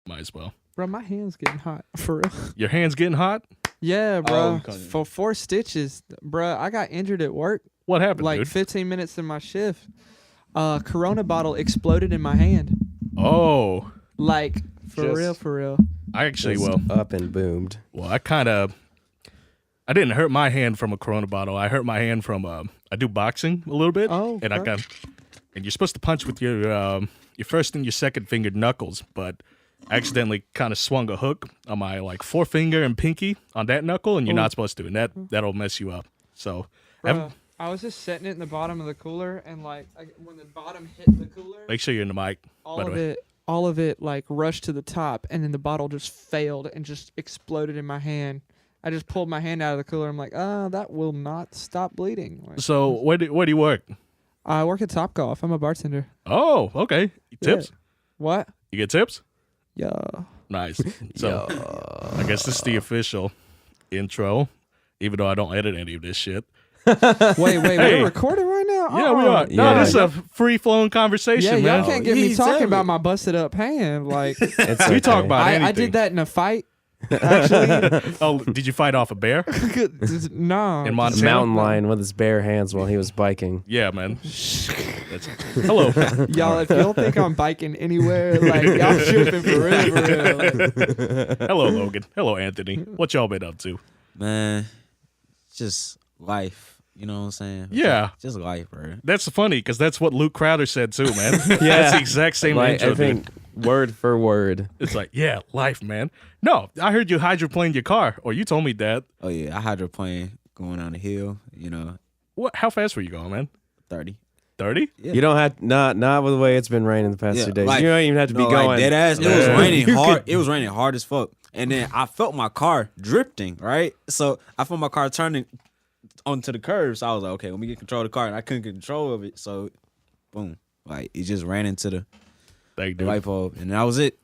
Might as well. Bro, my hand's getting hot. For real. Your hand's getting hot? Yeah, bro. Oh, For 4 stitches, bro. I got injured at work. What happened, Like dude? 15 minutes in my shift. Corona bottle exploded in my hand. Oh. Like, for Just- real. I actually, Just up and boomed. I didn't hurt my hand from a Corona bottle. I hurt my hand from, I do boxing a little bit. Oh, And okay. and you're supposed to punch with your first and your second fingered knuckles, but I accidentally kind of swung a hook on my like forefinger and pinky on that knuckle, and you're not supposed to, and that'll mess you up. So, Bro, I was just setting it in the bottom of the cooler, and like when the bottom hit the cooler, make sure you're in the mic. all of it like rushed to the top, and then the bottle just failed and just exploded in my hand. I just pulled my hand out of the cooler. I'm like, that will not stop bleeding. Like, So where do you work? I work at Topgolf. I'm a bartender. Oh, okay. Tips? Yeah. What? You get tips? Yeah. Nice. So I guess this is the official intro, even though I don't edit any of this shit. Wait, Hey. we're recording right now? Yeah, we are. No, Yeah. this is a free-flowing conversation, Yeah, man. y'all can't get me He's talking telling about me. my busted up hand. Like, It's We talk about I anything. did that in a fight. Actually, Oh, did you fight off a bear no. in a Montana? mountain lion with his bare hands while he was biking. Yeah, man. Hello. Y'all, if y'all think I'm biking anywhere, like y'all tripping for real. Hello, Logan. Hello, Anthony. What y'all been up to? Man, just life. You know what I'm saying? Yeah. Just life, bro. That's funny because that's what Luke Crowder said too, man. That's the exact same Like, intro, I think dude. word for word. It's like, yeah, life, man. No, I heard you hydroplaned your car, or you told me that. Oh yeah, I hydroplane going down the hill. You know, What? How fast were you going, man? 30. 30? Yeah. You don't have not with the way it's been raining the past 2 days. like- you don't even have to be No, going. like dead ass. It Yeah. was raining You hard. could- It was raining hard as fuck. And then I felt my car drifting. Right, so I felt my car turning onto the curb. So I was like, okay, let me get control of the car, and I couldn't get control of it. So, boom, like it just ran into the Thank you, the dude. light bulb, and that was it. It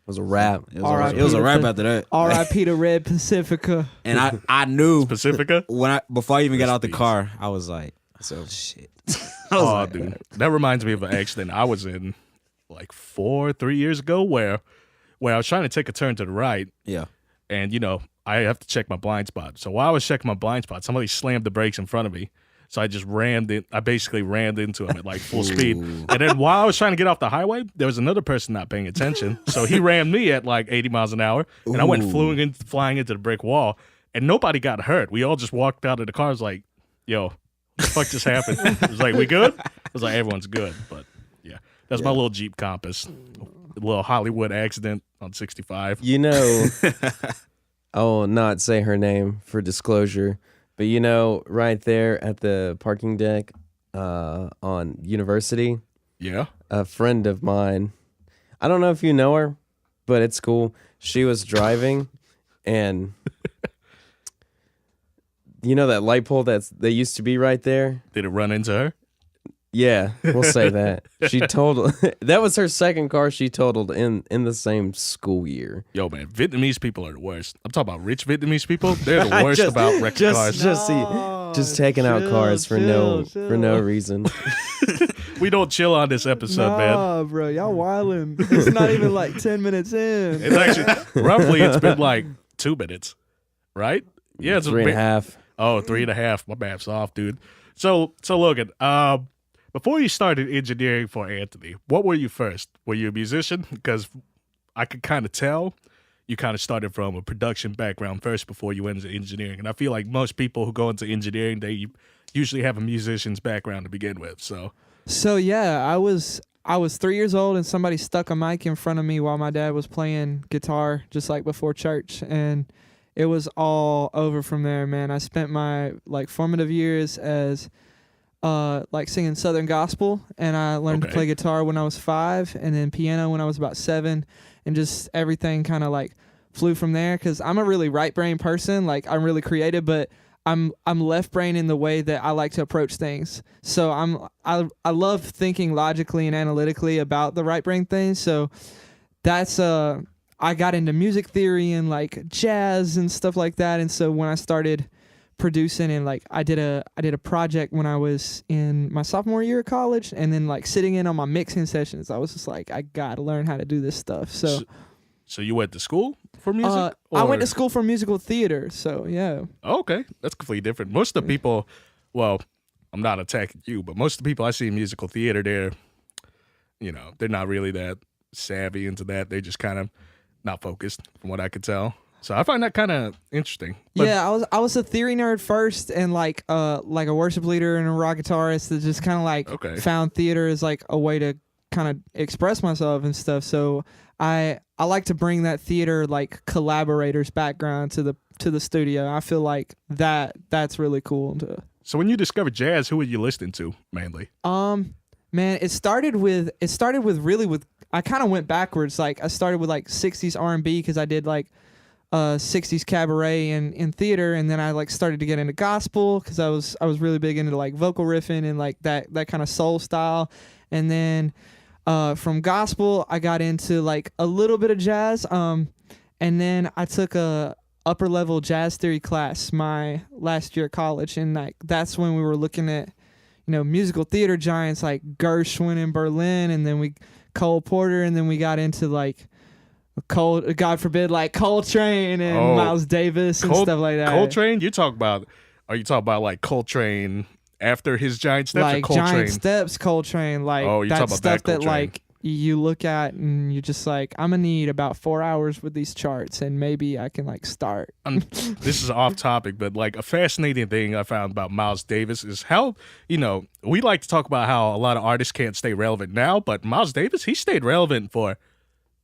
was a wrap. It All right, was a Peter. wrap after that. R.I.P. to Red Pacifica. And I knew Pacifica? before I even got out the Peace. car, I was like, so shit. I was Oh, like, dude. That reminds me of an accident I was in like 3 years ago where I was trying to take a turn to the right, yeah. and, you know, I have to check my blind spot. So while I was checking my blind spot, somebody slammed the brakes in front of me. So I just I basically rammed into him at like full speed. And then while I was trying to get off the highway, there was another person not paying attention. So he rammed me at like 80 miles an hour. And I went flying into the brick wall. And nobody got hurt. We all just walked out of the cars like, yo, what the fuck just happened? It was like, we good? I was like, everyone's good. But yeah, that's my little Jeep Compass. A little Hollywood accident on 65. You know, I will not say her name for disclosure, but you know, right there at the parking deck on University, Yeah. a friend of mine, I don't know if you know her, but it's cool. She was driving, and you know that light pole that used to be right there? Did it run into her? Yeah, we'll say that. She totaled. That was her second car she totaled in the same school year. Yo, man, Vietnamese people are the worst. I'm talking about rich Vietnamese people. They're the worst about wrecking cars. Just taking out cars for no reason. We don't chill on this episode, man. Nah, bro, y'all wildin'. It's not even like 10 minutes in. It's actually roughly it's been like 2 minutes, right? Yeah, it's 3.5. Oh, 3.5. My math's off, dude. So Logan, before you started engineering for Anthony, what were you first? Were you a musician? Because I could kind of tell you kind of started from a production background first before you went into engineering. And I feel like most people who go into engineering, they usually have a musician's background to begin with. So yeah, I was 3 years old and somebody stuck a mic in front of me while my dad was playing guitar, just like before church, and it was all over from there, man. I spent my like formative years as like singing Southern gospel, and I learned to play guitar when I was 5, and then piano when I was about 7, and just everything kind of like flew from there. Because I'm a really right brain person, like I'm really creative, but I'm left brain in the way that I like to approach things. So I love thinking logically and analytically about the right brain things. So that's I got into music theory and like jazz and stuff like that. And so when I started producing, and like I did a project when I was in my sophomore year of college, and then like sitting in on my mixing sessions, I was just like, I gotta learn how to do this stuff. So you went to school for music? I went or- to school for musical theater, so yeah. Oh, okay, that's completely different. Most of the people, well, I'm not attacking you, but most of the people I see in musical theater, they're not really that savvy into that. They're just kind of not focused, from what I could tell. So I find that kind of interesting. But Yeah, I was a theory nerd first, and like a worship leader and a rock guitarist that just kind of like Okay. found theater as like a way to kind of express myself and stuff. So I like to bring that theater like collaborators background to the studio. I feel like that's really cool. So when you discovered jazz, who were you listening to mainly? Man, it started with I kind of went backwards. Like I started with like 60s R&B because I did like 60s cabaret in theater, and then I like started to get into gospel because I was really big into like vocal riffing and like that kind of soul style. And then from gospel I got into like a little bit of jazz, and then I took a upper level jazz theory class my last year of college, and like that's when we were looking at musical theater giants like Gershwin in Berlin, and then Cole Porter, and then we got into like God forbid, like Coltrane and Miles Davis and stuff like that. Coltrane? Are you talking about like Coltrane after his giant steps, like or Coltrane? Giant Steps Coltrane, like you're that talking about stuff that that Coltrane. like you look at and you just like, I'm gonna need about 4 hours with these charts and maybe I can like start. This is off topic, but like a fascinating thing I found about Miles Davis is how, we like to talk about how a lot of artists can't stay relevant now, but Miles Davis, he stayed relevant for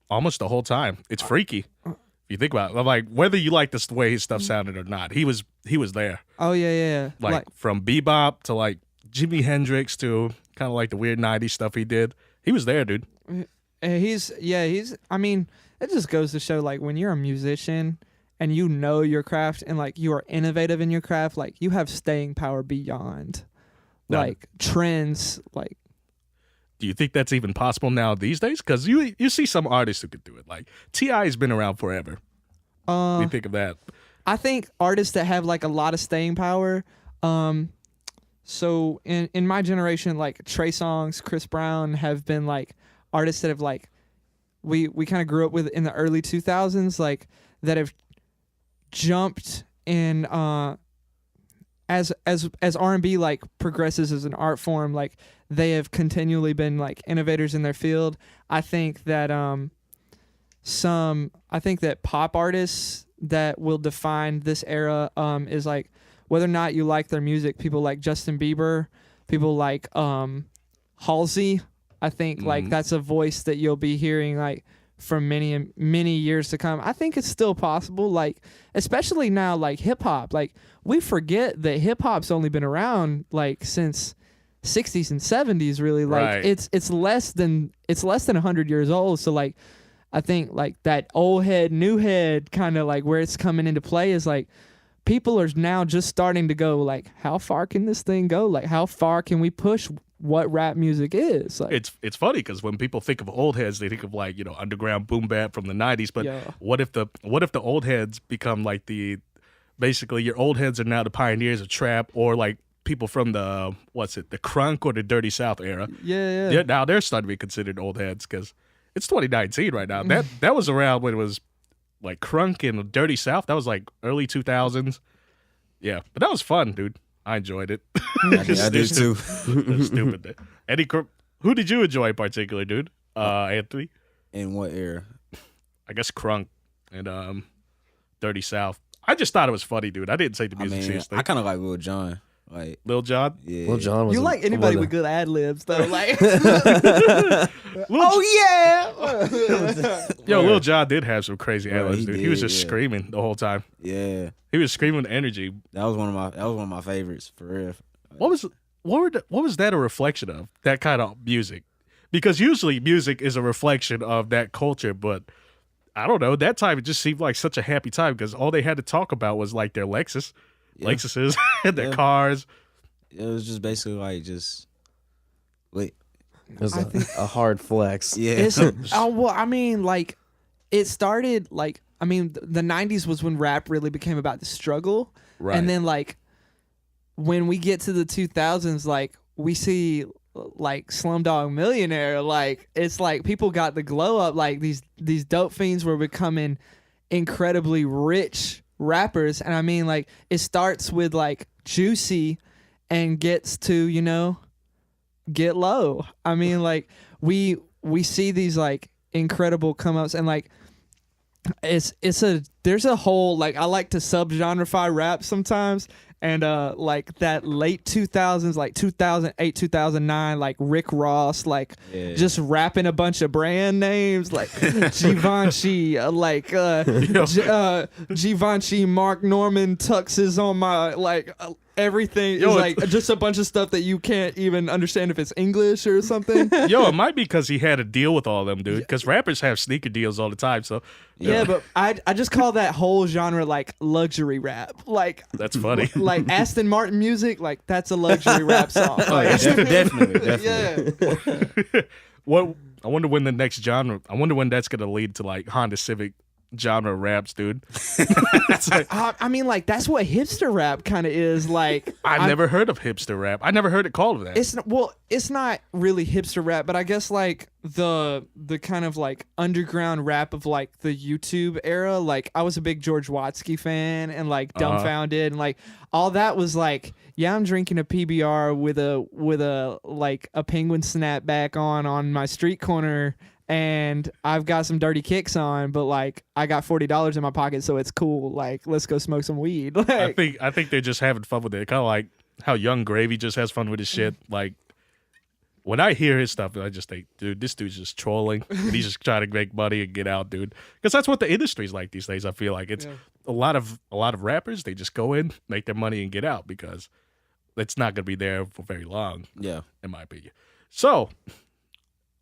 almost the whole time. It's freaky. If you think about it, like whether you like the way his stuff sounded or not, he was there. Oh yeah. Like from bebop to like Jimi Hendrix to kind of like the weird 90s stuff he did. He was there, dude. He's I mean, it just goes to show like when you're a musician and you know your craft and like you are innovative in your craft, like you have staying power beyond like trends. Like, do you think that's even possible now these days? Because you see some artists who could do it. Like T.I. has been around forever. What do you think of that? I think artists that have like a lot of staying power. So in my generation, like Trey Songz, Chris Brown have been like artists that have like we kind of grew up with in the early 2000s, like that have jumped in as R&B like progresses as an art form, like they have continually been like innovators in their field. I think that pop artists that will define this era is like whether or not you like their music, people like Justin Bieber, people like Halsey. I think like that's a voice that you'll be hearing like for many, many years to come. I think it's still possible, like especially now, like hip hop. Like we forget that hip hop's only been around like since 60s and 70s. Really, like Right. it's less than 100 years old. So like I think like that old head, new head kind of like where it's coming into play is like people are now just starting to go like, how far can this thing go? Like how far can we push what rap music is? Like It's funny because when people think of old heads, they think of like underground boom bap from the 90s. But Yeah. what if the old heads become like basically your old heads are now the pioneers of trap, or like people from the crunk or the dirty South era? yeah. Now they're starting to be considered old heads because it's 2019 right now. That was around when it was like crunk and dirty South. That was like early 2000s. Yeah, but that was fun, dude. I enjoyed it. I did too. That's stupid. Eddie, who did you enjoy in particular, dude? Anthony? In what era? I guess crunk and dirty South. I just thought it was funny, dude. I didn't take the music seriously. I kind of like Lil Jon. Like Lil Jon? yeah. Well, John was You like anybody with good. good ad libs though, like Lil Jon did have some crazy Bro, ad-libs, he dude. He was did, just yeah. screaming the whole time. Yeah. He was screaming with energy. That was one of my favorites for real. What was that a reflection of? That kind of music? Because usually music is a reflection of that culture, but I don't know. That time it just seemed like such a happy time because all they had to talk about was like their Lexuses, and their cars. It was just basically like just wait. It was a hard flex. Yeah. it's well, I mean, like it started like the 90s was when rap really became about the struggle, Right. and then like when we get to the 2000s, like we see like Slumdog Millionaire. Like it's like people got the glow up. Like these dope fiends were becoming incredibly rich rappers, and I mean like it starts with like Juicy and gets to, you know, Get Low. I mean like we see these like incredible come ups, and like there's a whole, like, I like to subgenreify rap sometimes, and like that late 2000s, like 2008 2009, like Rick Ross, like just rapping a bunch of brand names like Givenchy, like Givenchy, Mark Norman tuxes on my, like everything is like just a bunch of stuff that you can't even understand if it's English or something. Yo, it might be because he had to deal with all them, dude. Because rappers have sneaker deals all the time. So yeah, but I just call that whole genre like luxury rap. Like that's funny. Like Aston Martin music, like that's a luxury rap song. Oh yeah, definitely. Yeah. What? I wonder when the next genre. I wonder when that's gonna lead to like Honda Civic genre raps, dude. It's like, I mean, like that's what hipster rap kind of is. Like I've never heard of hipster rap. I never heard it called that. It's not really hipster rap, but I guess like the kind of like underground rap of like the YouTube era. Like I was a big George Watsky fan, and like Dumbfounded, and like all that was like, yeah, I'm drinking a PBR with a like a penguin snapback on my street corner, and I've got some dirty kicks on, but like I got $40 in my pocket, so it's cool. Like let's go smoke some weed. Like, I think they're just having fun with it. Kind of like how Young Gravy just has fun with his shit. Like when I hear his stuff, I just think, dude, this dude's just trolling. And he's just trying to make money and get out, dude. Because that's what the industry's like these days. I feel like it's a lot of rappers. They just go in, make their money, and get out because it's not gonna be there for very long. Yeah, in my opinion. So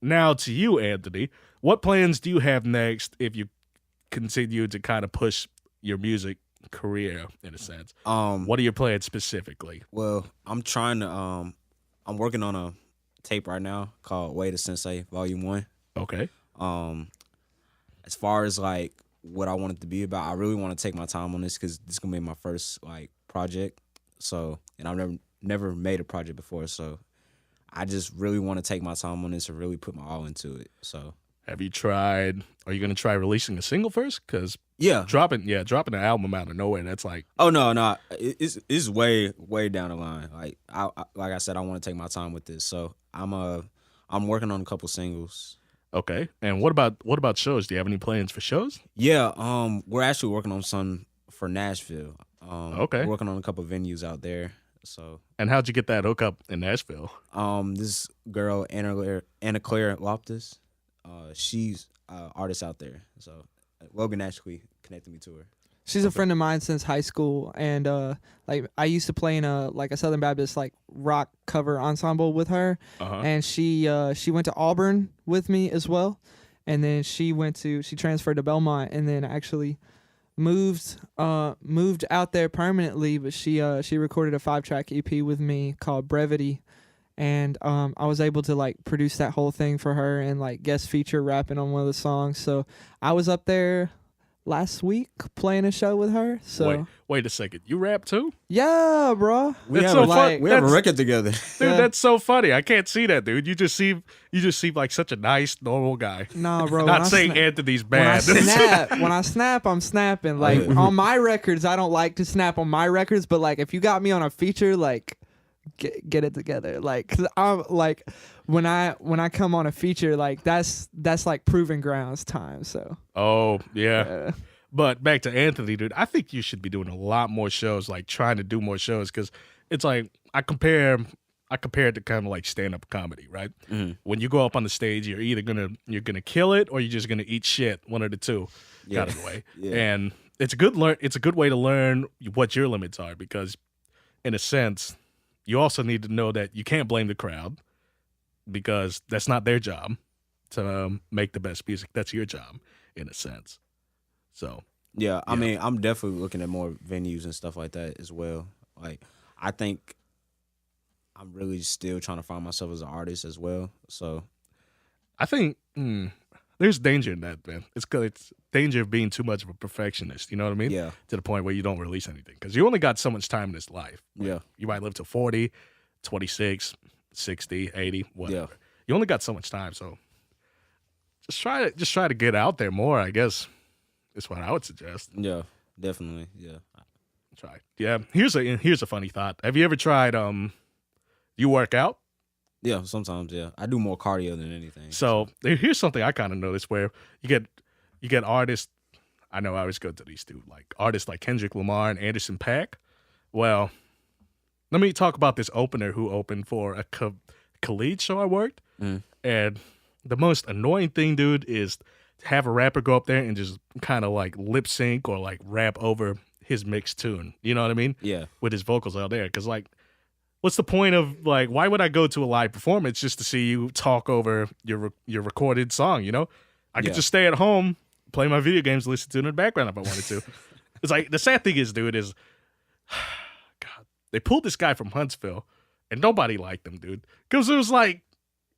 now to you, Anthony. What plans do you have next if you continue to kind of push your music career in a sense? What are your plans specifically? Well, I'm trying to I'm working on a tape right now called JSensei Volume 1. Okay. As far as like what I want it to be about, I really want to take my time on this because this is gonna be my first like project. So, and I've never made a project before, so I just really want to take my time on this and really put my all into it. So, are you going to try releasing a single first? Because dropping an album out of nowhere, that's like, oh no, it's way down the line. Like like I said, I want to take my time with this. So I'm working on a couple singles. Okay. And what about shows? Do you have any plans for shows? Yeah, we're actually working on some for Nashville. Okay. We're working on a couple venues out there. So. And how'd you get that hookup in Nashville? This girl Anna Claire Loftus, she's an artist out there. So Logan actually connected me to her. She's a friend of mine since high school, and like I used to play in a Southern Baptist like rock cover ensemble with her, and she went to Auburn with me as well, and then she transferred to Belmont, and then actually moved out there permanently. But she recorded a 5-track EP with me called Brevity, and I was able to like produce that whole thing for her and like guest feature rapping on one of the songs. So I was up there last week playing a show with her. So wait a second, you rap too? Yeah, bro. We have a record together, dude. Yeah. That's so funny. I can't see that, dude. You just seem like such a nice, normal guy. Nah, bro. Not saying Anthony's bad. When I snap, I'm snapping. Like on my records, I don't like to snap on my records, but like if you got me on a feature, like get it together. Like 'cause I'm like when I come on a feature, like that's like proving grounds time. So yeah. But back to Anthony, dude, I think you should be doing a lot more shows, like trying to do more shows, because it's like I compare it to kind of like stand-up comedy, right? Mm-hmm. When you go up on the stage, you're either gonna kill it or you're just gonna eat shit, one of the two, kind of way. Yeah. And it's a good way to learn what your limits are, because in a sense, you also need to know that you can't blame the crowd, because that's not their job to make the best music. That's your job, in a sense. So yeah, I mean, I'm definitely looking at more venues and stuff like that as well. Like, I think I'm really still trying to find myself as an artist as well. So I think there's danger in that, man. It's danger of being too much of a perfectionist. You know what I mean? Yeah. To the point where you don't release anything, because you only got so much time in this life. Like, yeah. You might live to 40, 26. 60, 80, whatever. Yeah. You only got so much time, so just try to get out there more, I guess. Is what I would suggest. Yeah, definitely. Yeah. Try. Yeah. Here's a funny thought. Have you ever tried you work out? Yeah, sometimes, yeah. I do more cardio than anything. So here's something I kind of noticed where you get artists. I know I always go to these two, like artists like Kendrick Lamar and Anderson .Paak. Well, let me talk about this opener who opened for a Khalid show I worked. And the most annoying thing, dude, is to have a rapper go up there and just kind of like lip sync or like rap over his mixed tune. You know what I mean? Yeah. With his vocals out there. Because like, what's the point of like, why would I go to a live performance just to see you talk over your recorded song, you know? I could just stay at home, play my video games, listen to it in the background if I wanted to. It's like, the sad thing is, dude, is, God, they pulled this guy from Huntsville and nobody liked him, dude. Because it was like,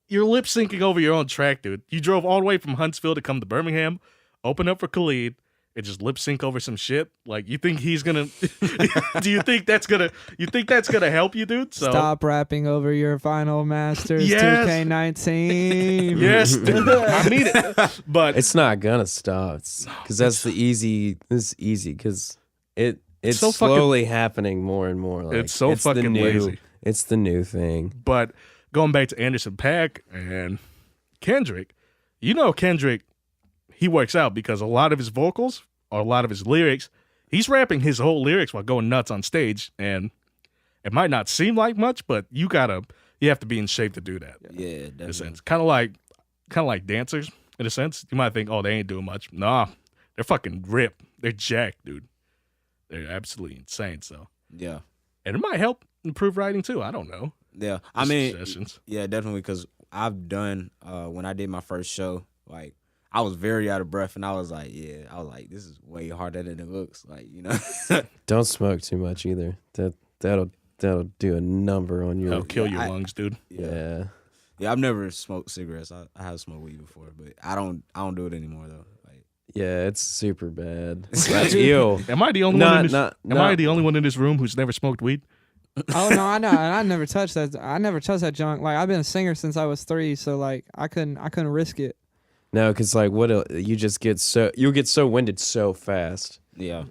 you're lip syncing over your own track, dude. You drove all the way from Huntsville to come to Birmingham, open up for Khalid, and just lip sync over some shit. Like, you think he's gonna? Do you think that's gonna? You think that's gonna help you, dude? So Stop rapping over your final Masters Yes. 2K19. yes, dude, I need it. But It's not gonna stop. Because that's the easy. This is easy because it's so fucking- slowly happening more and more. Like, It's so the fucking new, lazy. It's the new thing. But going back to Anderson .Paak and Kendrick, you know Kendrick, he works out because a lot of his vocals or a lot of his lyrics, he's rapping his whole lyrics while going nuts on stage. And it might not seem like much, but you have to be in shape to do that. Yeah, In a definitely. sense. Kind of like dancers, in a sense. You might think, oh, they ain't doing much. Nah, they're fucking ripped. They're jacked, dude. They're absolutely insane. So, Yeah. and it might help improve writing too. I don't know. Yeah. I Just mean, suggestions. yeah, definitely, because I've done, when I did my first show, like, I was very out of breath, and I was like, this is way harder than it looks. Like, you know? Don't smoke too much either. That'll do a number on your. It'll kill your lungs, dude. Yeah. Yeah, I've never smoked cigarettes. I have smoked weed before, but I don't do it anymore though. Like, Yeah, it's super bad. That's ew. Am I the only one? Am I the only one in this room who's never smoked weed? Oh no, I know. And I never touched that. I never touched that junk. Like, I've been a singer since I was 3, so like I couldn't risk it. No, because like you'll get so winded so fast. yeah,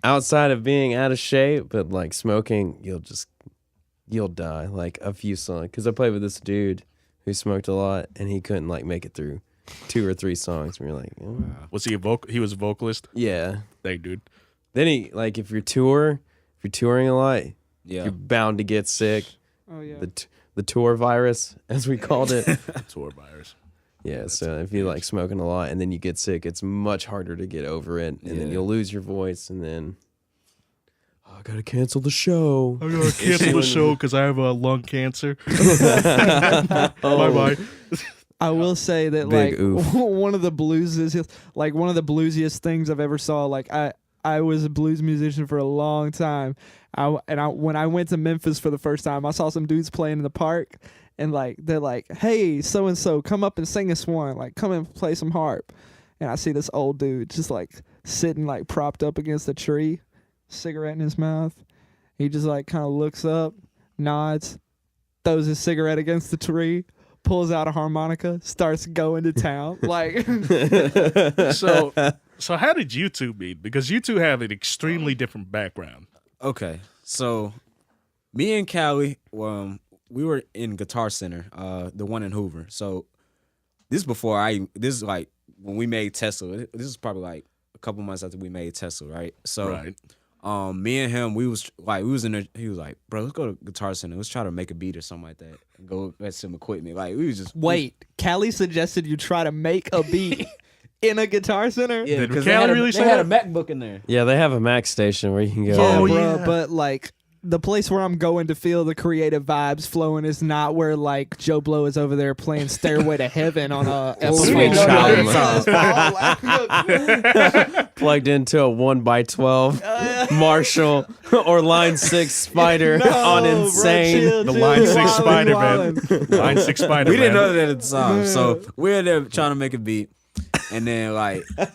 Outside of being out of shape, but like smoking, you'll die like a few songs. Because I played with this dude who smoked a lot, and he couldn't like make it through 2 or 3 songs. And we were like, oh. Was he He was a vocalist. Yeah. Dang, dude. Then he like if you're touring a lot, yeah, you're bound to get sick. Oh yeah. The tour virus, as we called it. Tour virus. Yeah, so if you like smoking a lot and then you get sick, it's much harder to get over it, and then Yeah. you'll lose your voice, and then I gotta cancel the show. I'm gonna cancel the show because I have lung cancer. Bye bye. I will say that Big like oof. one of the bluesiest things I've ever saw. Like I was a blues musician for a long time. When I went to Memphis for the first time, I saw some dudes playing in the park, and like they're like, "Hey, so and so, come up and sing us one. Like, come and play some harp." And I see this old dude just like sitting like propped up against a tree, cigarette in his mouth. He just like kind of looks up, nods, throws his cigarette against the tree, pulls out a harmonica, starts going to town. Like, So how did you two meet? Because you two have an extremely different background. Okay, so me and Callie, we were in Guitar Center, the one in Hoover. So this is like when we made Tesla. This is probably like a couple months after we made Tesla, right? So, Right. Me and him, we was in there. He was like, "Bro, let's go to Guitar Center. Let's try to make a beat or something like that. And go get some equipment." Like, we was just wait, Callie suggested you try to make a beat in a Guitar Center? yeah, Did because Callie really they say had a that? MacBook in there. Yeah, they have a Mac station where you can go. Yeah, Oh, bro, yeah. but like the place where I'm going to feel the creative vibes flowing is not where like Joe Blow is over there playing Stairway to Heaven on a Sweet episode. Child. Plugged into a 1x12 Marshall or Line 6 Spider on Insane. The Line 6 Spider, man. Line 6 Spider, We didn't man. know that at the time. So we're there trying to make a beat. And then like I'm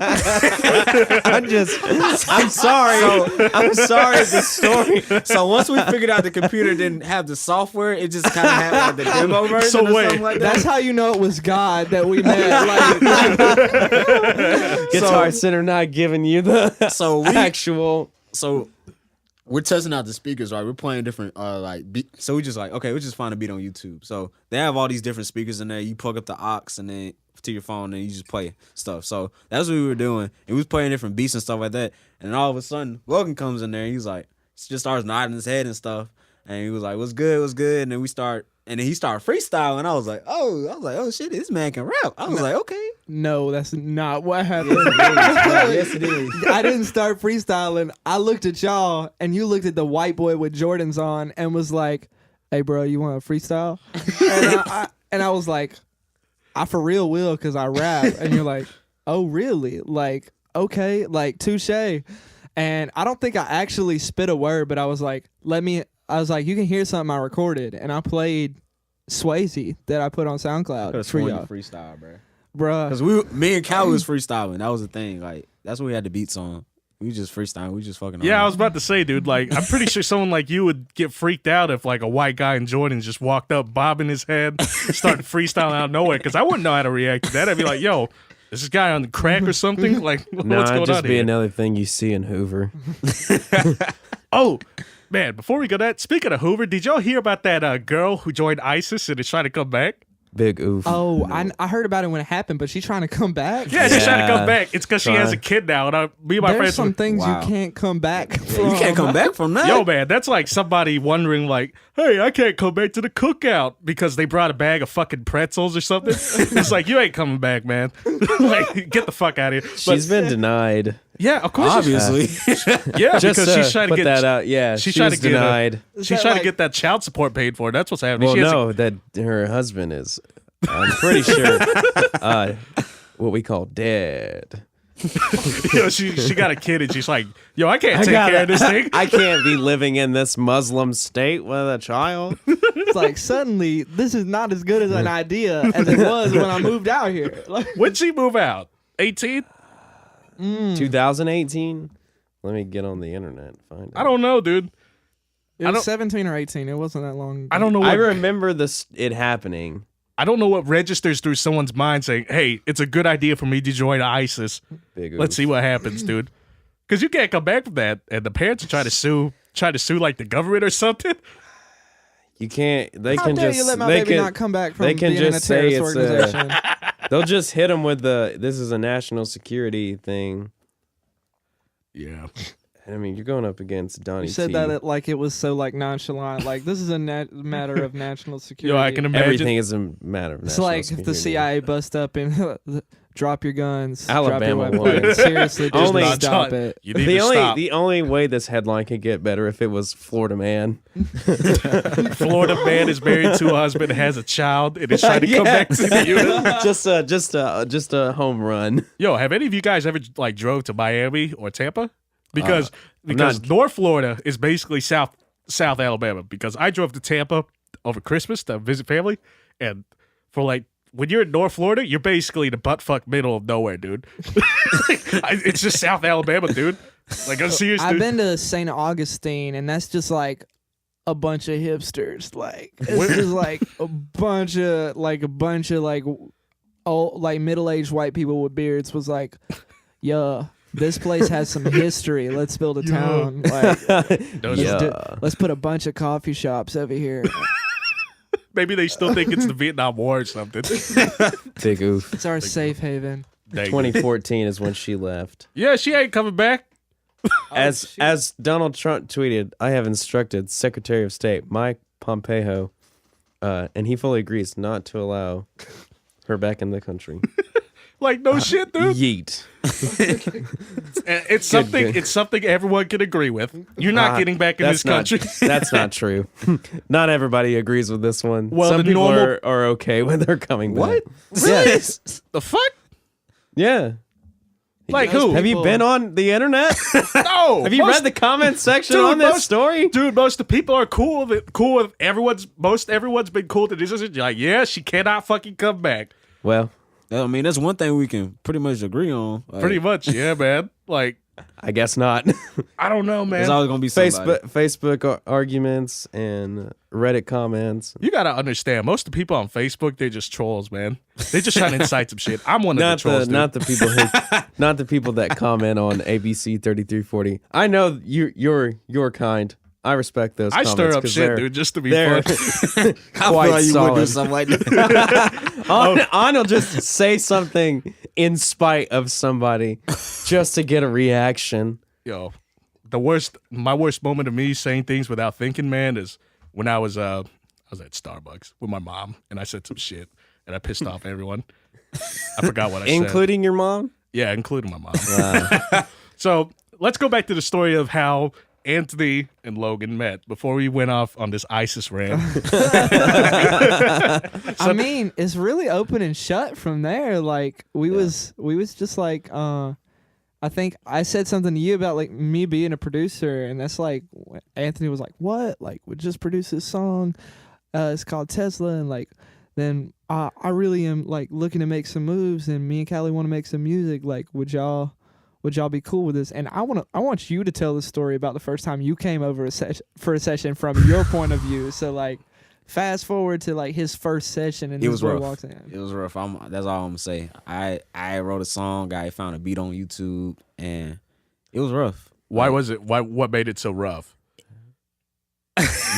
sorry. I'm sorry. The story. so once we figured out the computer didn't have the software, it just kind of had like the demo version So or wait, something like that. That's how you know it was God that we met. Like, Guitar Center not giving you the So we actual. so we're testing out the speakers, right? We're playing different so we just like, okay, we just find a beat on YouTube. So they have all these different speakers in there. You plug up the aux and then to your phone and you just play stuff. So that's what we were doing. And we was playing different beats and stuff like that. And then all of a sudden, Logan comes in there and he's like, just starts nodding his head and stuff. And he was like, what's good, what's good? And then he started freestyling. I was like, oh shit, this man can rap. I was like, okay. no, that's not what happened. Yes, it is. I didn't start freestyling. I looked at y'all, and you looked at the white boy with Jordans on, and was like, "Hey, bro, you want to freestyle?" And I was like, "I for real will, cause I rap." And you're like, "Oh, really? Like, okay, like touche." And I don't think I actually spit a word, but I was like, you can hear something I recorded, and I played Swayze that I put on SoundCloud for y'all, freestyle, bro. bruh. Because me and Cal was freestyling. That was the thing. Like, that's what we had the beats on. We just freestyling. We just fucking. Yeah, I on. was about to say, dude. Like, I'm pretty sure someone like you would get freaked out if like a white guy in Jordan just walked up, bobbing his head, started freestyling out of nowhere. Because I wouldn't know how to react to that. I'd be like, "Yo, is this guy on the crack or something? Like, what's No, going it'd just on be here?" another thing you see in Hoover. Oh, man! Before we go that, speaking of Hoover, did y'all hear about that girl who joined ISIS and is trying to come back? Big oof. Oh, I heard about it when it happened, but she trying to come back. Yeah, she's trying to Yeah. come back. It's because she has a kid now. And me and my There's friends some were- things Wow. you can't come back from. You can't come back from that. Yo, man, that's like somebody wondering, like, "Hey, I can't come back to the cookout because they brought a bag of fucking pretzels or something." It's like, you ain't coming back, man. Like, get the fuck out of here. She's been denied. Yeah, of course. Obviously. Yeah, Just because she's trying to put get that out. Yeah, she's she trying was to get a- denied. she's that trying like- to get that child support paid for. That's what's happening. Well, She has no, that her husband is. I'm pretty sure. What we call dead. you know, she got a kid and she's like, "Yo, I can't take care of this thing." I can't be living in this Muslim state with a child. It's like suddenly this is not as good as an idea as it was when I moved out here. Like, When'd she move out? 18? 2018. Let me get on the internet and find it. I don't know, dude. it I was don't- 17 or 18. It wasn't that long ago. I don't know. I What, remember it happening. I don't know what registers through someone's mind saying, "Hey, it's a good idea for me to join ISIS. Big Let's oof. see what happens, dude." Because you can't come back from that, and the parents are trying to sue like the government or something. You can't. They How can dare just. you let my they baby can, not come back from they can being in a just say terrorist it's organization? They'll just hit them with this is a national security thing. Yeah. I mean, you're going up against Donnie You said T. that like it was so like nonchalant. Like this is a matter of national security. Yo, I can imagine. Everything is a matter of It's national like if security. the CIA bust up and drop your guns, Alabama drop your won. weapons. Seriously, just Only- stop it. You need to stop. The only way this headline could get better if it was Florida man. Florida man is married to a husband, has a child, and is trying to come back to the unit. just a home run. Yo, have any of you guys ever like drove to Miami or Tampa? Because not- North Florida is basically South Alabama. Because I drove to Tampa over Christmas to visit family, and for like when you're in North Florida, you're basically the buttfuck middle of nowhere, dude. It's just South Alabama, dude. Like I'm serious, I've dude. been to St. Augustine, and that's just like a bunch of hipsters. Like it's just like a bunch of like old like middle-aged white people with beards. Was like, yeah, this place has some history. Let's build a town. Like, let's put a bunch of coffee shops over here. Maybe they still think it's the Vietnam War or something. Big oof. It's our safe haven. Dang. 2014 is when she left. Yeah, she ain't coming back. As Donald Trump tweeted, I have instructed Secretary of State Mike Pompeo, and he fully agrees not to allow her back in the country. Like no shit, dude. Yeet. And it's something. good. It's something everyone can agree with. You're not getting back in this That's country. That's not true. Not everybody agrees with this one. Well, Some the people normal- are okay with her coming back. What? Yes. The fuck? Yeah. Like Those who? Have you People- been on the internet? No. Have you read the comment section Dude, on this most- story? Dude, most of the people are cool with everyone's. Most everyone's been cool to this. You're like, yeah, she cannot fucking come back. Well, I mean, that's one thing we can pretty much agree on. Like, Pretty much, yeah, man. Like, I guess not. I don't know, man. There's always gonna be somebody. Facebook arguments and Reddit comments. You gotta understand, most of the people on Facebook, they're just trolls, man. They just trying to incite some shit. I'm one of the trolls, dude. Not the people who, not the people that comment on ABC 3340. I know you're kind. I respect those. I comments stir up 'cause shit, they're- dude, just to be they're fun. I quite feel like you would do solid. something like that. On will just say something in spite of somebody just to get a reaction. Yo, my worst moment of me saying things without thinking, man, is when I was at Starbucks with my mom and I said some shit and I pissed off everyone. I forgot what I said. Including your mom? Yeah, including my mom. Wow. So let's go back to the story of how Anthony and Logan met before we went off on this ISIS rant. I mean, it's really open and shut from there. Like we was just like I think I said something to you about like me being a producer, and that's like Anthony was like, "What? Like we just produced this song. It's called Tesla, and like then I really am like looking to make some moves, and me and Callie want to make some music. Like, would y'all be cool with this?" And I want you to tell the story about the first time you came over for a session from your point of view. So like, fast forward to like his first session, and It this was boy rough. walks in. It was rough. That's all I'm gonna say. I wrote a song. I found a beat on YouTube, and it was rough. Why was it? What made it so rough?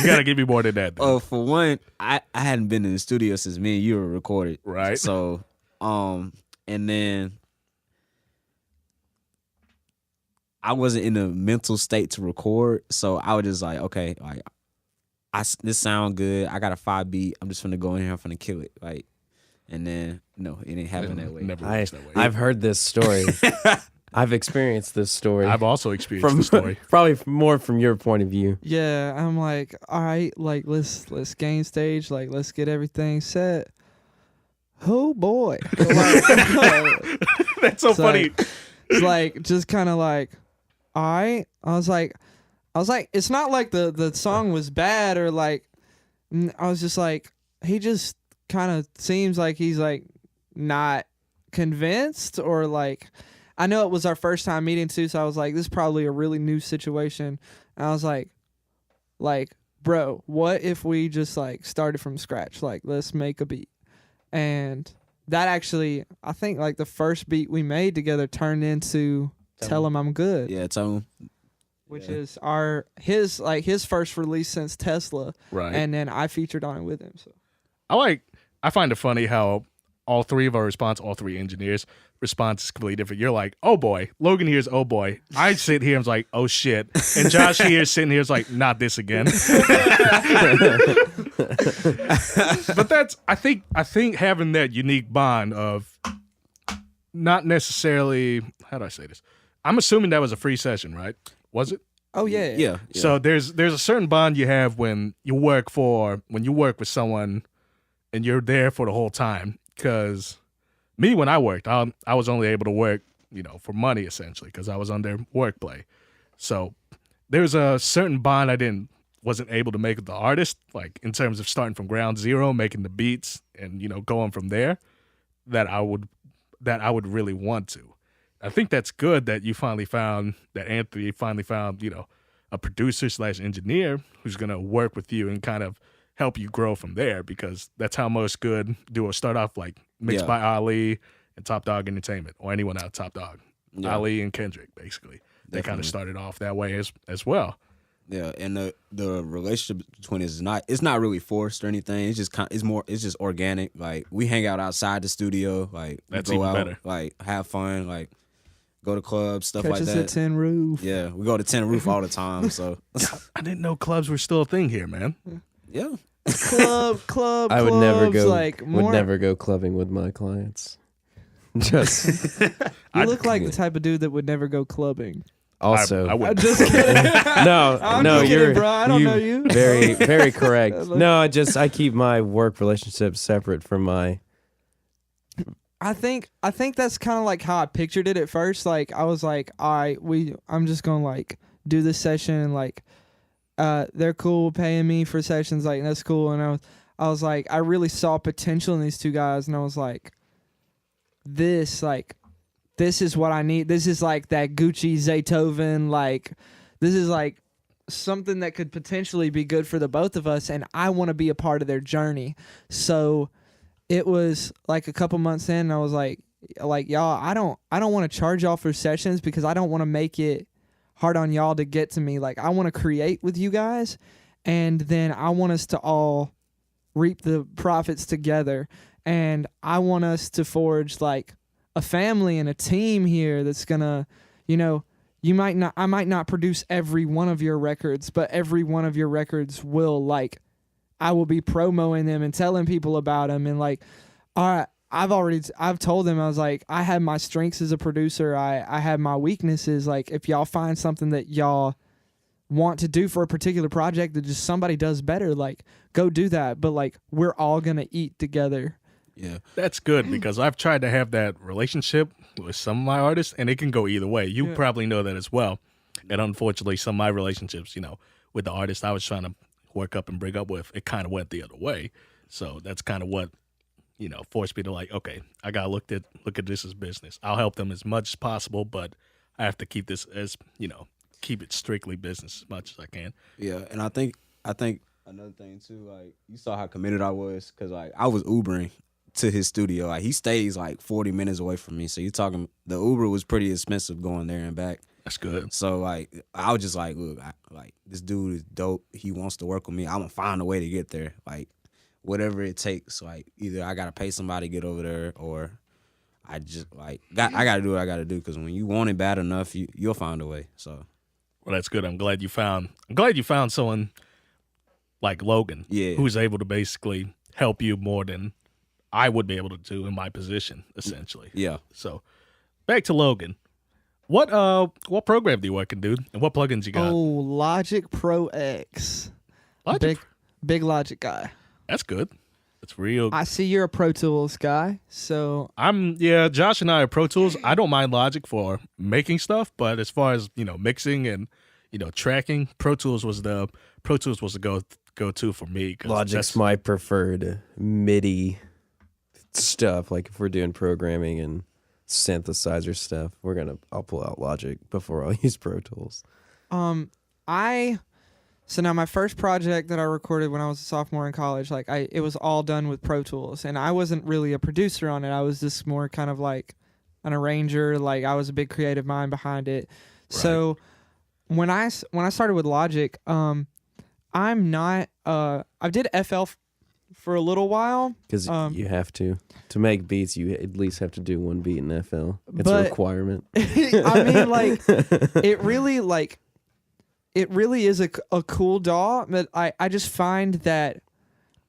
You gotta give me more than that, dude. Oh, for one, I hadn't been in the studio since me and you were recorded. Right. So, and then I wasn't in a mental state to record, so I was just like, okay, like this sound good. I got a 5 beat. I'm just gonna go in here. I'm gonna kill it. Like, and then no, it didn't happen that way. Never works that way. I've heard this story. I've experienced this story. I've also experienced from the story. probably more from your point of view. Yeah, I'm like, all right, like let's gain stage, like let's get everything set. Oh boy, That's so It's funny. it's like just kind of like, all right. I was like, it's not like the song was bad or like, I was just like, he just kind of seems like he's like not convinced or like. I know it was our first time meeting too, so I was like, this is probably a really new situation. And I was like, bro, what if we just like started from scratch? Like, let's make a beat. And that actually, I think like the first beat we made together turned into Tell Him I'm Good, Yeah, tell him. which is his first release since Tesla. Right. And then I featured on it with him. So I find it funny how all three engineers' response is completely different. You're like, oh boy. Logan here's oh boy. I sit here and is like, oh shit. And Josh here sitting here is like, not this again. But that's I think having that unique bond of not necessarily, how do I say this? I'm assuming that was a free session, right? Was it? oh yeah. Yeah. So there's a certain bond you have when you work with someone and you're there for the whole time. Because me, when I worked, I was only able to work, for money essentially, because I was under work play. So there's a certain bond I wasn't able to make with the artist, like in terms of starting from ground zero, making the beats, and going from there. That I would really want to. I think that's good that Anthony finally found, a producer / engineer who's gonna work with you and kind of help you grow from there, because that's how most good duos start off, like mixed Yeah. by Ali and Top Dog Entertainment, or anyone out of Top Dog. Yeah. Ali and Kendrick, basically. They kind Definitely. of started off that way as well. Yeah, and the relationship between us it's not really forced or anything. It's just it's just organic. Like we hang out outside the studio, like we That's go even out, better. like have fun, like go to clubs, stuff Catch like us that. at 10 Roof. Yeah, we go to 10 Roof all the time. So I didn't know clubs were still a thing here, man. yeah, Club. I would never clubs, go. Like more. Would never go clubbing with my clients. Just You look like the type of dude that would never go clubbing. also. I I'm wouldn't. just kidding. No, I'm no, just kidding, you're bro. I don't know you. Very, very correct. Look- No, I keep my work relationship separate from my. I think that's kind of like how I pictured it at first. Like I was like, all right, I'm just gonna like do this session and like, they're cool paying me for sessions. Like that's cool. And I was like, I really saw potential in these two guys, and I was like, this is what I need. This is like that Gucci Zaytoven, like this is like something that could potentially be good for the both of us, and I want to be a part of their journey. So it was like a couple months in, and I was like y'all, I don't want to charge y'all for sessions because I don't want to make it hard on y'all to get to me. Like I want to create with you guys, and then I want us to all reap the profits together, and I want us to forge like a family and a team here that's gonna, I might not produce every one of your records, but every one of your records will, like, I will be promoting them and telling people about them. And like, all right, I've told them, I was like, I have my strengths as a producer. I have my weaknesses. Like if y'all find something that y'all want to do for a particular project that just somebody does better, like go do that. But like, we're all going to eat together. Yeah. That's good because I've tried to have that relationship with some of my artists, and it can go either way. You probably know that as well. And unfortunately, some of my relationships, with the artists I was trying to work up and bring up with, it kind of went the other way. So that's kind of what, forced me to like, okay, I got to look at this as business. I'll help them as much as possible, but I have to keep this as, keep it strictly business as much as I can. Yeah, and I think another thing too, like you saw how committed I was, because like I was Ubering to his studio. Like he stays like 40 minutes away from me. So you're talking, the Uber was pretty expensive going there and back. That's good. So like I was just like, look, this dude is dope. He wants to work with me. I'm gonna find a way to get there. Like whatever it takes. Like either I gotta pay somebody to get over there, or I just I gotta do what I gotta do. Because when you want it bad enough, you'll find a way. So well, that's good. I'm glad you found someone like Logan, who's able to basically help you more than I would be able to do in my position, essentially. Yeah. So back to Logan. What program do you work in, dude? And what plugins you got? Oh, Logic Pro X. Logic. Big Logic guy. That's good. That's real. I see you're a Pro Tools guy, so Josh and I are Pro Tools. I don't mind Logic for making stuff, but as far as, mixing and, tracking, Pro Tools was the go-to for me. Logic's my preferred MIDI stuff. Like if we're doing programming and synthesizer stuff, I'll pull out Logic before I'll use Pro Tools. So now my first project that I recorded when I was a sophomore in college, like it was all done with Pro Tools, and I wasn't really a producer on it. I was just more kind of like an arranger. Like I was a big creative mind behind it. Right. So when I started with Logic, I did FL for a little while. Because you have to make beats, you at least have to do one beat in FL. It's a requirement. I mean, like, it really is a cool DAW, but I just find that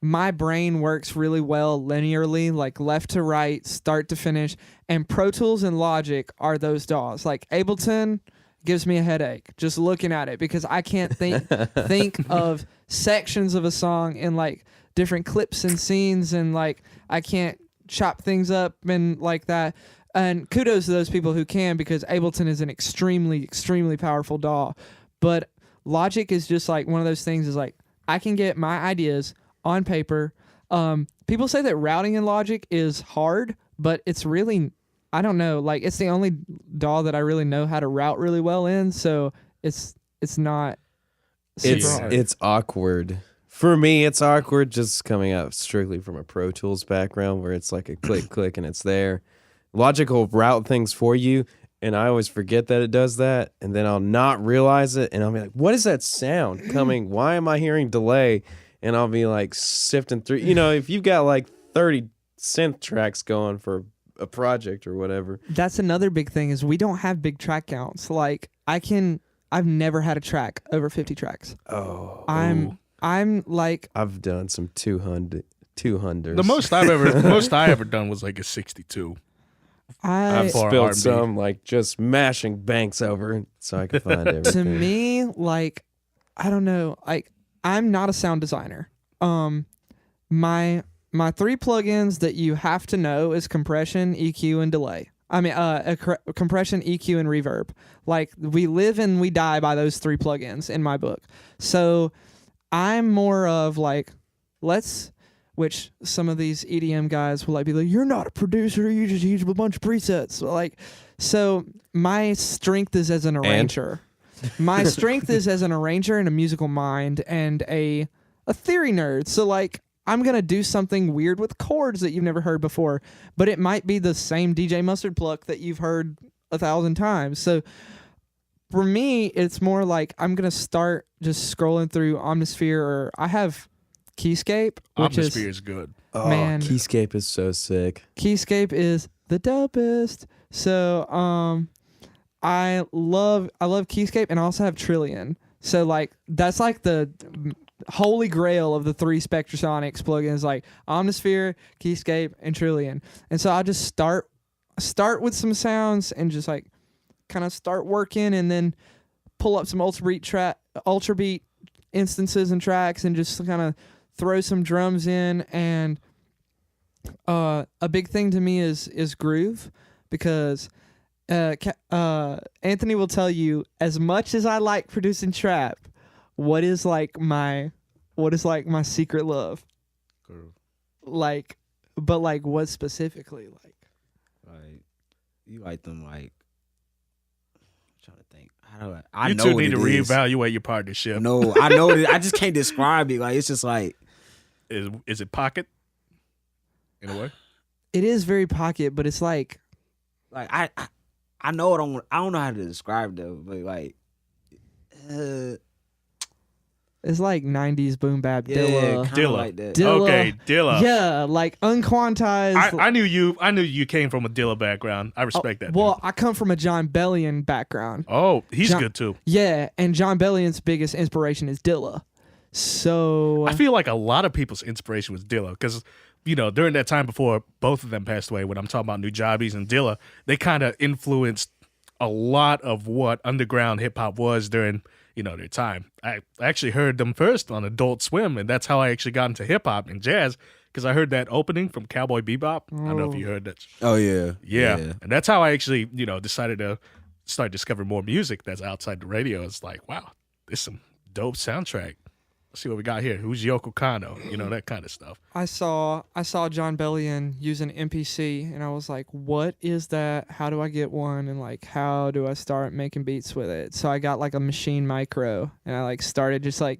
my brain works really well linearly, like left to right, start to finish, and Pro Tools and Logic are those DAWs. Like Ableton gives me a headache just looking at it because I can't think of sections of a song in like different clips and scenes, and like I can't chop things up and like that. And kudos to those people who can, because Ableton is an extremely, extremely powerful DAW. But Logic is just like one of those things, is like I can get my ideas on paper. People say that routing in Logic is hard, but it's really, I don't know, like it's the only DAW that I really know how to route really well in, so it's not super hard. It's awkward. For me, it's awkward just coming out strictly from a Pro Tools background where it's like a click, click, and it's there. Logic will route things for you, and I always forget that it does that, and then I'll not realize it, and I'll be like, what is that sound coming? Why am I hearing delay? And I'll be like sifting through. If you've got like 30 synth tracks going for a project or whatever. That's another big thing, is we don't have big track counts. Like I've never had a track over 50 tracks. Oh. I'm like, I've done some 200. The most I ever done was like a 62. I've spilled some, like just mashing banks over so I can find everything. To me, like, I don't know, like I'm not a sound designer. My three plugins that you have to know is compression, EQ, and delay. I mean, compression, EQ, and reverb. Like we live and we die by those three plugins in my book. So I'm more of like, which some of these EDM guys will like be like, "You're not a producer, you just use a bunch of presets." Like, so my strength is as an arranger. My strength is as an arranger and a musical mind and a theory nerd. So like, I'm gonna do something weird with chords that you've never heard before, but it might be the same DJ Mustard pluck that you've heard 1,000 times. So for me, it's more like I'm gonna start just scrolling through Omnisphere, or I have Keyscape, which Omnisphere is good. Oh, Man. Keyscape is so sick. Keyscape is the dopest. So I love Keyscape, and I also have Trillion. So like that's like the holy grail of the 3 Spectrasonics plugins, like Omnisphere, Keyscape, and Trillion. And so I just start with some sounds and just like kind of start working, and then pull up some ultra beat instances and tracks, and just kind of throw some drums in. And a big thing to me is groove, because Anthony will tell you, as much as I like producing trap, what is like my secret love? Like, but like what specifically? Like, you like them like. I'm trying to think. How do I You know two what need to it is. reevaluate your partnership. No, I know that. I just can't describe it. Like, it's just like. Is it pocket? In a way? It is very pocket, but it's like I know I don't know how to describe though, but like it's like 90s boom bap yeah, Dilla. kinda Dilla. like that. Dilla. Okay, Dilla. Yeah, like unquantized. I knew you came from a Dilla background. I respect that. Well, dude. I come from a John Bellion background. Oh, he's John- good too. Yeah, and John Bellion's biggest inspiration is Dilla. So I feel like a lot of people's inspiration was Dilla because, during that time before both of them passed away, when I'm talking about Nujabes and Dilla, they kind of influenced a lot of what underground hip hop was during, their time. I actually heard them first on Adult Swim, and that's how I actually got into hip hop and jazz, because I heard that opening from Cowboy Bebop. I don't know if you heard that. Oh yeah. Yeah. And that's how I actually, decided to start discovering more music that's outside the radio. It's like, wow, this is some dope soundtrack. Let's see what we got here. Who's Yoko Kano? That kind of stuff. I saw John Bellion use an MPC, and I was like, what is that? How do I get one? And like, how do I start making beats with it? So I got like a Machine Micro, and I like started just like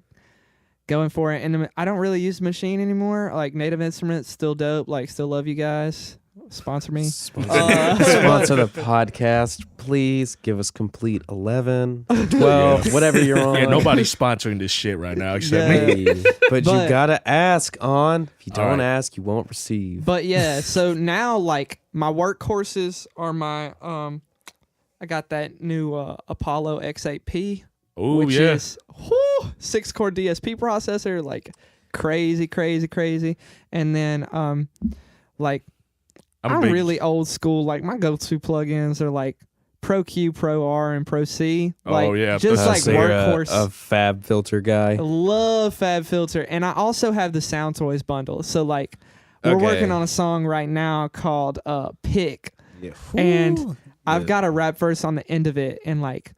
going for it. And I don't really use Machine anymore. Like Native Instruments, still dope. Like, still love you guys. Sponsor me. Sponsor the podcast, please. Give us complete 11, 12, whatever you're on. Yeah, nobody's sponsoring this shit right now except me. Hey, but you But- gotta ask on. If you All don't right. ask, you won't receive. But yeah, so now like my workhorses are my I got that new Apollo X8P, Oh, which yeah. is 6-core DSP processor, like crazy. And then like I'm big- really old school. Like my go-to plugins are like Pro Q, Pro R, and Pro C. Like, Oh, yeah. just like So you're workhorse. a Fab Filter guy. I love Fab Filter, and I also have the Sound Toys bundle. So like, we're Okay. working on a song right now called "Pick," Yeah. and I've Yeah. got a rap verse on the end of it, and like,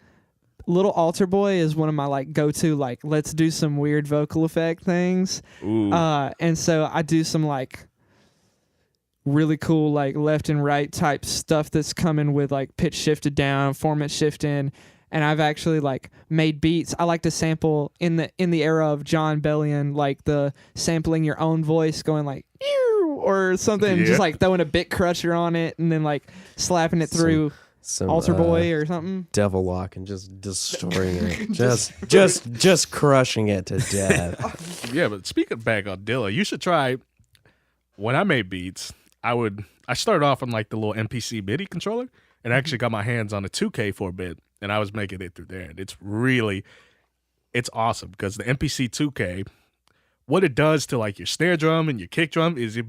Little Altar Boy is one of my like go-to, like, let's do some weird vocal effect things. Ooh. And so I do some like really cool like left and right type stuff that's coming with like pitch shifted down, format shifting, and I've actually like made beats. I like to sample in the era of John Bellion, like the sampling your own voice, going like "Ew," or something, Yeah. just like throwing a bit crusher on it and then like slapping it through Some Altar Boy or something. Devil Lock and just destroying it. just crushing it to death. Yeah, but speaking back on Dilla, you should try. When I made beats, I started off on like the little MPC MIDI controller, and I actually got my hands on a 2K for a bit, and I was making it through there, and it's awesome because the MPC 2K, what it does to like your snare drum and your kick drum is it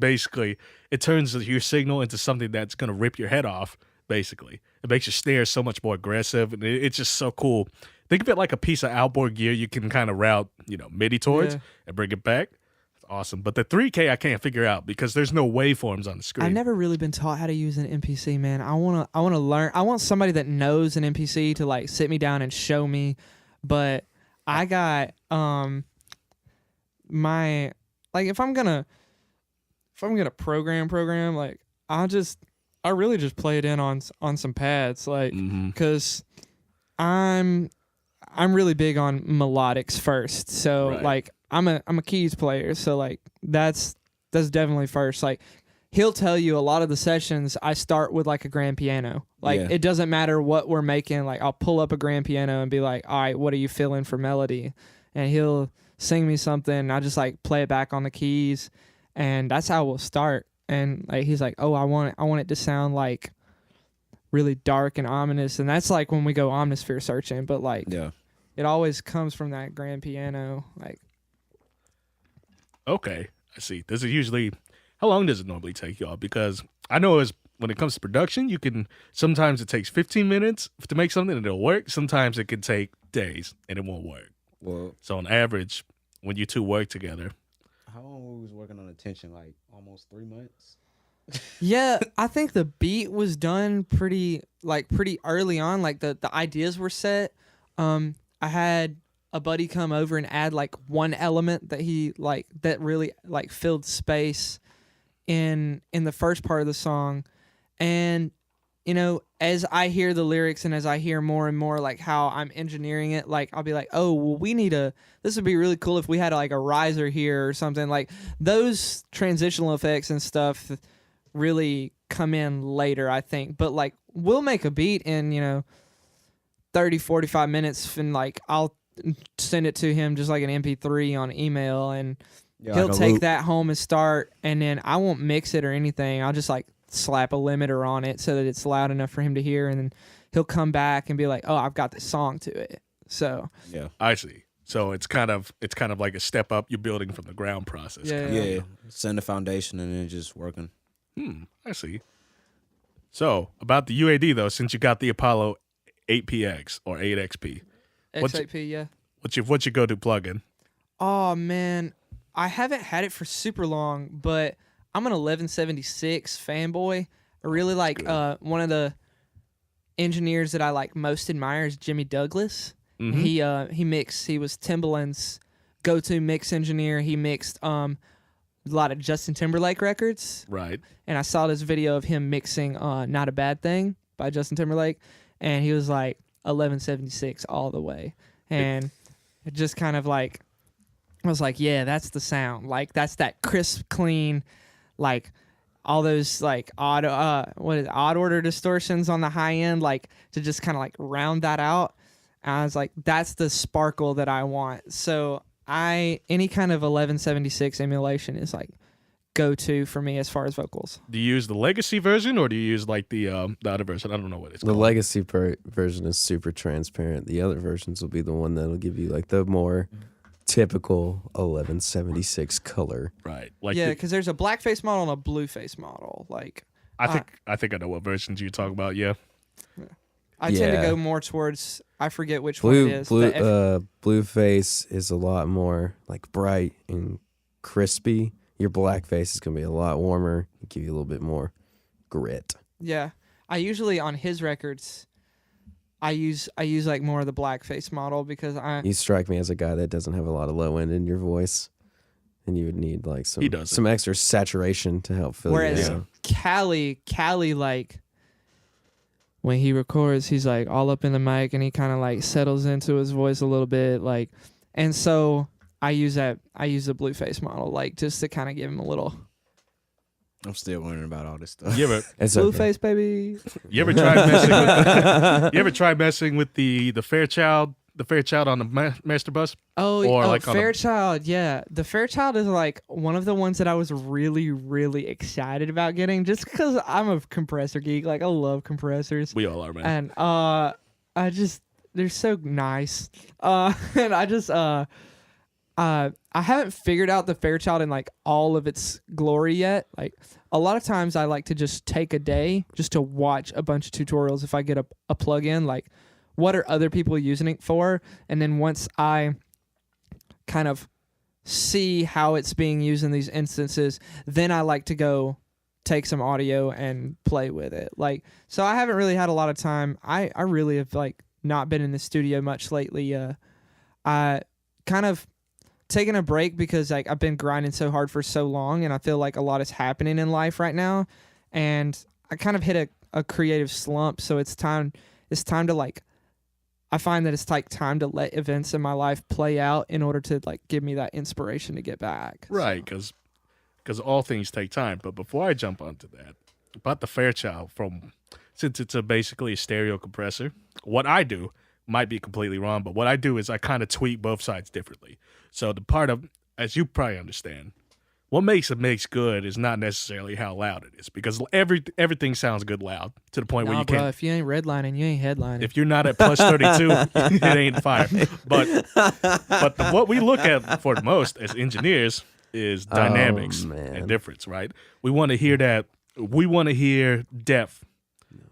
turns your signal into something that's gonna rip your head off. Basically, it makes your snare so much more aggressive, and it's just so cool. Think of it like a piece of outboard gear you can kind of route, MIDI towards Yeah. and bring it back. It's awesome. But the 3K I can't figure out because there's no waveforms on the screen. I've never really been taught how to use an MPC, man. I wanna learn. I want somebody that knows an MPC to like sit me down and show me. But I got my like if I'm gonna if I'm gonna program, like I really just play it in on some pads, like, because I'm really big on melodics first. So Right. like I'm a keys player, so like that's definitely first. Like he'll tell you a lot of the sessions I start with like a grand piano. Like Yeah. it doesn't matter what we're making, like I'll pull up a grand piano and be like, all right, what are you feeling for melody? And he'll sing me something and I just like play it back on the keys, and that's how we'll start. And like he's like, oh, I want it to sound like really dark and ominous, and that's like when we go omnisphere searching. But like Yeah. it always comes from that grand piano. Like Okay, I see. Does it usually? How long does it normally take y'all? Because I know when it comes to production, you can sometimes it takes 15 minutes to make something and it'll work. Sometimes it can take days and it won't work. Well, So on average, when you two work together, how long we was working on Attention? Like almost 3 months. yeah, I think the beat was done pretty early on. Like the ideas were set. I had a buddy come over and add like one element that he like that really like filled space in the first part of the song. And you know, as I hear the lyrics and as I hear more and more like how I'm engineering it, like I'll be like, oh well, this would be really cool if we had like a riser here or something. Like those transitional effects and stuff really come in later, I think. But like we'll make a beat in, you know, 30-45 minutes, and like I'll send it to him just like an MP3 on email, and Yeah, he'll like a take loop. that home and start, and then I won't mix it or anything. I'll just like slap a limiter on it so that it's loud enough for him to hear, and then he'll come back and be like, oh, I've got this song to it. So Yeah. I see. So it's kind of like a step up. You're building from the ground process. Yeah. kinda. Yeah. Send the foundation and then just working. I see. So about the UAD though, since you got the Apollo 8PX or 8XP, What's- X8P, yeah. what's your go-to plugin? Oh man, I haven't had it for super long, but I'm an 1176 fanboy. I really like one of the engineers that I like most admire is Jimmy Douglas. He was Timbaland's go-to mix engineer. He mixed a lot of Justin Timberlake records, Right. and I saw this video of him mixing Not a Bad Thing by Justin Timberlake, and he was like 1176 all the way. And it just kind of like, I was like, yeah, that's the sound. Like that's that crisp, clean, like all those like odd order distortions on the high end, like to just kind of like round that out. And I was like, that's the sparkle that I want. So any kind of 1176 emulation is like go to for me as far as vocals. Do you use the legacy version or do you use like the other version? I don't know what it's The called. legacy version is super transparent. The other versions will be the one that'll give you like the more typical 1176 color. Right. Like Yeah, the- because there's a blackface model and a blueface model. Like I think I know what versions you talk about. Yeah. I tend to Yeah. go more towards, I forget which one it is. Blue face is a lot more like bright and crispy. Your black face is gonna be a lot warmer, give you a little bit more grit. Yeah, I usually on his records, I use like more of the blackface model because You strike me as a guy that doesn't have a lot of low end in your voice, and you would need like He doesn't. some extra saturation to help fill whereas you in. Callie like when he records, he's like all up in the mic and he kind of like settles into his voice a little bit, like, and so I use the blueface model like just to kind of give him a little I'm still learning about all this stuff. You ever It's okay. blueface, baby. you ever tried messing with you ever tried messing with the Fairchild on the master bus? Or like on a- Fairchild, yeah. The Fairchild is like one of the ones that I was really, really excited about getting just because I'm a compressor geek. Like I love compressors. We all are, man. And I just they're so nice. And I just I haven't figured out the Fairchild in like all of its glory yet. Like a lot of times I like to just take a day just to watch a bunch of tutorials if I get a plug-in, like what are other people using it for? And then once I kind of see how it's being used in these instances, then I like to go take some audio and play with it. Like, so I haven't really had a lot of time. I really have like not been in the studio much lately. I kind of taking a break because like I've been grinding so hard for so long, and I feel like a lot is happening in life right now, and I kind of hit a creative slump. So it's time to like. I find that it's like time to let events in my life play out in order to like give me that inspiration to get back. Right, because all things take time. But before I jump onto that, about the Fairchild, since it's basically a stereo compressor, what I do might be completely wrong, but what I do is I kind of tweak both sides differently. So the part of, as you probably understand, what makes a mix good is not necessarily how loud it is, because everything sounds good loud to the point where you bro, can't. if you ain't redlining, you ain't headlining. If you're not at plus 32, it ain't fire. But what we look at for the most as engineers is dynamics and difference, right? We want to hear that. We want to hear depth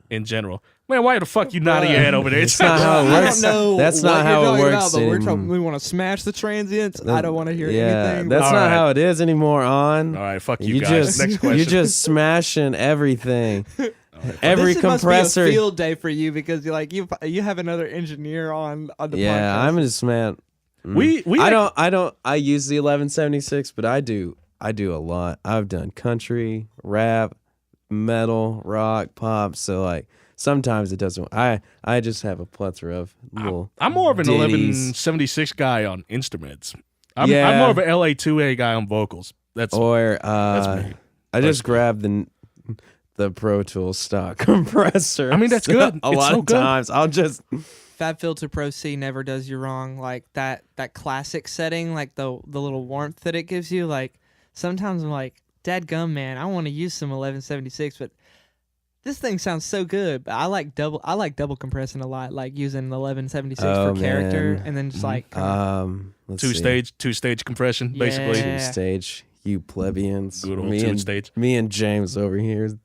in general. Man, why the fuck you nodding your head over there? It's not how it works. I don't know. That's what not how you're it talking works. About, but we want to smash the transients. I don't want to hear anything. That's All not right. how it is anymore. On All right, fuck you guys. Next question. You're just smashing everything. Every this compressor. Must be a field day for you because you're like you have another engineer on the podcast. Yeah, I'm just man. I use the 1176, but I do a lot. I've done country, rap, metal, rock, pop. So like sometimes it doesn't. I just have a plethora of little. I'm more of an ditties. 1176 guy on instruments. I'm more of an LA2A guy on vocals. That's me. I just grabbed the Pro Tools stock compressor. I mean, that's good. A It's lot so of good. times I'll just FabFilter Pro C never does you wrong. Like that classic setting, like the little warmth that it gives you. Like sometimes I'm like, dadgum, man, I want to use some 1176, but this thing sounds so good. But I like double compressing a lot, like using 1176 for character, and then just like let's see. two stage compression, basically. Yeah. 2-stage. You plebeians. Good old 2-stage. Me and James over here.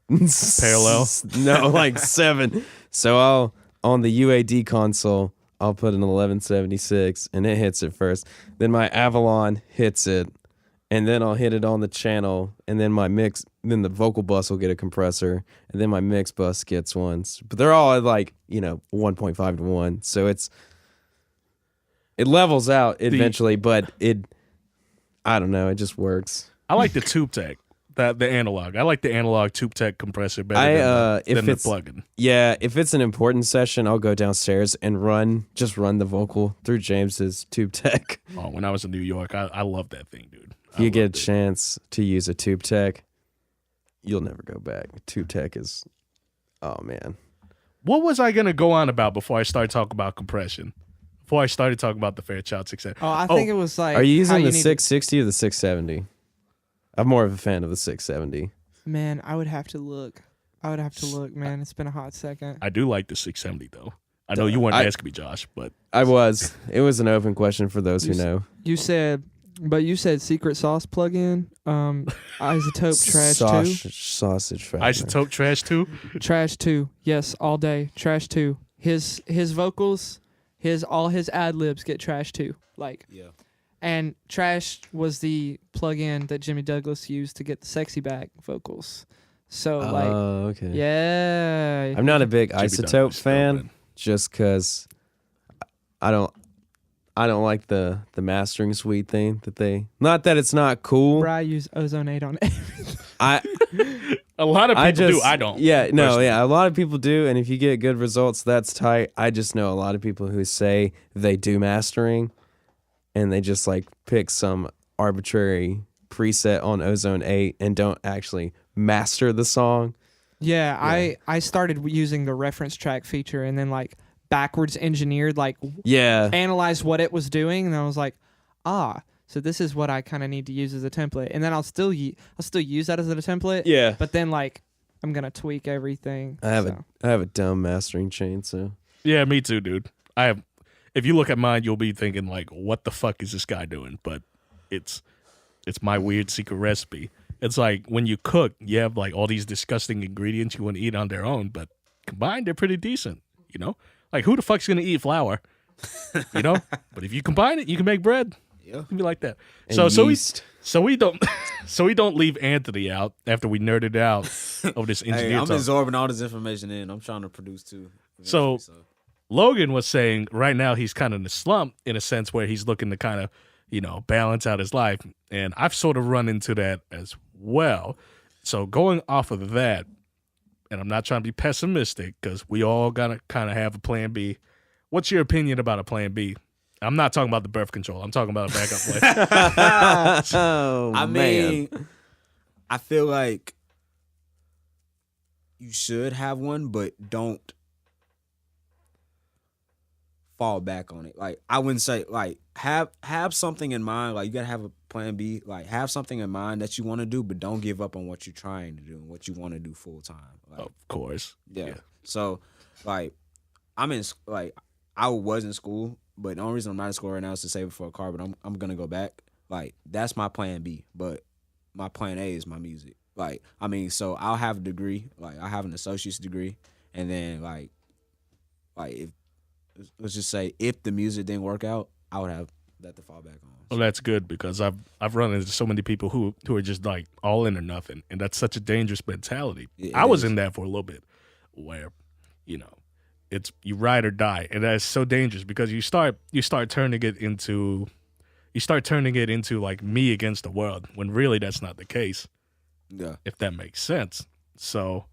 Parallel? No, like 7. So on the UAD console, I'll put an 1176 and it hits it first. Then my Avalon hits it, and then I'll hit it on the channel, and then then the vocal bus will get a compressor, and then my mix bus gets one. But they're all at like, 1.5 to 1. So it levels out eventually, but I don't know, it just works. I like the tube tech, the analog. I like the analog tube tech compressor better than the plugin. Yeah, if it's an important session, I'll go downstairs and run the vocal through James's tube tech. Oh, when I was in New York, I love that thing, dude. If you get a chance to use a tube tech, you'll never go back. Tube tech is, oh man. What was I gonna go on about before I started talking about compression? Before I started talking about the Fairchild 670. I think it was like. Are you using the need 660 or the 670? I'm more of a fan of the 670. Man, I would have to look, man. It's been a hot second. I do like the 670 though. I know you weren't asking me, Josh, but I was. It was an open question for those who know. You said secret sauce plugin. Isotope trash too. Sausage factory. Isotope trash too. Trash too. Yes, all day. Trash too. His vocals, all his ad libs get trash too. Like Yeah. And Trash was the plug-in that Jimmy Douglas used to get the sexy back vocals. So okay. Yeah. I'm not a big Jimmy Isotope Douglas, fan, man. just because I don't like the mastering suite thing that they. Not that it's not cool. I use Ozone 8 on everything. A lot of people do. I don't. Yeah, no, personally. yeah. A lot of people do, and if you get good results, that's tight. I just know a lot of people who say they do mastering, and they just like pick some arbitrary preset on Ozone 8 and don't actually master the song. Yeah, I started using the reference track feature and then like backwards engineered, like analyzed what it was doing, and I was like, so this is what I kind of need to use as a template, and then I'll still use that as a template. Yeah, but then like I'm gonna tweak everything. I have a dumb mastering chain, so Yeah, me too, dude. If you look at mine, you'll be thinking like, what the fuck is this guy doing? But it's my weird secret recipe. It's like when you cook, you have like all these disgusting ingredients you want to eat on their own, but combined, they're pretty decent, Like who the fuck's gonna eat flour? But if you combine it, you can make bread. Yeah. Be like that. And yeast. So we don't leave Anthony out after we nerded out of this engineer I'm talk. absorbing all this information in. I'm trying to produce too. So Logan was saying right now he's kind of in a slump in a sense where he's looking to kind of, balance out his life. And I've sort of run into that as well. So going off of that, and I'm not trying to be pessimistic because we all got to kind of have a plan B. What's your opinion about a plan B? I'm not talking about the birth control. I'm talking about a backup plan. Oh, I mean, I feel like you should have one, but don't fall back on it. Like, I wouldn't say, like, have something in mind. Like, you gotta have a plan B. Like, have something in mind that you want to do, but don't give up on what you're trying to do and what you want to do full time. Like, Of course. yeah. So, like, I was in school, but the only reason I'm not in school right now is to save it for a car. But I'm gonna go back. Like, that's my plan B. But my plan A is my music. Like, I mean, so I'll have a degree. Like, I have an associate's degree, and then like if let's just say if the music didn't work out, I would have that to fall back on. Well, that's good because I've run into so many people who are just like all in or nothing, and that's such a dangerous mentality. I was in that for a little bit, where it's you ride or die, and that's so dangerous because you start turning it into like me against the world when really that's not the case. Yeah. If that makes sense. So,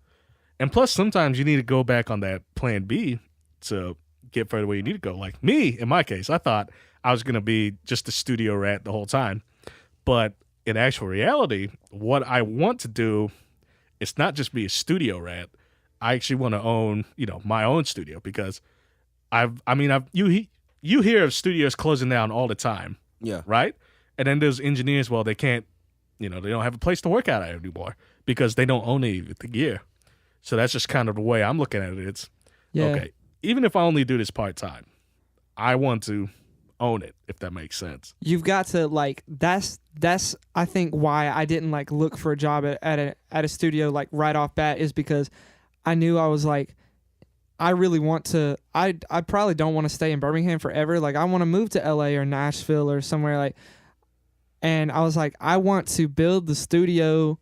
and plus sometimes you need to go back on that plan B to get further where you need to go. Like me, in my case, I thought I was going to be just a studio rat the whole time. But in actual reality, what I want to do is not just be a studio rat. I actually want to own, my own studio because you hear of studios closing down all the time. Yeah. Right? And then there's engineers, well, they can't, they don't have a place to work out at anymore because they don't own the gear. So that's just kind of the way I'm looking at it. It's, okay, even if I only do this part-time, I want to own it, if that makes sense. You've got to that's I think why I didn't look for a job at a studio right off bat is because I knew I was I really want to I probably don't want to stay in Birmingham forever. I want to move to LA or Nashville or somewhere and I was I want to build the studio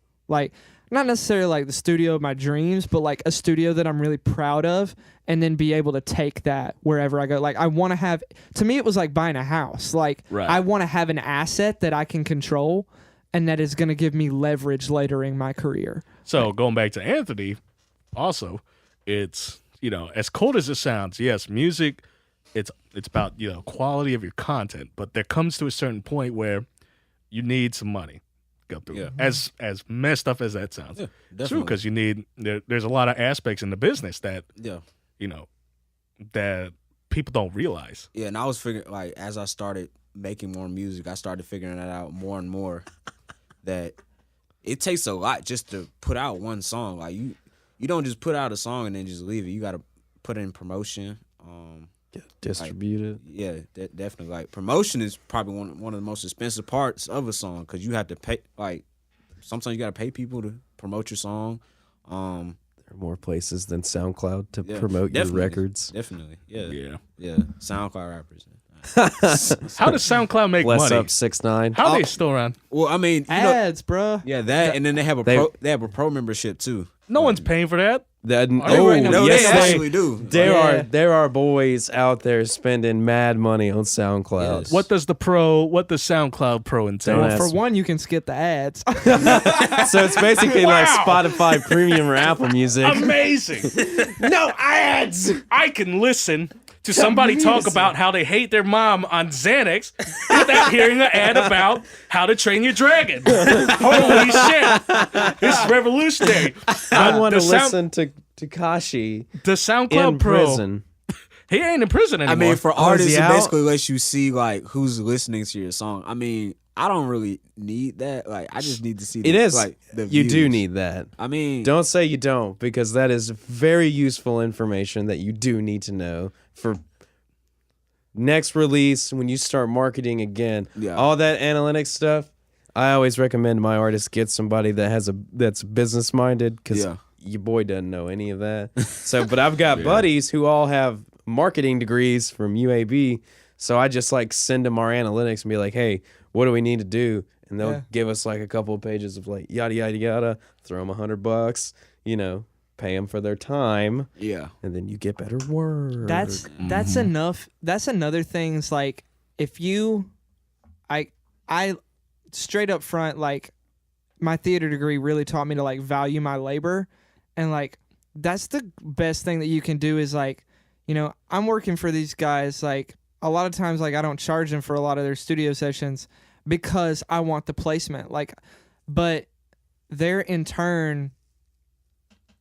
not necessarily the studio of my dreams, but a studio that I'm really proud of, and then be able to take that wherever I go. I want to have, to me, it was like buying a house. Right. I want to have an asset that I can control and that is going to give me leverage later in my career. So going back to Anthony, also, it's, as cold as it sounds, yes, music, it's about, quality of your content, but there comes to a certain point where you need some money. Go through. Yeah. As messed up as that sounds. Yeah, True, because you need there's a lot of aspects in the business that that people don't realize. Yeah, and I was figuring as I started making more music, I started figuring that out more and more that it takes a lot just to put out one song. You don't just put out a song and then just leave it. You got to put in promotion. Distribute it. Yeah, definitely. Promotion is probably one of the most expensive parts of a song because you have to pay. Sometimes you got to pay people to promote your song. There are more places than SoundCloud to promote definitely, your records. Definitely, yeah. SoundCloud rappers. How does SoundCloud make Bless money? up 6ix9ine. How are they still around? Well, I mean, ads, bruh. Yeah, that, and then they have a pro membership too. No one's paying for that. They actually do. There are boys out there spending mad money on SoundCloud. Yes. What does SoundCloud Pro entail? Well, for one, you can skip the ads. So it's basically like Spotify Premium or Apple Music. Amazing. No ads. I can listen to somebody talk about how they hate their mom on Xanax without hearing an ad about how to train your dragon. Holy shit. This is revolutionary. I want to listen to Tekashi the SoundCloud in Pro. prison. He ain't in prison anymore. I mean, for artists, he it out? basically lets you see who's listening to your song. I mean, I don't really need that. I just need to see. It is. The You views. do need that. I mean, Don't say you don't, because that is very useful information that you do need to know for next release when you start marketing again. Yeah. All that analytics stuff. I always recommend my artists get somebody that's business minded, because your boy doesn't know any of that. So, but I've got buddies who all have marketing degrees from UAB, so I just send them our analytics and be like, hey, what do we need to do? And they'll give us a couple of pages of yada yada yada. Throw them $100, pay them for their time. Yeah. And then you get better work. That's enough. That's another thing. Is if you, I I straight up front, like, my theater degree really taught me to like value my labor, and like that's the best thing that you can do is like, you know, I'm working for these guys, like a lot of times like I don't charge them for a lot of their studio sessions because I want the placement, like, but they're in turn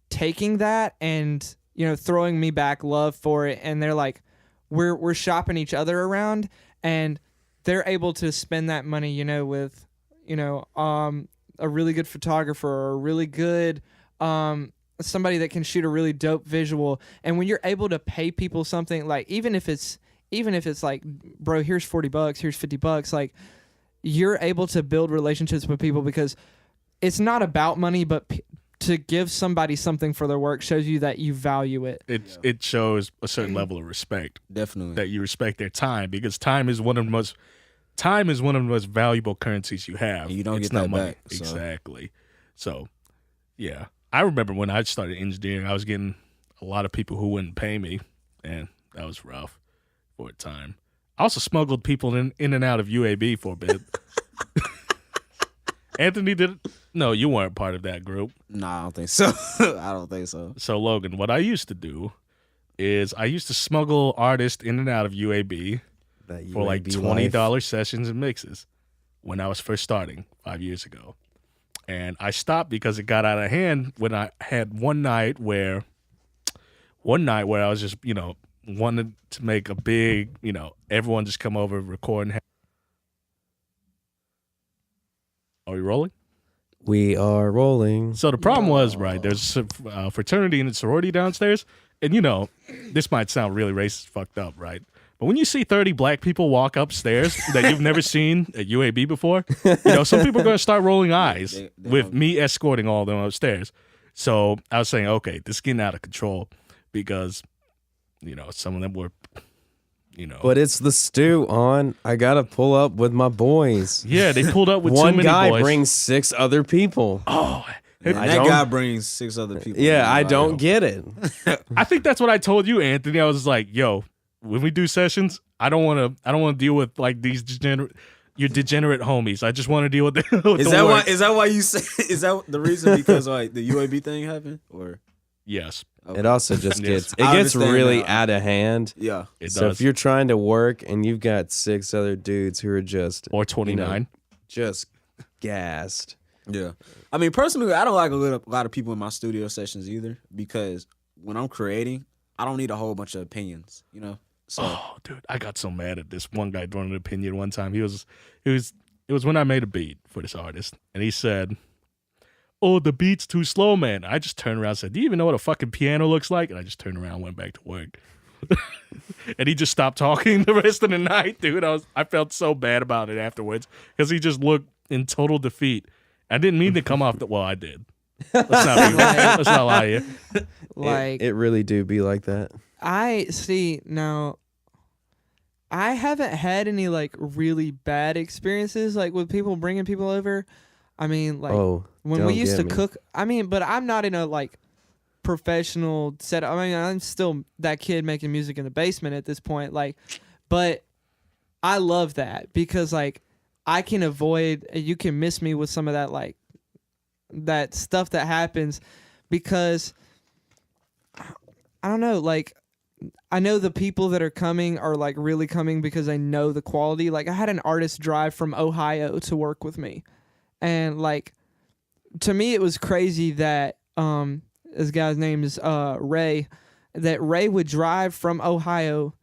taking that and, you know, throwing me back love for it, and they're like, we're shopping each other around, and they're able to spend that money, you know, with, you know, a really good photographer or a really good somebody that can shoot a really dope visual. And when you're able to pay people something, like even if it's like, bro, here's $40, here's $50, like you're able to build relationships with people because it's not about money, but to give somebody something for their work shows you that you value it. It shows a certain level of respect. Definitely. That you respect their time, because time is one of the most valuable currencies you have. And you don't It's get not that money. back, so. Exactly. So, yeah. I remember when I started engineering, I was getting a lot of people who wouldn't pay me, and that was rough for a time. I also smuggled people in and out of UAB for a bit. Anthony did it? No, you weren't part of that group. No, I don't think so. I don't think so. So, Logan, what I used to do is I used to smuggle artists in and out of UAB for like $20 sessions and mixes when I was first starting 5 years ago. And I stopped because it got out of hand when I had one night where I was just, you know, wanted to make a big, you know, everyone just come over, record. Are we rolling? We are rolling. So the problem was, right, there's a fraternity and a sorority downstairs. And, you know, this might sound really racist, fucked up, right? But when you see 30 black people walk upstairs that you've never seen at UAB before, you know, some people are going to start rolling eyes They with me escorting all of them upstairs. So I was saying, okay, this is getting out of control because, you know, some of them were, you know. But it's the stew on. I got to pull up with my boys. Yeah, they pulled up with too One many guy boys. brings 6 other people. Oh, And I that don't- guy brings 6 other people. Yeah, I don't get it. I think that's what I told you, Anthony. I was like, yo, when we do sessions, I don't want to deal with like these your degenerate homies. I just want to deal with with Is the that why? work. Is that why you say? Is that the reason? Because like the UAB thing happened, or Yes, okay. It also just Yes. gets I gets understand really now. out of hand. yeah, it So does. if you're trying to work and you've got 6 other dudes who are just Or 29. just gassed. yeah. I mean, personally, I don't like a lot of people in my studio sessions either, because when I'm creating, I don't need a whole bunch of opinions, you know. So Oh, dude, I got so mad at this one guy throwing an opinion one time. It was when I made a beat for this artist, and he said, "Oh, the beat's too slow, man." I just turned around and said, "Do you even know what a fucking piano looks like?" And I just turned around and went back to work. And he just stopped talking the rest of the night, dude. I felt so bad about it afterwards because he just looked in total defeat. I didn't mean to come off the. Well, I did. Let's not lie here. Like It really do be like that. I see now. I haven't had any like really bad experiences like with people bringing people over. I mean, like when we don't used get to me. cook. I mean, but I'm not in a like professional setup. I mean, I'm still that kid making music in the basement at this point. Like, but I love that because like I can avoid. You can miss me with some of that like that stuff that happens because I don't know, like. I know the people that are coming are like really coming because they know the quality. Like I had an artist drive from Ohio to work with me. And like to me it was crazy that this guy's name is Ray, that Ray would drive from Ohio,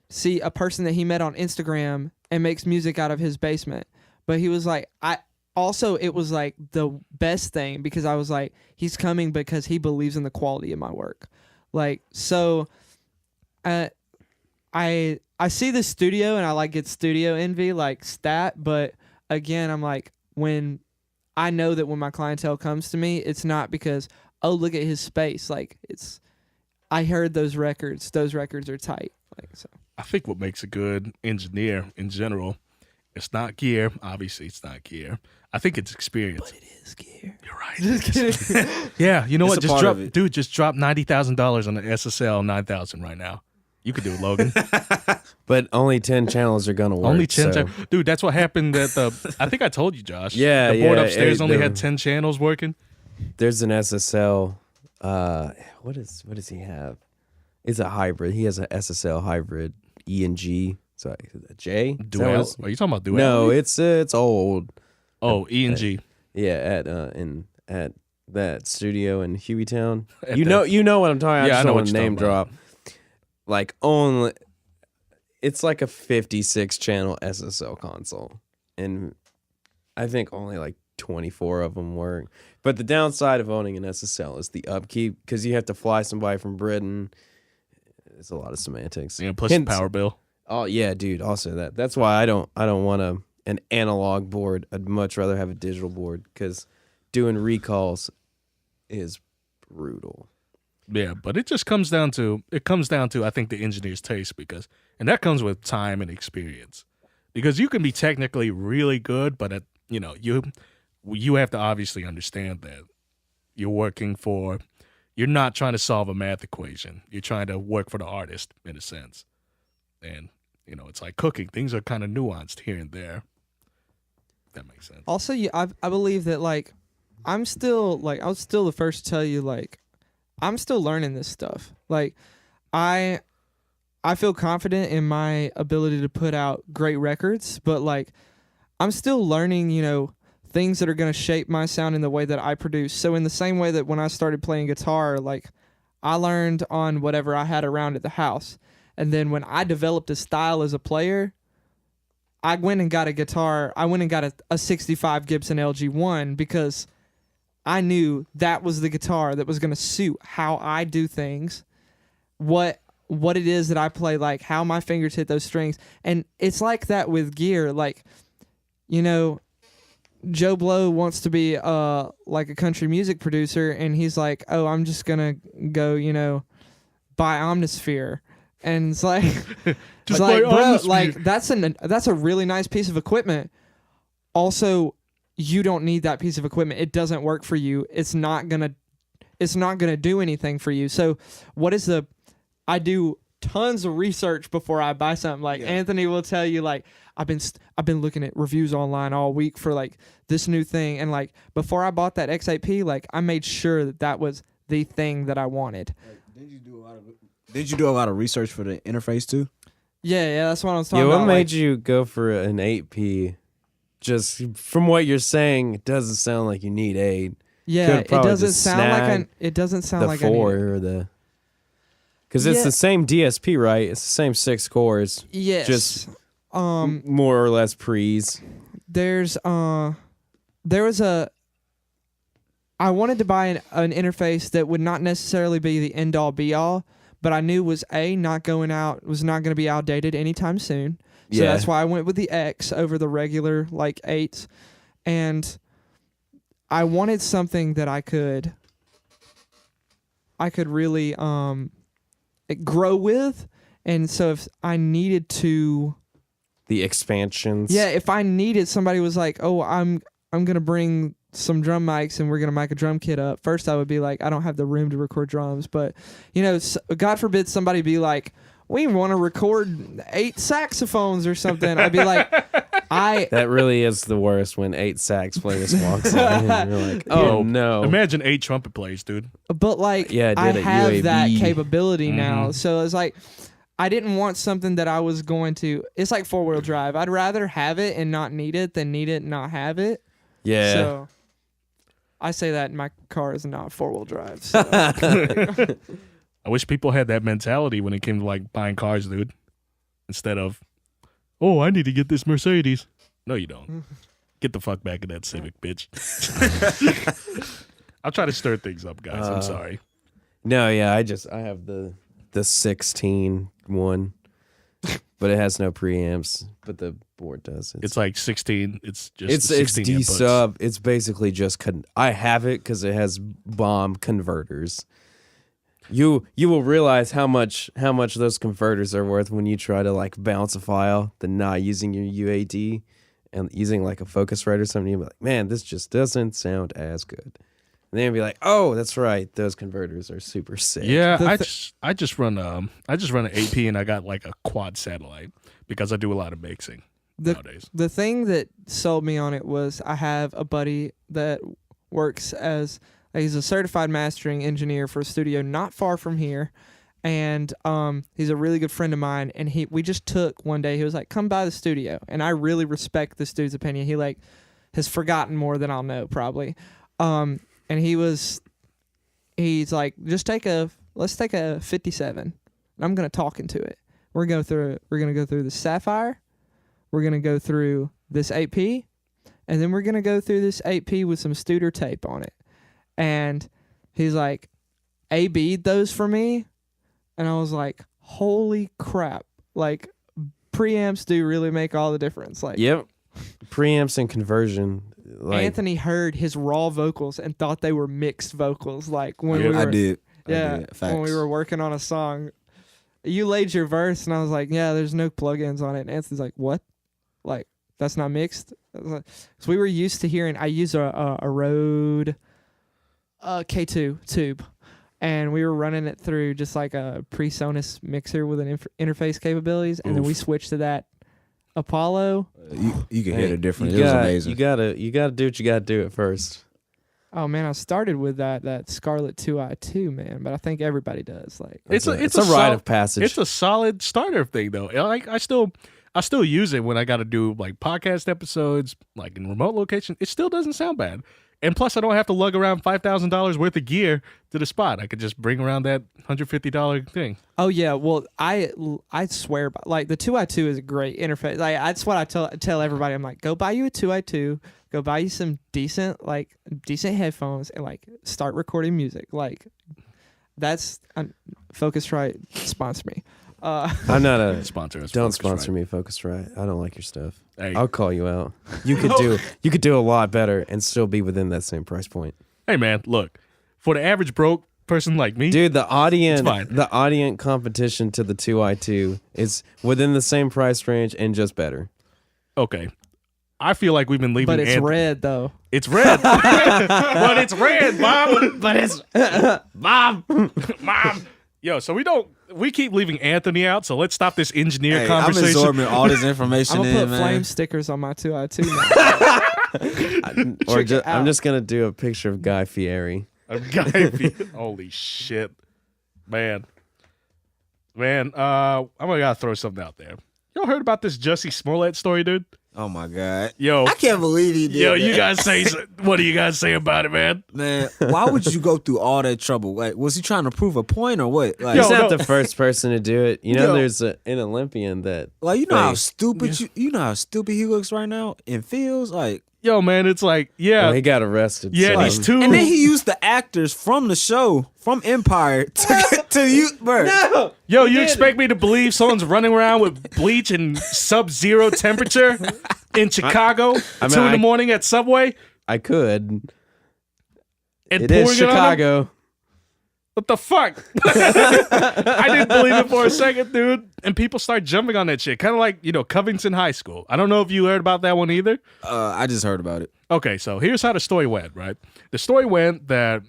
see a person that he met on Instagram and makes music out of his basement. But he was like it was like the best thing because I was like he's coming because he believes in the quality of my work. Like so I see the studio and I like get studio envy like stat, but again I'm like when I know that when my clientele comes to me, it's not because oh look at his space, like it's I heard those records are tight. Like so. I think what makes a good engineer in general, it's not gear. Obviously, it's not gear. I think it's experience. But it is gear. You're right. Just kidding. Yeah, you know It's what? a part of it. Just drop $90,000 on the SSL 9000 right now. You could do it, Logan. But only 10 channels are gonna work. Only 10 so. Dude, that's what happened at the I think I told you, Josh. Yeah, the board yeah, upstairs only there- had 10 channels working. There's an SSL. What does he have? It's a hybrid. He has an SSL hybrid E and G. So a J. Is that what Dual. it's- Are you talking about dual? No, it's old. Oh, E and G. Yeah, at that studio in Hueytown. At You know what I'm talking about. Yeah, I I just know don't what want to you're name talking about. drop. Like only it's like a 56 channel SSL console. And I think only like 24 of them work. But the downside of owning an SSL is the upkeep because you have to fly somebody from Britain. It's a lot of semantics. Yeah, plus the Hence- power bill. Oh yeah, dude. Also that's why I don't want an analog board. I'd much rather have a digital board because doing recalls is brutal. Yeah, but it just comes down to I think the engineer's taste and that comes with time and experience. Because you can be technically really good, but you have to obviously understand that you're not trying to solve a math equation. You're trying to work for the artist in a sense. And it's like cooking. Things are kind of nuanced here and there. If that makes sense. Also, I believe that like I was still the first to tell you like I'm still learning this stuff. Like I feel confident in my ability to put out great records, but like I'm still learning, things that are going to shape my sound in the way that I produce. So in the same way that when I started playing guitar, like I learned on whatever I had around at the house. And then when I developed a style as a player, I went and got a guitar. I went and got a 65 Gibson LG1 because I knew that was the guitar that was going to suit how I do things, what it is that I play, like how my fingers hit those strings. And it's like that with gear. Like, Joe Blow wants to be like a country music producer, and he's like, oh, I'm just going to go, buy Omnisphere. And it's like, Just like, buy bro, Omnisphere. like that's a really nice piece of equipment. Also, you don't need that piece of equipment. It doesn't work for you. It's not gonna do anything for you. So I do tons of research before I buy something. Like Anthony will tell you, like I've been looking at reviews online all week for like this new thing, and like before I bought that X8P, like I made sure that was the thing that I wanted. Did you do a lot of research for the interface too? Yeah, that's what I was talking Yeah, about. what like- made you go for an 8P? Just from what you're saying, it doesn't sound like you need 8. Yeah, Could've it probably doesn't just sound like snagged it doesn't sound the like 4 I need it. or the... Because it's Yeah. the same DSP, right? It's the same 6 cores. Yes. Just um more or less pre's. there was I wanted to buy an interface that would not necessarily be the end all be all, but I knew was not going to be outdated anytime soon. So Yeah. that's why I went with the X over the regular like 8s. And I wanted something that I could really grow with. And so if I needed to, The expansions. yeah, if I needed, somebody was like, oh, I'm gonna bring some drum mics and we're gonna mic a drum kit up. First, I would be like, I don't have the room to record drums, but God forbid somebody be like, we want to record 8 saxophones or something. I'd be like, That really is the worst when 8 sax players walks in and you're like, oh no. Imagine 8 trumpet players, dude. but like, Yeah, I I did at have that UAB. capability now. So it's like, I didn't want something that I was going to. It's like 4-wheel drive. I'd rather have it and not need it than need it and not have it. Yeah. So I say that my car is not 4-wheel drive. So. I wish people had that mentality when it came to like buying cars, dude. Instead of, oh, I need to get this Mercedes. No, you don't. Get the fuck back in that Civic, bitch. I'll try to stir things up, guys. I'm sorry. No, yeah, I have the 16 one, but it has no preamps, but the board does. It's like 16. It's just it's 16 D inputs. sub. It's basically just I have it because it has bomb converters. You will realize how much those converters are worth when you try to like bounce a file, then not using your UAD and using like a Focusrite or something. You'll be like, man, this just doesn't sound as good. And And they'd be like, "Oh, that's right. Those converters are super sick." Yeah, I just run an AP and I got like a quad satellite because I do a lot of mixing nowadays. The thing that sold me on it was I have a buddy that works as he's a certified mastering engineer for a studio not far from here, and he's a really good friend of mine. And we just took one day. He was like, "Come by the studio," and I really respect this dude's opinion. He like has forgotten more than I'll know probably. And he's like, let's take a 57. And I'm gonna talk into it. We're gonna go through the Sapphire. We're gonna go through this AP, and then we're gonna go through this AP with some Studer tape on it. And he's like, A-B'd those for me, and I was like, holy crap! Like preamps do really make all the difference. Like, Yep. Preamps and conversion. Like, Anthony heard his raw vocals and thought they were mixed vocals. Like when we were, I did. yeah, Facts. when we were working on a song, you laid your verse, and I was like, yeah, there's no plugins on it. And Anthony's like, what? Like that's not mixed? I was like, so we were used to hearing. I use a Rode K2 tube, and we were running it through just like a PreSonus mixer with an interface capabilities, and then we switched to that Apollo. You can hear the difference. You It was got- amazing. You gotta do what you gotta do at first. Oh man, I started with that Scarlett 2i2, man, but I think everybody does. Like, It's a rite solid- of passage. It's a solid starter thing though. Like I still use it when I got to do like podcast episodes, like in remote location. It still doesn't sound bad. And plus, I don't have to lug around $5,000 worth of gear to the spot. I could just bring around that $150 thing. oh yeah, well I swear by, like the 2i2 is a great interface. Like that's what I tell everybody. I'm like, go buy you a 2i2, go buy you some decent headphones, and like start recording music. Like that's Focusrite sponsor me. I'm not a Sponsor us. Don't Focusrite. sponsor me, Focusrite. I don't like your stuff. Hey. I'll call you out. You could do a lot better and still be within that same price point. Hey man, look, for the average broke person like me, Dude, the audience fine. competition to the 2i2 is within the same price range and just better. okay. I feel like we've been leaving. But it's red though. It's red. But it's red, Mom. But it's Mom. Yo, so we keep leaving Anthony out, so let's stop this engineer I'm conversation. absorbing all this information I'm gonna put man. flame stickers on my 2i2 now. Or Check it I'm out. just gonna do a picture of Guy Fieri. Holy shit. Man, I'm gonna gotta throw something out there. Y'all heard about this Jussie Smollett story, dude? Oh my god. Yo, I can't believe he did. yo, that. you guys say, what do you guys say about it, man? Man, why would you go through all that trouble? Like, was he trying to prove a point or what? Like, He's Yo, not no. the first person to do it. You know, Yo. there's an Olympian that you know how Hey. stupid you know how stupid he looks right now and feels like. Yo, man, it's like, well, he got arrested. yeah, so- these two. And then he used the actors from the show from Empire to you, bro. Yo, you expect me to believe someone's running around with bleach and sub-zero temperature in Chicago I mean, 2 in the I- morning at Subway? I could. And It is pouring it on them? Chicago. What the fuck? I didn't believe it for a second, dude. And people start jumping on that shit. Kind of like, Covington High School. I don't know if you heard about that one either. I just heard about it. Okay, so here's how the story went, right? The story went that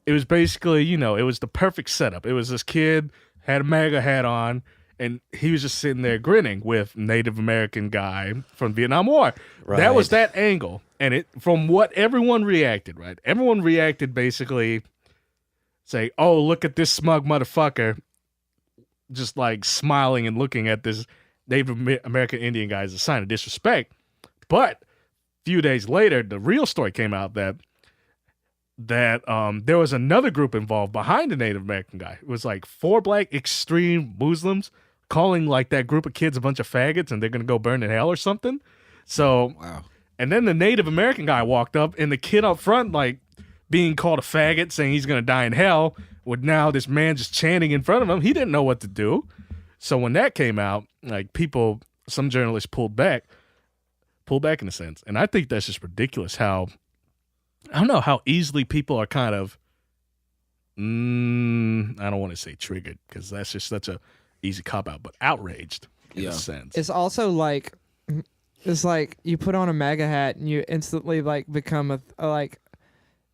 it was basically, it was the perfect setup. It was this kid, had a MAGA hat on, and he was just sitting there grinning with Native American guy from Vietnam War. That was that angle. And it from what everyone reacted, right? Everyone reacted basically say, oh, look at this smug motherfucker just like smiling and looking at this Native American Indian guy as a sign of disrespect. But a few days later, the real story came out that there was another group involved behind the Native American guy. It was like 4 black extreme Muslims calling like that group of kids a bunch of faggots and they're going to go burn in hell or something. So, Wow. and then the Native American guy walked up and the kid up front, like, being called a faggot, saying he's going to die in hell, with now this man just chanting in front of him. He didn't know what to do. So when that came out, like some journalists pulled back in a sense. And I think that's just ridiculous how, I don't know, how easily people are kind of, I don't want to say triggered because that's just such a easy cop out, but outraged in a sense. It's also like, it's like you put on a MAGA hat and you instantly like become a like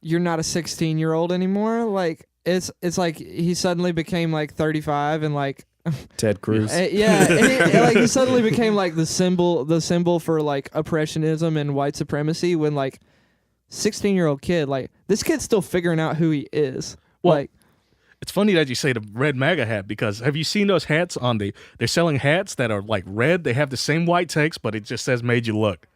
you're not a 16-year-old anymore. Like it's like he suddenly became like 35 and like Ted Cruz. yeah, and like he suddenly became like the symbol for like oppressionism and white supremacy when like 16-year-old kid, like this kid's still figuring out who he is. Well, like it's funny that you say the red MAGA hat because have you seen those hats on they're selling hats that are like red. They have the same white text, but it just says "Made you look."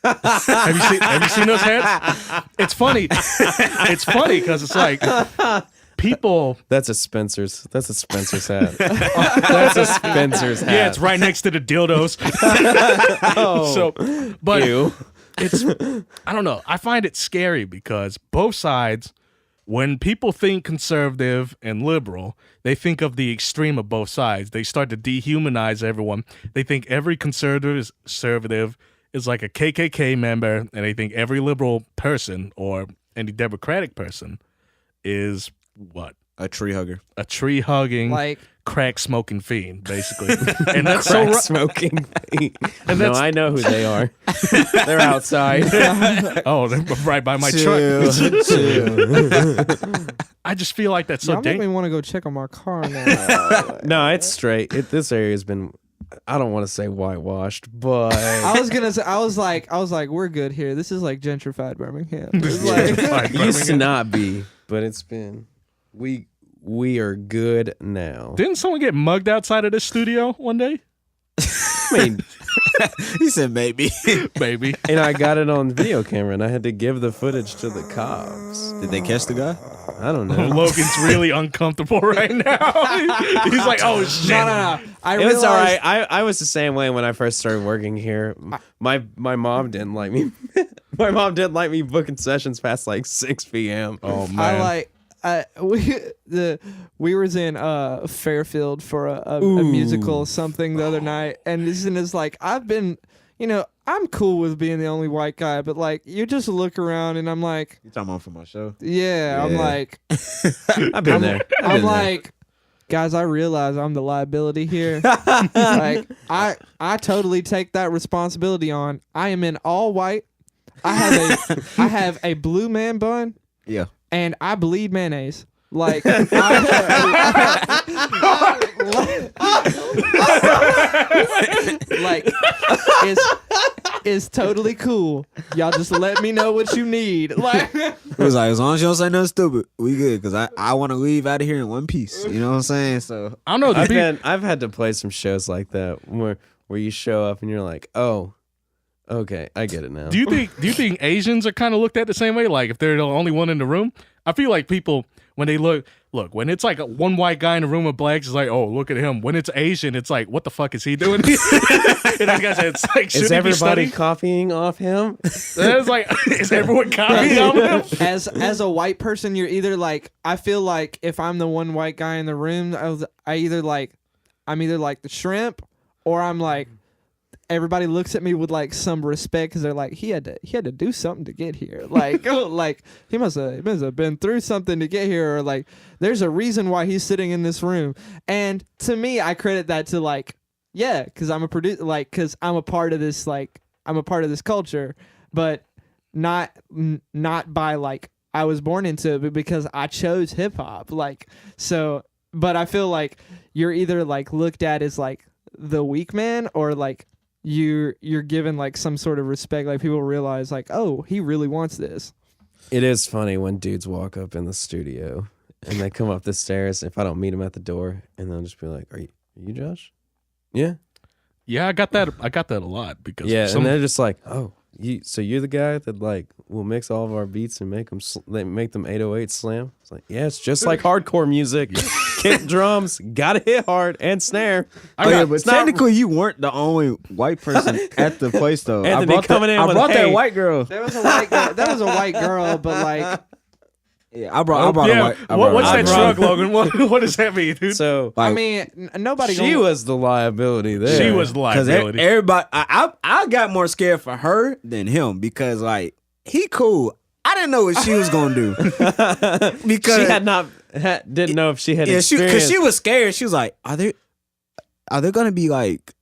Have you seen those hats? It's funny. It's funny because it's like people. That's a Spencer's hat. That's a Spencer's hat. Yeah, it's right next to the dildos. Oh. So, but Ew. it's I don't know. I find it scary because both sides, when people think conservative and liberal, they think of the extreme of both sides. They start to dehumanize everyone. They think every conservative is like a KKK member, and they think every liberal person or any Democratic person is what? A tree hugger. A tree hugging, like crack smoking fiend, basically. And that's Crack so smoking. And No, that's- I know who they are. They're outside. oh, they're right by my truck. Chill. I just feel like that's so y'all make me dangerous. want to go check on my car now. No, it's straight. This area's been, I don't want to say whitewashed, but I was gonna say, I was like, we're good here. This is like gentrified Birmingham. It's like, Like, it used to not be, but it's been. We are good now. Didn't someone get mugged outside of this studio one day? I mean, He said maybe. Baby. and I got it on video camera, and I had to give the footage to the cops. Did they catch the guy? I don't know. Logan's really uncomfortable right now. He's like, oh shit. no. I It was realized, all right. I was the same way when I first started working here. My mom didn't like me. My mom didn't like me booking sessions past like 6 p.m. Oh man. I like. We was in Fairfield for a musical something the other night, and this is like I've been, I'm cool with being the only white guy, but like you just look around and I'm like, You talking about for my show? yeah. I'm Yeah. like, I've been there. I'm like, guys, I realize I'm the liability here. Like I totally take that responsibility on. I am in all white. I have a blue man bun. Yeah. And I bleed mayonnaise. Like, like, it's totally cool. Y'all just let me know what you need. Like, It was like, as long as you don't say nothing stupid, we good. Because I want to leave out of here in one piece. You know what I'm saying? So I don't know. I've had to play some shows like that where you show up and you're like, oh, okay, I get it now. Do you think Asians are kind of looked at the same way? Like if they're the only one in the room? I feel like people when they look when it's like one white guy in a room of blacks, it's like, oh, look at him. When it's Asian, it's like, what the fuck is he doing? And those guys, it's like, should Is he be everybody studying? copying off him? It's like, is everyone copying of him? as a white person, you're either like, I feel like if I'm the one white guy in the room, I'm either like the shrimp, or I'm like, everybody looks at me with like some respect because they're like, he had to do something to get here. Like, like he must have been through something to get here, or like there's a reason why he's sitting in this room. And to me, I credit that to like, yeah, because I'm a producer, like, because I'm a part of this, like, I'm a part of this culture, but not by like I was born into it, but because I chose hip hop. Like, so, but I feel like you're either like looked at as like the weak man, or like you're given like some sort of respect. Like people realize like, oh, he really wants this. It is funny when dudes walk up in the studio and they come up the stairs. If I don't meet them at the door, and they'll just be like, "Are you Josh?" Yeah, Yeah, I got that a lot because yeah, some, and they're just like, "Oh, so you're the guy that like will mix all of our beats and make them 808 slam." It's like, yeah, it's just like hardcore music. Kick drums, gotta hit hard, and snare. but technically you weren't the only white person at the place though. Anthony coming in I with, brought "Hey." that white girl. There was a white girl. That was a white girl, but like, Yeah, I brought a white. What's that brought- shrug, Logan? What does that mean, dude? So I mean, nobody. she was the liability there. She was the Because liability. everybody, I got more scared for her than him because like he cool. I didn't know what she was gonna do because She didn't know if she had because experience. she was scared. She was like, "Are there gonna be like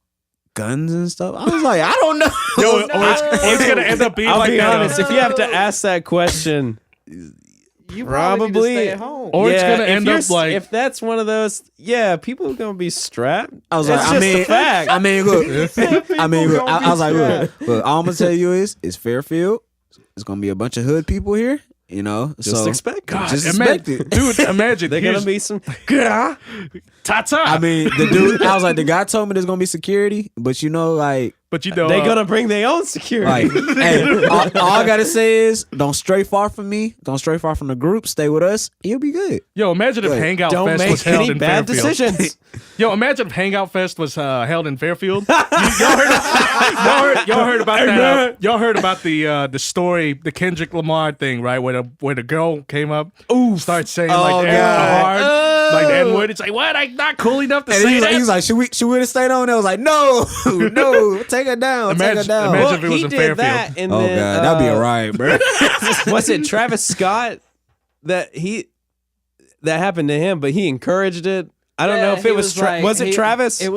guns and stuff?" I was like, "I don't know." Yo, or it's gonna end up being I'll like be that. honest. If you have to ask that question, You probably need to Probably. stay at home. Or it's gonna if end you're up s- like if that's one of those, people are gonna be strapped. I was That's like, just I mean, a fact. I mean, look, I mean, look, I was like, look, all I'm gonna tell you is, it's Fairfield. It's gonna be a bunch of hood people here, you know. Just so expect. God, just expect imagine, it. dude. Imagine They're here's- gonna be some. ta-ta. I mean, the dude, I was like, the guy told me there's gonna be security, but you know, like, but you know, They're gonna bring their own security. like, hey, all I gotta say is, don't stray far from me. Don't stray far from the group. Stay with us. You'll be good. yo, imagine if Like, Hangout Don't Fest was make held any in bad Fairfield. decisions. Yo, imagine if Hangout Fest was held in Fairfield. Y'all heard about that? Y'all heard about the story, the Kendrick Lamar thing, right? Where the girl came up, started saying like the hard, like the N-word. It's like, what? I'm not cool enough to And say he that. was like, should we have stayed on? I was like, no, take her down. Take her down. Imagine if it was he in did Fairfield. that, and Oh then god, that'd be a riot, bro. was it Travis Scott that happened to him, but he encouraged it? I don't know if he it was. like- Was it he- Travis? It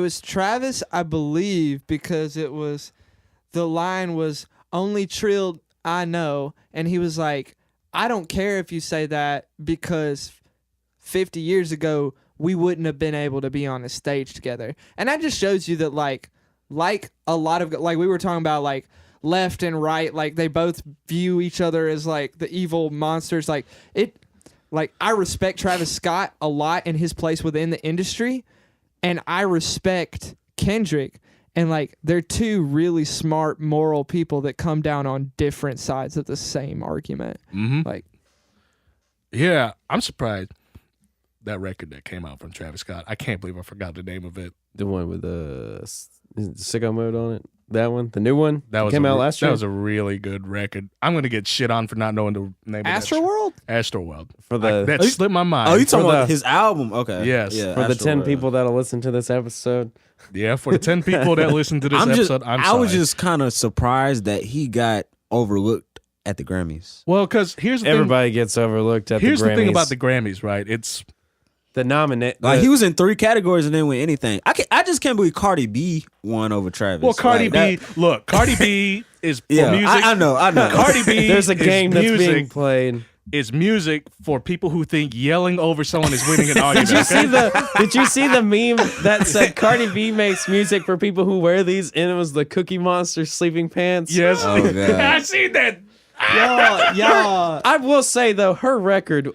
was Travis, I believe, because it was the line was only trilled I know, and he was like, I don't care if you say that because 50 years ago we wouldn't have been able to be on the stage together, and that just shows you that like a lot of like we were talking about like left and right, like they both view each other as like the evil monsters, like it. Like, I respect Travis Scott a lot in his place within the industry, and I respect Kendrick. And, like, they're two really smart, moral people that come down on different sides of the same argument. Mm-hmm. Like, Yeah, I'm surprised that record that came out from Travis Scott. I can't believe I forgot the name of it. the one with the sicko mode on it. That one, the new one That was came out last year. That was a really good record. I'm gonna get shit on for not knowing the name of Astroworld? that. Astroworld. For the- that Oh, you- slipped my mind. Oh, you talking For about the- his album? Okay. Yes. Yeah, for the 10 Astroworld. people that'll listen to this episode. Yeah, for the 10 people that listen to this episode, I'm I sorry. was just kind of surprised that he got overlooked at the Grammys. well, because here's the thing. Everybody gets overlooked at Here's the Grammys. the thing about the Grammys, right? It's the nominate. Like he was in 3 categories and didn't win anything. I just can't believe Cardi B won over Travis. well, Cardi Like, B. Look, Cardi B is for Yeah, music. I know. Cardi B. There's a is game that's music, being played. Is music for people who think yelling over someone is winning an argument. Did you see the meme that said Cardi B makes music for people who wear these, and it was the Cookie Monster sleeping pants? Yes, Oh, God. I seen that. y'all. I will say though, her record,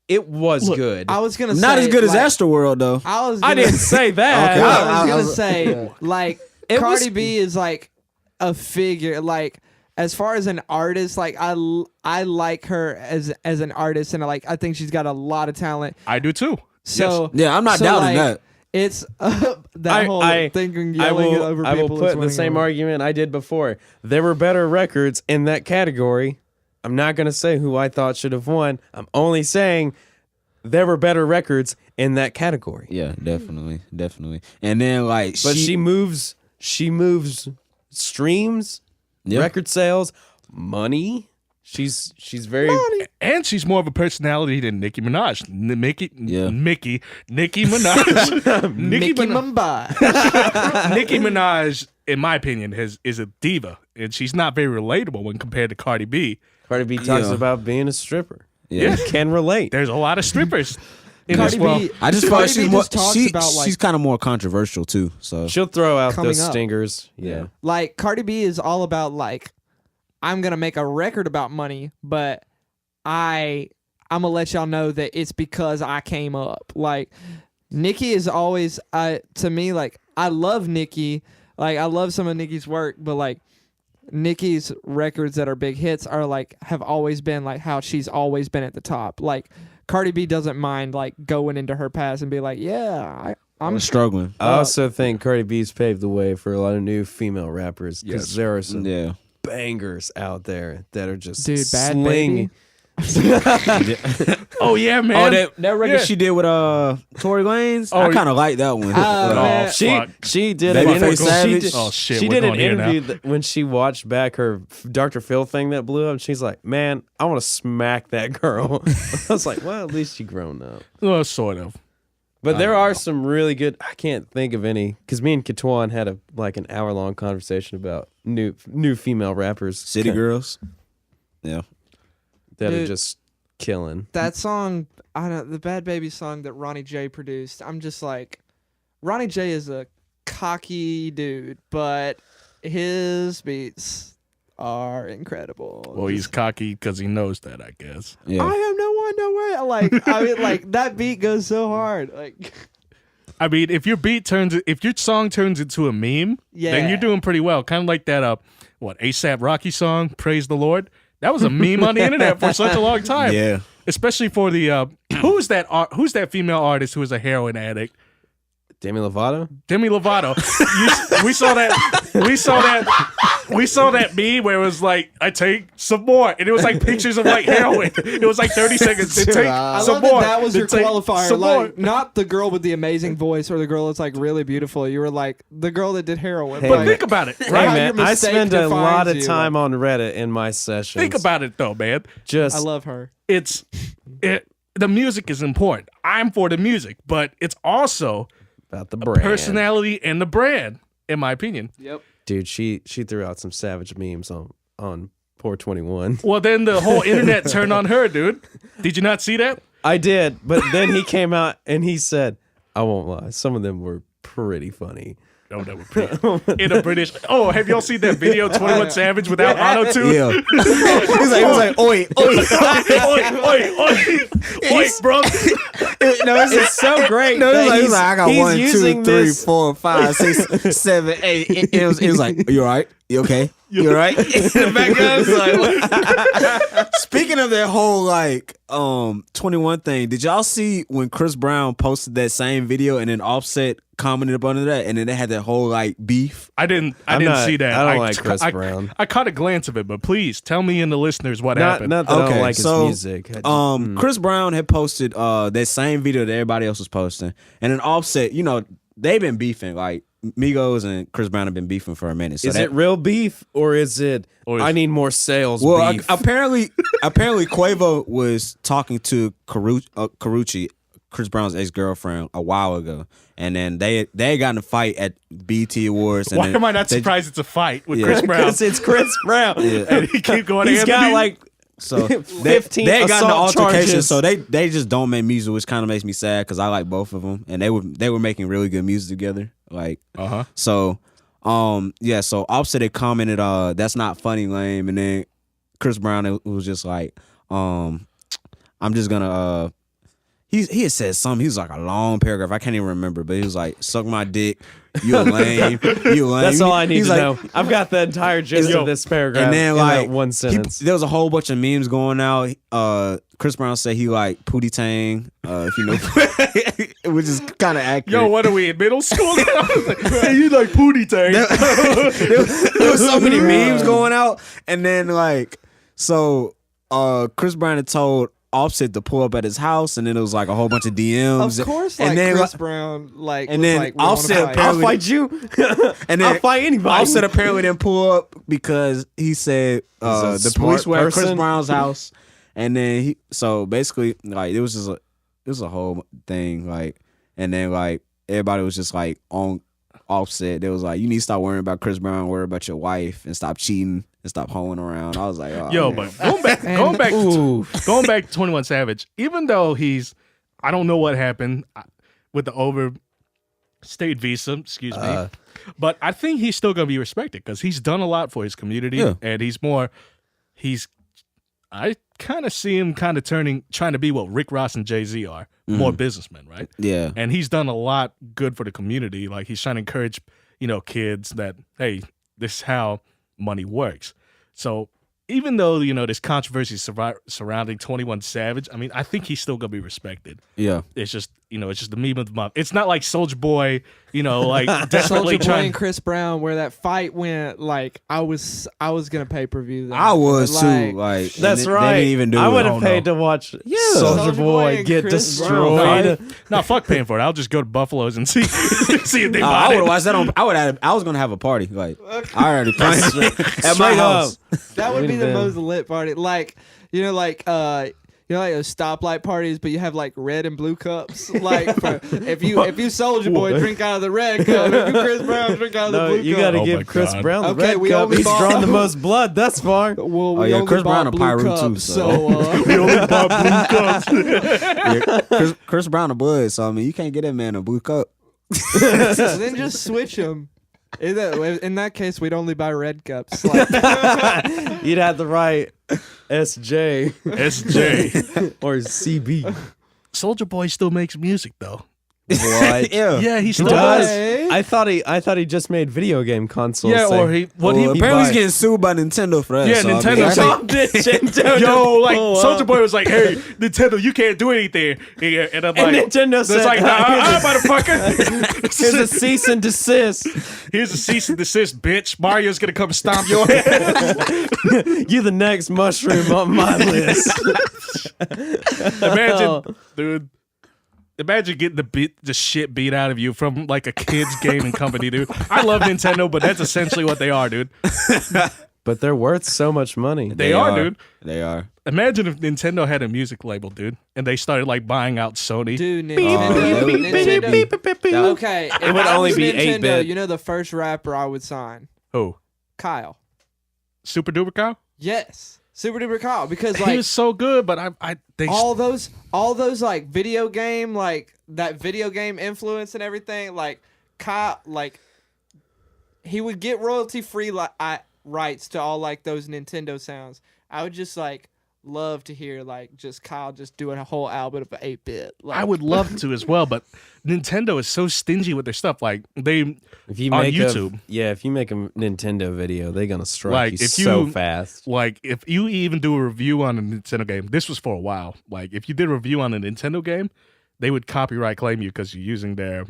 it was good. I was going to say. Not as good as like, Astroworld though. I didn't say that. Okay. I was I gonna was- say, like, It Cardi was- B is like a figure. Like, as far as an artist, like I like her as an artist, and I think she's got a lot of talent. I do too. So Yeah, I'm not doubting that. It's that whole thinking I yelling will, over I will people. is put the winning same over. argument I did before. There were better records in that category. I'm not going to say who I thought should have won. I'm only saying there were better records in that category. Yeah, definitely. And then like, But she moves streams, Yep. record sales, money. She's very And she's more of a personality than Nicki Minaj. Nicki Minaj. Mickey Mumbai. Nicki Minaj, in my opinion, is a diva, and she's not very relatable when compared to Cardi B. Cardi B talks Yeah. about being a stripper. Yeah. Can relate. There's a lot of strippers in Cardi this world. B. I just feel like Cardi she's B more. just talks about, like- She's kind of more controversial too. So She'll throw out Coming those up. stingers. Yeah. Like Cardi B is all about like, I'm gonna make a record about money, but I'm gonna let y'all know that it's because I came up. Like Nicki is always to me, like, I love Nicki. Like, I love some of Nicki's work, but like Nicki's records that are big hits are like have always been like how she's always been at the top. Like Cardi B doesn't mind like going into her past and be like, yeah, I'm struggling. I also think Cardi B's paved the way for a lot of new female rappers because Yes. there are some Yeah. bangers out there that are just Dude, Bad sling. Oh yeah, man. Oh, that record Yeah. she did with Tory Lanez. Oh, I kind of like that one. man. She did Baby an Face interview. Savage. She did, Oh, shit, she we're did an going here now. interview that when she watched back her Dr. Phil thing that blew up. She's like, "Man, I want to smack that girl." I was like, "Well, at least she grown up." Well, sort of. But there are some really good. I can't think of any because me and Katuan had an hour-long conversation about new female rappers. City Girls. Yeah. that are Dude. just killing. That song, I don't, the Bad Baby song that Ronnie J produced. I'm just like, Ronnie J is a cocky dude, but his beats are incredible. Well, he's cocky because he knows that, I guess. Yeah. I am no one, no way. Like, I mean, like that beat goes so hard. Like, I mean, if your song turns into a meme, yeah, then you're doing pretty well. Kind of like that, ASAP Rocky song, "Praise the Lord." That was a meme on the internet for such a long time. Yeah. Especially for the who's that female artist who is a heroin addict? Demi Lovato? Demi Lovato. We saw that meme where it was like, I take some more. And it was like pictures of like heroin. It was like 30 seconds. They take I some love more. that was They your take qualifier. some Like, more. not the girl with the amazing voice or the girl that's like really beautiful. You were like the girl that did heroin. Hey, But Like, think about it, Hey, right? how man, your I mistake spend a lot defines of you. time on Reddit in my sessions. Think about it though, man. Just I love her. The music is important. I'm for the music, but it's also about the brand. personality and the brand, in my opinion. Yep. Dude, she threw out some savage memes on Poor 21. Well, then the whole internet turned on her, dude. Did you not see that? I did, but then he came out and he said, I won't lie, some of them were pretty funny. No, that would be in a British. Oh, have y'all seen that video, 21 Savage without auto tune? Yeah. he was like, oi, Oi, bro. No, It's so great. No, that he was like, I got he's 1, 2, using 3, this- 4, 5, 6, 7, 8. It was like, you all right? You okay? You all right? In the background, it's like, speaking of that whole like 21 thing, did y'all see when Chris Brown posted that same video and then Offset commented up under that, and then they had that whole like beef? I didn't not- see that. I don't like Chris Brown. I caught a glance of it, but please tell me and the listeners what Not happened. that I Okay, don't like so, his music. I just- Chris Brown had posted that same video that everybody else was posting, and then Offset, they've been beefing. Like Migos and Chris Brown have been beefing for a minute. So is it real beef or is it Or is- I need more sales Well, beef? apparently Quavo was talking to Karrueche, Chris Brown's ex-girlfriend, a while ago, and then they got in a fight at BET Awards. And Why then am I not they- surprised it's a fight with Yeah. Chris Brown? Because it's Chris Brown. And he keep going. He's got Anthony? like So 15 they got in the assault altercation. charges. So they just don't make music, which kind of makes me sad because I like both of them, and they were making really good music together. Like so, yeah. So Offset had commented, "That's not funny, lame," and then Chris Brown it was just like, "I'm just gonna." He had said something. He was like a long paragraph. I can't even remember, but he was like, "Suck my dick, you a lame, you a lame." That's all I need He's to like, know. I've got the entire gist Yo, of this paragraph and then in like that one sentence. there was a whole bunch of memes going out. Chris Brown said he like Pootie Tang, if you know, which is kind of accurate. Yo, what are we in middle school? Hey, you like Pootie Tang? there was so many memes going out, and then like so, Chris Brown had told Offset to pull up at his house, and then it was like a whole bunch of DMs. Of course, and like then Chris Brown, like, and was then like, we wanna Offset fight. apparently- I'll fight you. and then I'll fight anybody. Offset apparently didn't pull up because he said He's a the police smart were at Chris person. Brown's house, and then so basically like it was a whole thing like, and then like everybody was just like on Offset. They was like, you need to stop worrying about Chris Brown, worry about your wife, and stop cheating and stop hoeing around. I was like, oh, Yo, man. but going back to 21 Savage, even though I don't know what happened with the overstayed visa, excuse me, but I think he's still gonna be respected because he's done a lot for his community, Yeah. and I kind of see him kind of trying to be what Rick Ross and Jay-Z are, more businessmen, right? Yeah. And he's done a lot good for the community. Like he's trying to encourage, kids that, hey, this is how money works. So even though, there's controversy surrounding 21 Savage, I mean, I think he's still going to be respected. Yeah. It's just, it's just the meme of the month. It's not like Soulja Boy, like desperately Soulja Boy trying. and Chris Brown, where that fight went, like I was gonna pay per view. I was too. Like That's and right. They didn't even do I it. would Oh, have paid no. to watch Soulja Soulja Boy Boy and get Chris destroyed. No, fuck paying for it. I'll just go to Buffalo's and see if they I buy would it. have watched that on. I was gonna have a party. Like I already planned at my Straight house. up. That would be the Would've most lit party. Like, You know, like those stoplight parties, but you have like red and blue cups. Like if you Soldier Boy, drink out of the red cup. If you Chris Brown, drink out of the blue cup. You gotta Oh my give Chris God. Brown the Okay, red we cup. only He's bought- drawn the most blood thus far. Well, we yeah, only Chris bought Brown a blue pirate cups, too, so- We only bought blue cups. Yeah, Chris Brown a blood, so I mean, you can't get that man a blue cup. so then just switch them. In that case, we'd only buy red cups. Like, You'd have to write SJ SJ. or CB. Soldier Boy still makes music though. What? Yeah, he still does. does. I thought he just made video game consoles. Yeah, so- or he Well, he apparently he's buy- getting sued by Nintendo for that. Yeah, so, I mean, Nintendo I sued- think- Nintendo Yo, like pull up. Soldier Boy was like, "Hey, Nintendo, you can't do anything." Yeah, and I'm And like, Nintendo "It's said, like, motherfucker, here's a cease and desist. here's a cease and desist, bitch. Mario's gonna come stomp your ass." You the next mushroom on my list. Imagine, dude. Imagine getting the shit beat out of you from like a kid's gaming company, dude. I love Nintendo, but that's essentially what they are, dude. But they're worth so much money. They are, dude. They are. Imagine if Nintendo had a music label, dude, and they started like buying out Sony. dude, Nintendo. Nintendo. Okay, if It would I only was be Nintendo, 8-bit. You know the first rapper I would sign, Who? Kyle. Super Duper Cow? Yes, Super Duper Kyle, because He like was so good, but they all those like video game, like that video game influence and everything, like Kyle, like he would get royalty free rights to all like those Nintendo sounds. I would just like love to hear like just Kyle just doing a whole album of 8-bit. Like, I would love to as well, but Nintendo is so stingy with their stuff. Like they If you on make YouTube. if you make a Nintendo video, they're gonna strike Like, you if so you- fast. like if you even do a review on a Nintendo game, this was for a while. Like if you did a review on a Nintendo game, they would copyright claim you because you're using their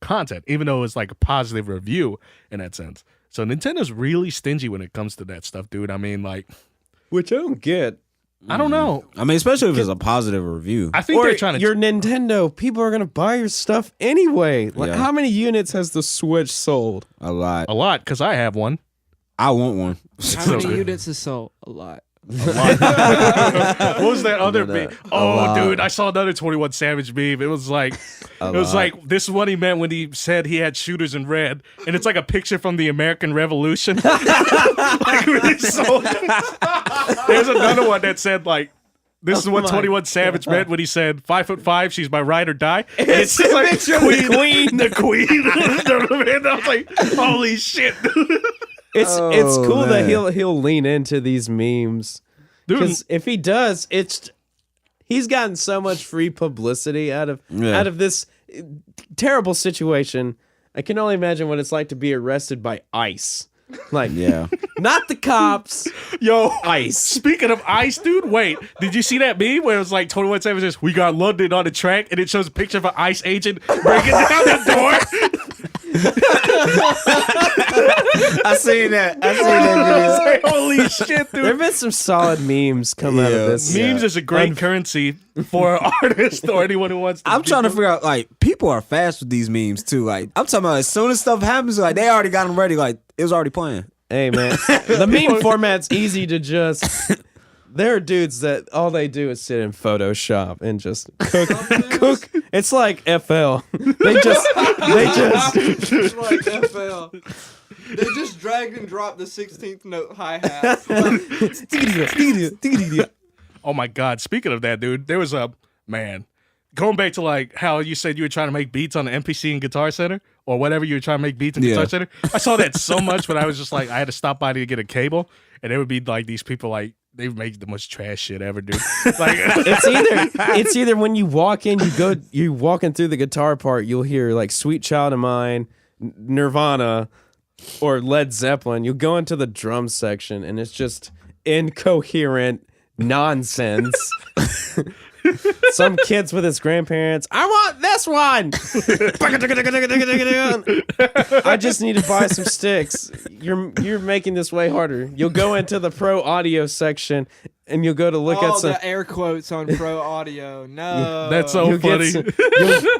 content, even though it's like a positive review in that sense. So Nintendo's really stingy when it comes to that stuff, dude. I mean, like Which I don't get. I don't know. I mean, especially if it's a positive review. I think Or they're trying to. your Nintendo, people are gonna buy your stuff anyway. Like, Yeah. how many units has the Switch sold? A lot. a lot because I have one. I want one. how many units is sold? A lot. What was that other No, meme? a Oh, lot. dude, I saw another 21 Savage meme. It was like, this is what he meant when he said he had shooters in red, and it's like a picture from the American Revolution. Like, really sold it. There's another one that said like, this is what 21 Savage meant when he said 5'5", she's my ride or die. And it's just like Queen, the Queen. And I was like, holy shit, It's Oh, cool that man. he'll lean into these memes dude. because if he does, he's gotten so much free publicity out of this terrible situation. I can only imagine what it's like to be arrested by ICE. Like, Yeah. not the cops. Yo, ICE. Speaking of ice, dude, wait, did you see that meme where it was like 21 Savage says, "We got London on the track," and it shows a picture of an ICE agent breaking down the door? I seen that. I seen It's that like, holy shit, There dude. have been some solid memes come out Yeah. of this. Memes is a great currency for an artist or anyone who wants to. I'm trying to people- figure out, like, people are fast with these memes, too. Like, I'm talking about as soon as stuff happens, like, they already got them ready. Like, it was already playing. Hey man, the meme format's easy to just. There are dudes that all they do is sit in Photoshop and just cook. It's like FL. They just It's like FL. They just dragged and dropped the 16th note hi hat. Oh my God. Speaking of that, dude, there was a man going back to like how you said you were trying to make beats on the MPC and Guitar Center or whatever you were trying to make beats in Yeah. Guitar Center. I saw that so much, but I was just like, I had to stop by to get a cable, and there would be like these people like they make the most trash shit ever, dude. Like it's either when you walk in, you walking through the guitar part, you'll hear like Sweet Child of Mine, Nirvana, or Led Zeppelin. You'll go into the drum section and it's just incoherent nonsense. Some kids with his grandparents. I want this one. I just need to buy some sticks. You're making this way harder. You'll go into the pro audio section and you'll go to look at some. The air quotes on pro audio. No. that's so You'll, funny.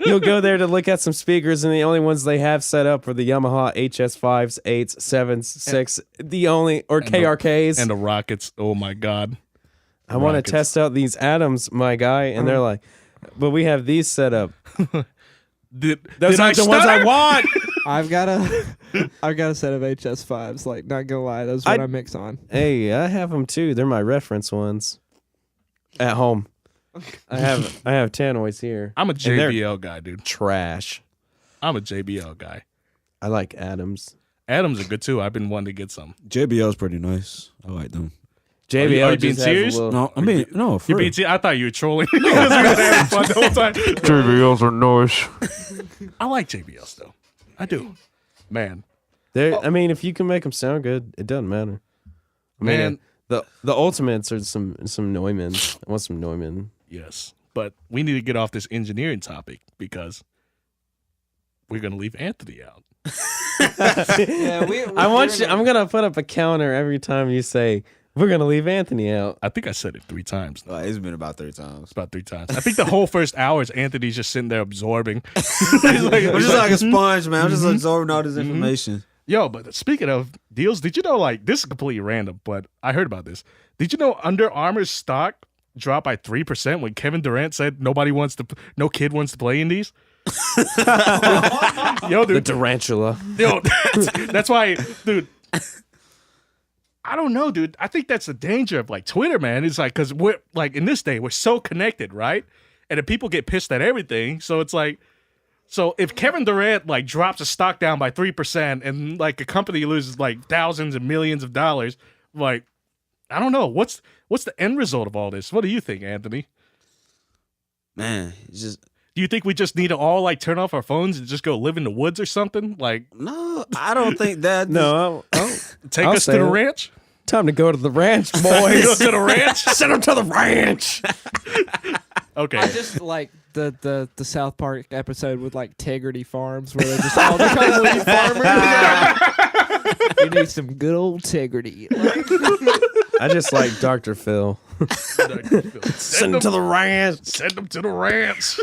you'll go there to look at some speakers, and the only ones they have set up are the Yamaha HS5s, 8s, 7s, 6, the only, or KRKs. And the Rockets. Oh my God. I want to Rockets. test out these atoms, my guy. And they're like, but we have these set up. Did Those I aren't the ones I stutter? want. I've got a set of HS5s. Like, not gonna lie, those are what I mix on. Hey, I have them too. They're my reference ones. At home. I have Tannoys here. I'm a And they're JBL guy, dude. trash. I'm a JBL guy. I like atoms. Adams are good too. I've been wanting to get some. JBL's pretty nice. I like them. JBL are you just being has a serious? little- No, I mean, no, for You real. beat I thought you were trolling. Because we were having fun the whole time. JBLs are nice. I like JBLs though. I do. Man. I mean, if you can make them sound good, it doesn't matter. I mean, Man. the ultimates are some Neumanns. I want some Neumann. Yes. But we need to get off this engineering topic because we're gonna leave Anthony out. Yeah, I'm gonna put up a counter every time you say we're gonna leave Anthony out. I think I said it 3 times. It's been about 3 times. About 3 times. I think the whole first hour is Anthony's just sitting there absorbing. He's I'm just like a sponge, man. I'm just absorbing all this information. Yo, but speaking of deals, did you know, like, this is completely random, but I heard about this. Did you know Under Armour's stock dropped by 3% when Kevin Durant said no kid wants to play in these? Yo, The dude. tarantula. Yo, that's why, dude. I don't know, dude. I think that's the danger of like Twitter, man. It's like, because we're like in this day, we're so connected, right? And if people get pissed at everything, so it's like, so if Kevin Durant like drops a stock down by 3% and like a company loses like thousands and millions of dollars, like, I don't know. What's the end result of all this? What do you think, Anthony? Man, it's just Do you think we just need to all like turn off our phones and just go live in the woods or something? Like, no. I don't think that. No, take I'll us to say the it. ranch? time to go to the ranch, Go boys. to the ranch? Send them to the ranch. Okay. I just like the South Park episode with like Tegrity Farms where they just all become weed farmers. You need some good old Tegrity. I just like Dr. Phil. Send them to the ranch. Send them to the ranch.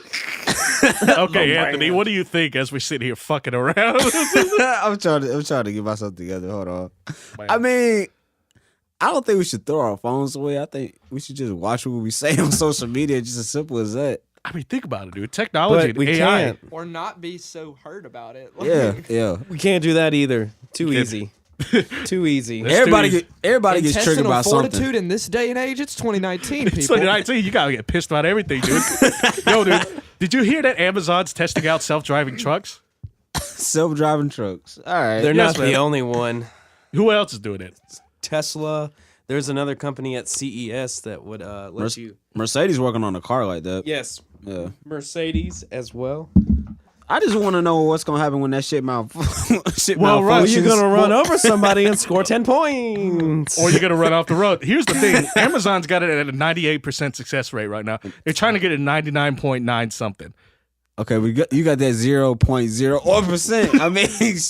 Okay, Anthony, what do you think as we sit here fucking around? I'm trying to get myself together. Hold on. I mean, I don't think we should throw our phones away. I think we should just watch what we say on social media. Just as simple as that. I mean, think about it, dude. Technology But we and AI. can't. Or not be so hurt about it. Yeah. We can't do that either. Too Can't- easy. Too easy. That's Everybody too gets triggered Intestinal by fortitude something. in this day and age, it's 2019, It's people. 2019. You gotta get pissed about everything, dude. Yo, dude, did you hear that Amazon's testing out self-driving trucks? Self-driving trucks. All right. They're Yes, not man. the only one. Who else is doing it? Tesla. There's another company at CES that would let you. Mercedes working on a car like that. Yes, Yeah. Mercedes as well. I just want to know what's gonna happen when that shit Well, malfunctions. right, You're gonna run over somebody and score 10 points. Or you're gonna run off the road. Here's the thing: Amazon's got it at a 98% success rate right now. They're trying to get it 99.9 something. Okay, you got that 0.0%. I mean,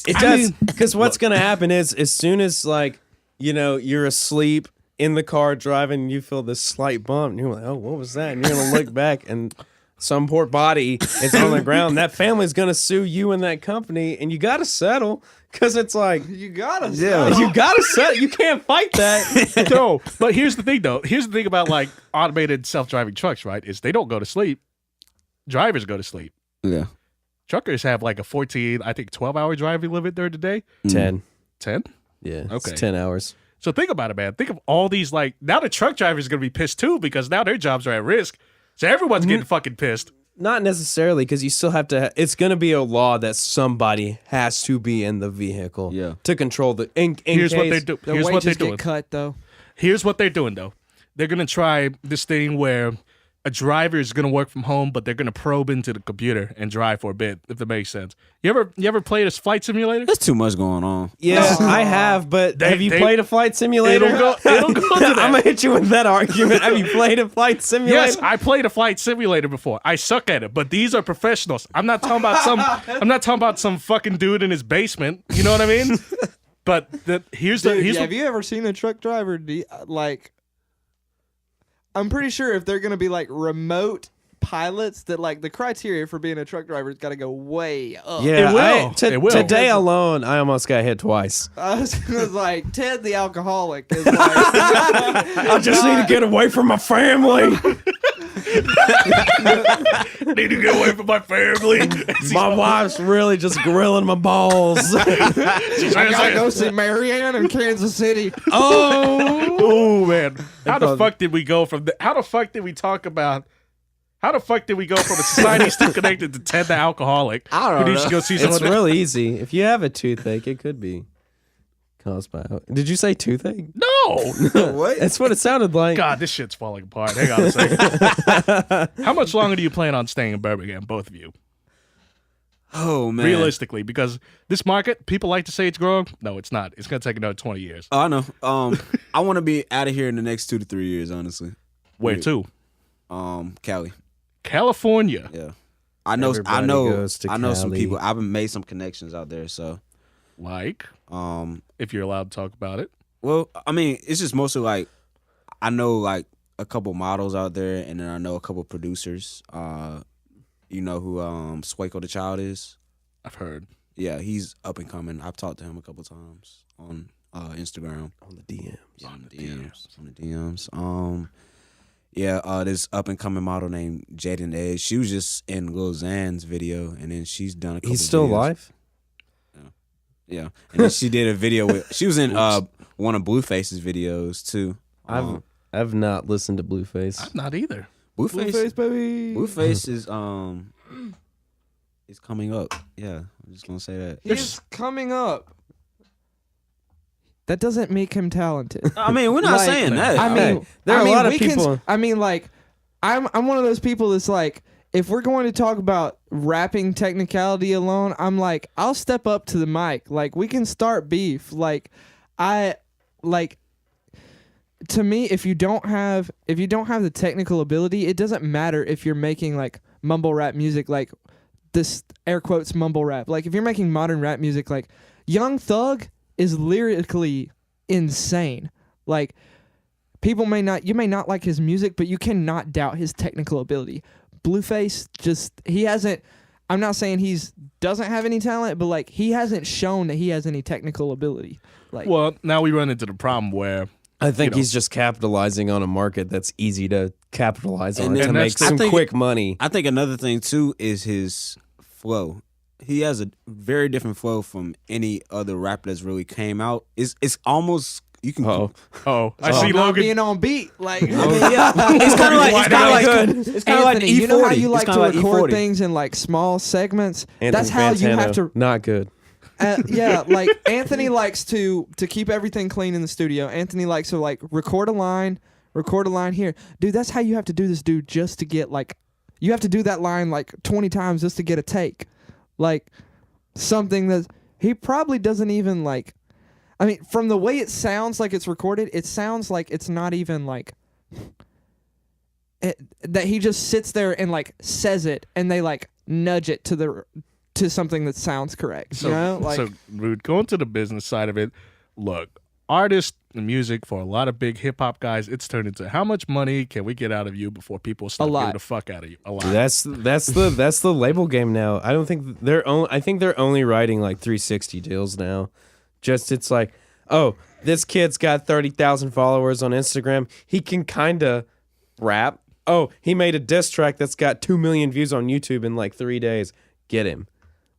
It does, because what's gonna happen is as soon as like you're asleep in the car driving, and you feel this slight bump, and you're like, oh, what was that? And you're gonna look back, and some poor body is on the ground. That family's gonna sue you and that company, and you gotta settle because it's like You gotta you gotta settle. You can't fight that. No, but here's the thing, though. Here's the thing about like automated self-driving trucks, right? Is they don't go to sleep. Drivers go to sleep. yeah. Truckers have like a 14, I think 12-hour driving limit during the day. 10. 10? Yeah. Okay. It's 10 hours. So think about it, man. Think of all these, like, now the truck drivers are going to be pissed too because now their jobs are at risk. So everyone's getting fucking pissed. Not necessarily, because you still have to. It's going to be a law that somebody has to be in the vehicle. Yeah. To control the. In Here's case, what they do. Their Here's what they're wages doing. get cut, though. Here's what they're doing, though. They're going to try this thing where a driver is going to work from home, but they're going to probe into the computer and drive for a bit, if that makes sense. You ever played a flight simulator? There's too much going on. Yes, I have, but have you they- played a flight simulator? It'll go to that. I'm gonna hit you with that argument. Have you played a flight simulator? Yes, I played a flight simulator before. I suck at it, but these are professionals. I'm not talking about some fucking dude in his basement. You know what I mean? But here's Dude, what, have you ever seen a truck driver like? I'm pretty sure if they're gonna be like remote pilots that like the criteria for being a truck driver has got to go way up. Yeah, It will. It will. Today alone, I almost got hit twice. I was like, Ted the alcoholic is like, I just need to get away from my family. Need to get away from my family. My wife's really just grilling my balls. I gotta go see Marianne in Kansas City. Oh man, how the fuck did we go from? How the fuck did we talk about? How the fuck did we go from a society still connected to Ted the alcoholic? I don't who needs know. to go see someone? It's really easy. If you have a toothache, it could be caused by. Did you say toothache? No. What? That's what it sounded like. God, this shit's falling apart. Hang on a second. How much longer do you plan on staying in Birmingham, both of you? Oh man. Realistically, because this market, people like to say it's growing. No, it's not. It's gonna take another 20 years. Oh, I know. I want to be out of here in the next 2 to 3 years. Honestly. Where to? Cali. California. Yeah. I know. Everybody goes to I know some Cali. people. I've made some connections out there. So, Like, if you're allowed to talk about it. well, I mean, it's just mostly like I know like a couple models out there, and then I know a couple producers. You know who Swaco the Child is? I've heard. Yeah, he's up and coming. I've talked to him a couple times on Instagram. On the DMs. On the DMs. Yeah, this up and coming model named Jaden Edge. She was just in Lil Xan's video, and then she's done a couple. He's still videos. alive? Yeah, and then she did a video with. She was in one of Blueface's videos too. I've not listened to Blueface. I'm not either. Blueface, baby. Blueface is coming up. Yeah, I'm just gonna say that. He's coming up. That doesn't make him talented. I mean, we're not Like, saying that. I mean, there are a lot of we can- people- I mean, like, I'm one of those people that's like, if we're going to talk about rapping technicality alone, I'm like, I'll step up to the mic. Like, we can start beef. Like, to me, if you don't have the technical ability, it doesn't matter if you're making like mumble rap music, like this air quotes mumble rap. Like, if you're making modern rap music, like Young Thug is lyrically insane. Like, you may not like his music, but you cannot doubt his technical ability. Blueface I'm not saying he's doesn't have any talent, but like he hasn't shown that he has any technical ability. Like, Well, now we run into the problem where I think know. he's just capitalizing on a market that's easy to capitalize on And to then make that's the- some I think- quick money. I think another thing too is his flow. He has a very different flow from any other rapper that's really came out. It's almost you can. Oh, I see not Logan. being on beat. Like, Yeah, it's kind of like Anthony, E40. you know how you It's like to kinda record E40. things in like small segments. Anthony That's how you Fantano, have to. Not good. Yeah, like Anthony likes to keep everything clean in the studio. Anthony likes to like record a line here, dude. That's how you have to do this, dude. Just to get like, you have to do that line like 20 times just to get a take, like something that he probably doesn't even like. I mean, from the way it sounds like it's recorded, it sounds like it's not even like that he just sits there and like says it, and they like nudge it to something that sounds correct. So, you know, like so Rude, going to the business side of it, look, artists and music for a lot of big hip hop guys, it's turned into how much money can we get out of you before people start lot. giving the fuck out of you? A lot. That's the label game now. I don't think I think they're only writing like 360 deals now. Just it's like, oh, this kid's got 30,000 followers on Instagram. He can kind of rap. Oh, he made a diss track that's got 2 million views on YouTube in like 3 days. Get him.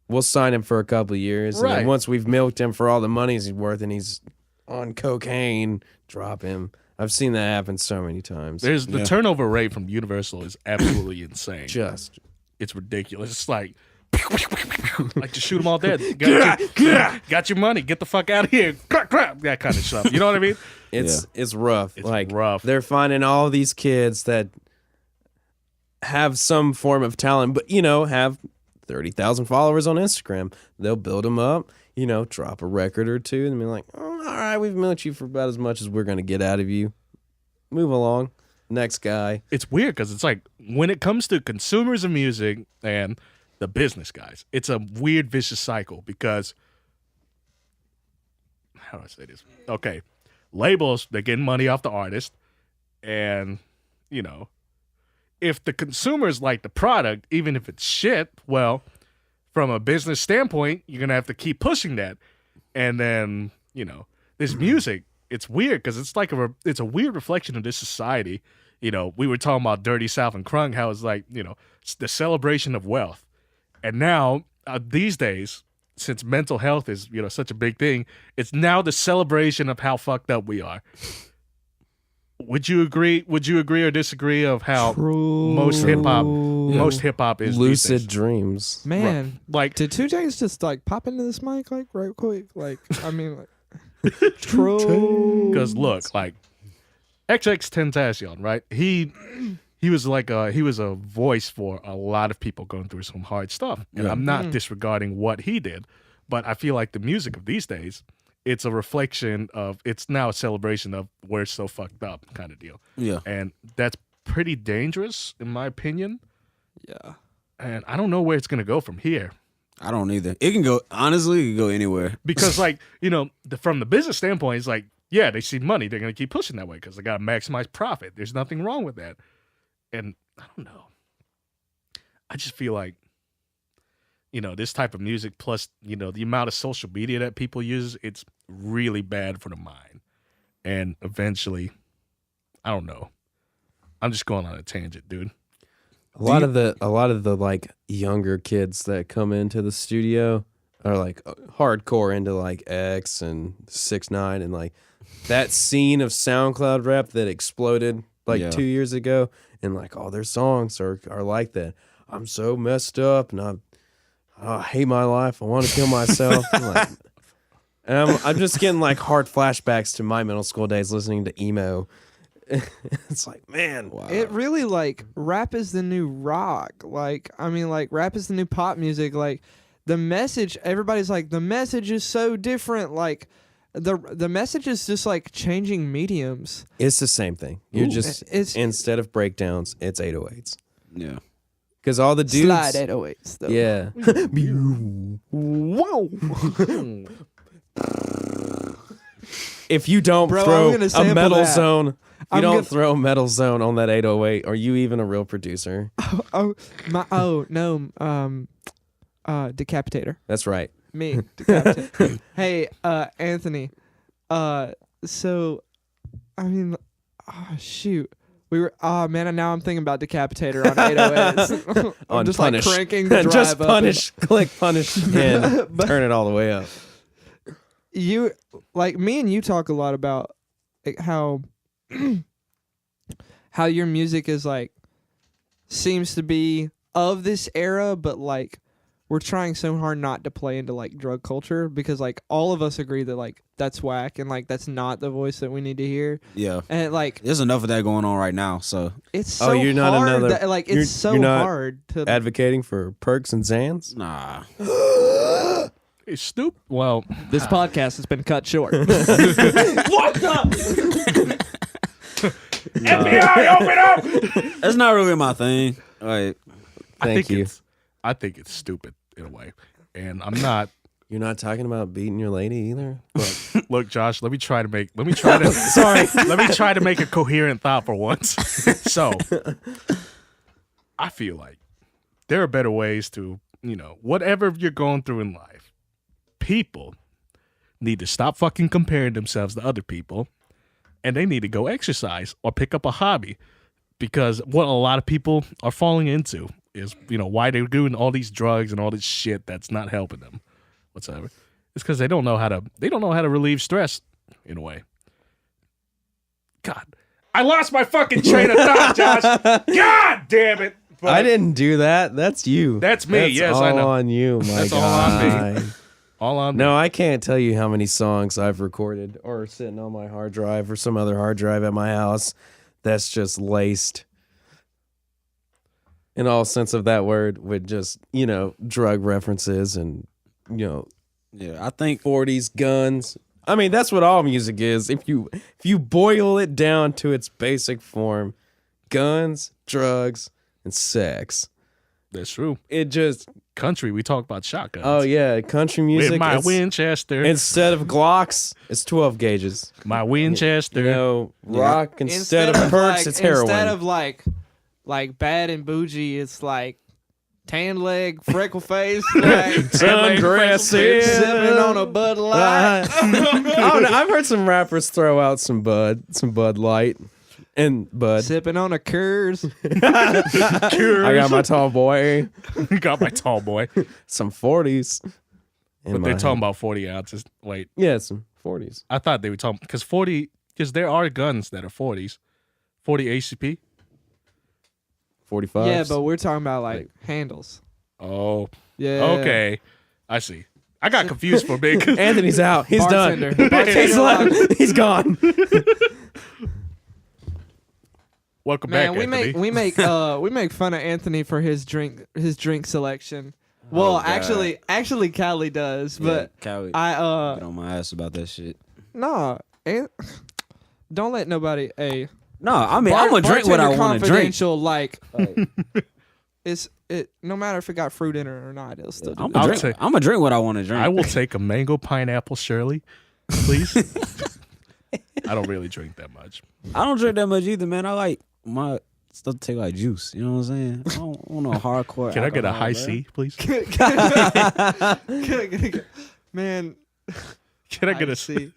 We'll sign him for a couple of years. And Right. then once we've milked him for all the money he's worth and he's on cocaine, drop him. I've seen that happen so many times. There's the turnover rate from Universal is absolutely insane. Just It's ridiculous. It's like just shoot them all dead. Got your money. Get the fuck out of here. Crap, crap. That kind of stuff. You know what I mean? it's rough. It's like rough. They're finding all these kids that have some form of talent, but have 30,000 followers on Instagram. They'll build them up, drop a record or two, and be like, oh, all right, we've milked you for about as much as we're gonna get out of you. Move along. Next guy. It's weird because it's like when it comes to consumers of music and the business guys, it's a weird vicious cycle because how do I say this? Okay, labels, they're getting money off the artist, and if the consumers like the product, even if it's shit, well, from a business standpoint, you're gonna have to keep pushing that. And then, this music, it's weird because it's like it's a weird reflection of this society. We were talking about Dirty South and crunk, how it's like, it's the celebration of wealth. And now, these days, since mental health is, such a big thing, it's now the celebration of how fucked up we are. Would you agree or disagree of how most hip hop is lucid dreams? Man, right. Like, did 2 Chainz just like pop into this mic like right quick? Like, I mean, like, true. Because look, like XXXTentacion, right? He was like he was a voice for a lot of people going through some hard stuff, and I'm not disregarding what he did, but I feel like the music of these days, it's a reflection of, it's now a celebration of we're so fucked up kind of deal. Yeah. And that's pretty dangerous in my opinion. Yeah. And I don't know where it's going to go from here. I don't either. It can go anywhere. Because like, from the business standpoint, it's like, yeah, they see money. They're going to keep pushing that way because they got to maximize profit. There's nothing wrong with that. And I don't know. I just feel like, this type of music plus, the amount of social media that people use, it's really bad for the mind. And eventually, I don't know. I'm just going on a tangent, dude. A lot of the like younger kids that come into the studio are like hardcore into like X and 6ix9ine and like that scene of SoundCloud rap that exploded like 2 years ago, and like all their songs are like that. I'm so messed up and I hate my life. I want to kill myself. And I'm just getting like hard flashbacks to my middle school days listening to emo. It's like, man, wow. It really like rap is the new rock. Like, I mean, like rap is the new pop music. Like the message, everybody's like, the message is so different. Like the message is just like changing mediums. It's the same thing. You're just, instead of breakdowns, it's 808s. Yeah. Because all the dudes. Slide 808s, though. Yeah. Whoa. If you don't Bro, throw I'm gonna a sample metal that. zone, if you I'm don't gonna- throw a metal zone on that 808, are you even a real producer? Decapitator. That's right. Me, Decapitator. Hey, Anthony. So, I mean, shoot. We were, man, and now I'm thinking about Decapitator on 808s. I'm On just punish. like cranking the drive Just up. punish, click punish, and turn it all the way up. You, like, me and you talk a lot about like, how your music is like, seems to be of this era, but like, we're trying so hard not to play into like drug culture because like all of us agree that like that's whack and like that's not the voice that we need to hear. Yeah. And like There's enough of that going on right now, so it's so you're not hard another- that, like you're- it's so you're not hard to Advocating for perks and Zans? nah. It's stupid. Well, this podcast has been cut short. FBI, open up! That's not really my thing. Like, Thank you. I think it's stupid in a way. And I'm not. You're not talking about beating your lady either? Look, Josh, let me try to make a coherent thought for once. So, I feel like there are better ways to, whatever you're going through in life, people need to stop fucking comparing themselves to other people, and they need to go exercise or pick up a hobby, because what a lot of people are falling into is, why they're doing all these drugs and all this shit that's not helping them whatsoever. It's because they don't know how to relieve stress in a way. God, I lost my fucking train of thought, Josh. God damn it. But I didn't do that. That's you. That's me. Yes, all I know. on you, my That's guy. all on me. All on No, I can't tell you how many songs I've recorded or sitting on my hard drive or some other hard drive at my house that's just laced, in all sense of that word, with just, drug references and, yeah, I think 40s guns. I mean, that's what all music is. If you boil it down to its basic form, guns, drugs, and sex. That's true. It just Country, we talk about shotguns. Oh yeah, country music. With my it's- Winchester. Instead of Glocks, it's 12 gauges. My Winchester. Rock instead of perks, it's heroin. Instead of like like bad and bougie, it's like tan leg, freckle face, like Undressing. sipping on a Bud Light. I don't know. I've heard some rappers throw out some Bud Light, and Bud. Sipping on a Coors. I got my tall boy, Got my tall boy. some 40s. But they're talking about 40 ounces. Wait, yeah, some 40s. I thought they were talking because there are guns that are 40s. 40 ACP. 45. Yeah, but we're talking about like handles. Oh, Yeah. okay. I see. I got confused for a bit. Anthony's out. He's Bartender. done. Bartender He's out. left. He's gone. Welcome Man, back, Anthony. we make fun of Anthony for his drink selection. Well, God. actually, Callie does, but Callie, I get on my ass about that shit. no, don't let nobody. No, I mean I'm gonna drink what I want to drink. Confidential, like it's it. No matter if it got fruit in it or not, it'll still. Do I'm that. gonna drink what I want to drink. I will take a mango pineapple Shirley, please. I don't really drink that much. I don't drink that much either, man. I like my stuff to take like juice. You know what I'm saying? I don't want no hardcore. Can I get a alcohol, high man. C, please? Man, Can I get a see.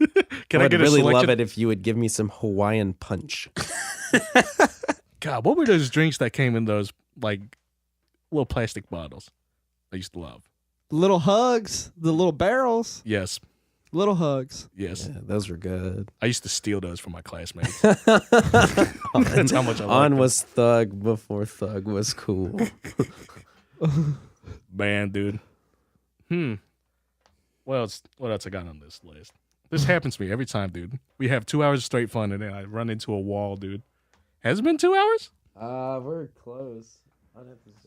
Can I I would get a really selection? love it if you would give me some Hawaiian punch. God, what were those drinks that came in those like little plastic bottles? I used to love. Little hugs, the little barrels, Yes, little hugs. yes. Yeah, those were good. I used to steal those from my classmates. That's how much I On liked was thug before thug was cool. them. Man, dude. What else I got on this list? This happens to me every time, dude. We have 2 hours of straight fun, and then I run into a wall, dude. Has it been 2 hours? We're close.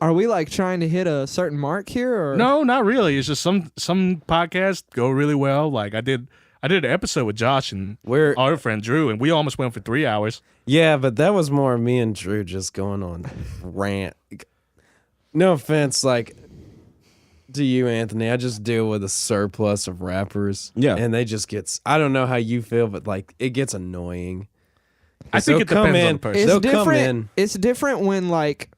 Are we like trying to hit a certain mark here? Or? No, not really. It's just some podcasts go really well. Like I did an episode with Josh and We're our friend Drew, and we almost went for 3 hours. yeah, but that was more me and Drew just going on rant. No offense, like to you, Anthony. I just deal with a surplus of rappers. Yeah. And they just gets I don't know how you feel, but like it gets annoying. I think it They'll come depends on in- the person. It's They'll come different. in. It's different when like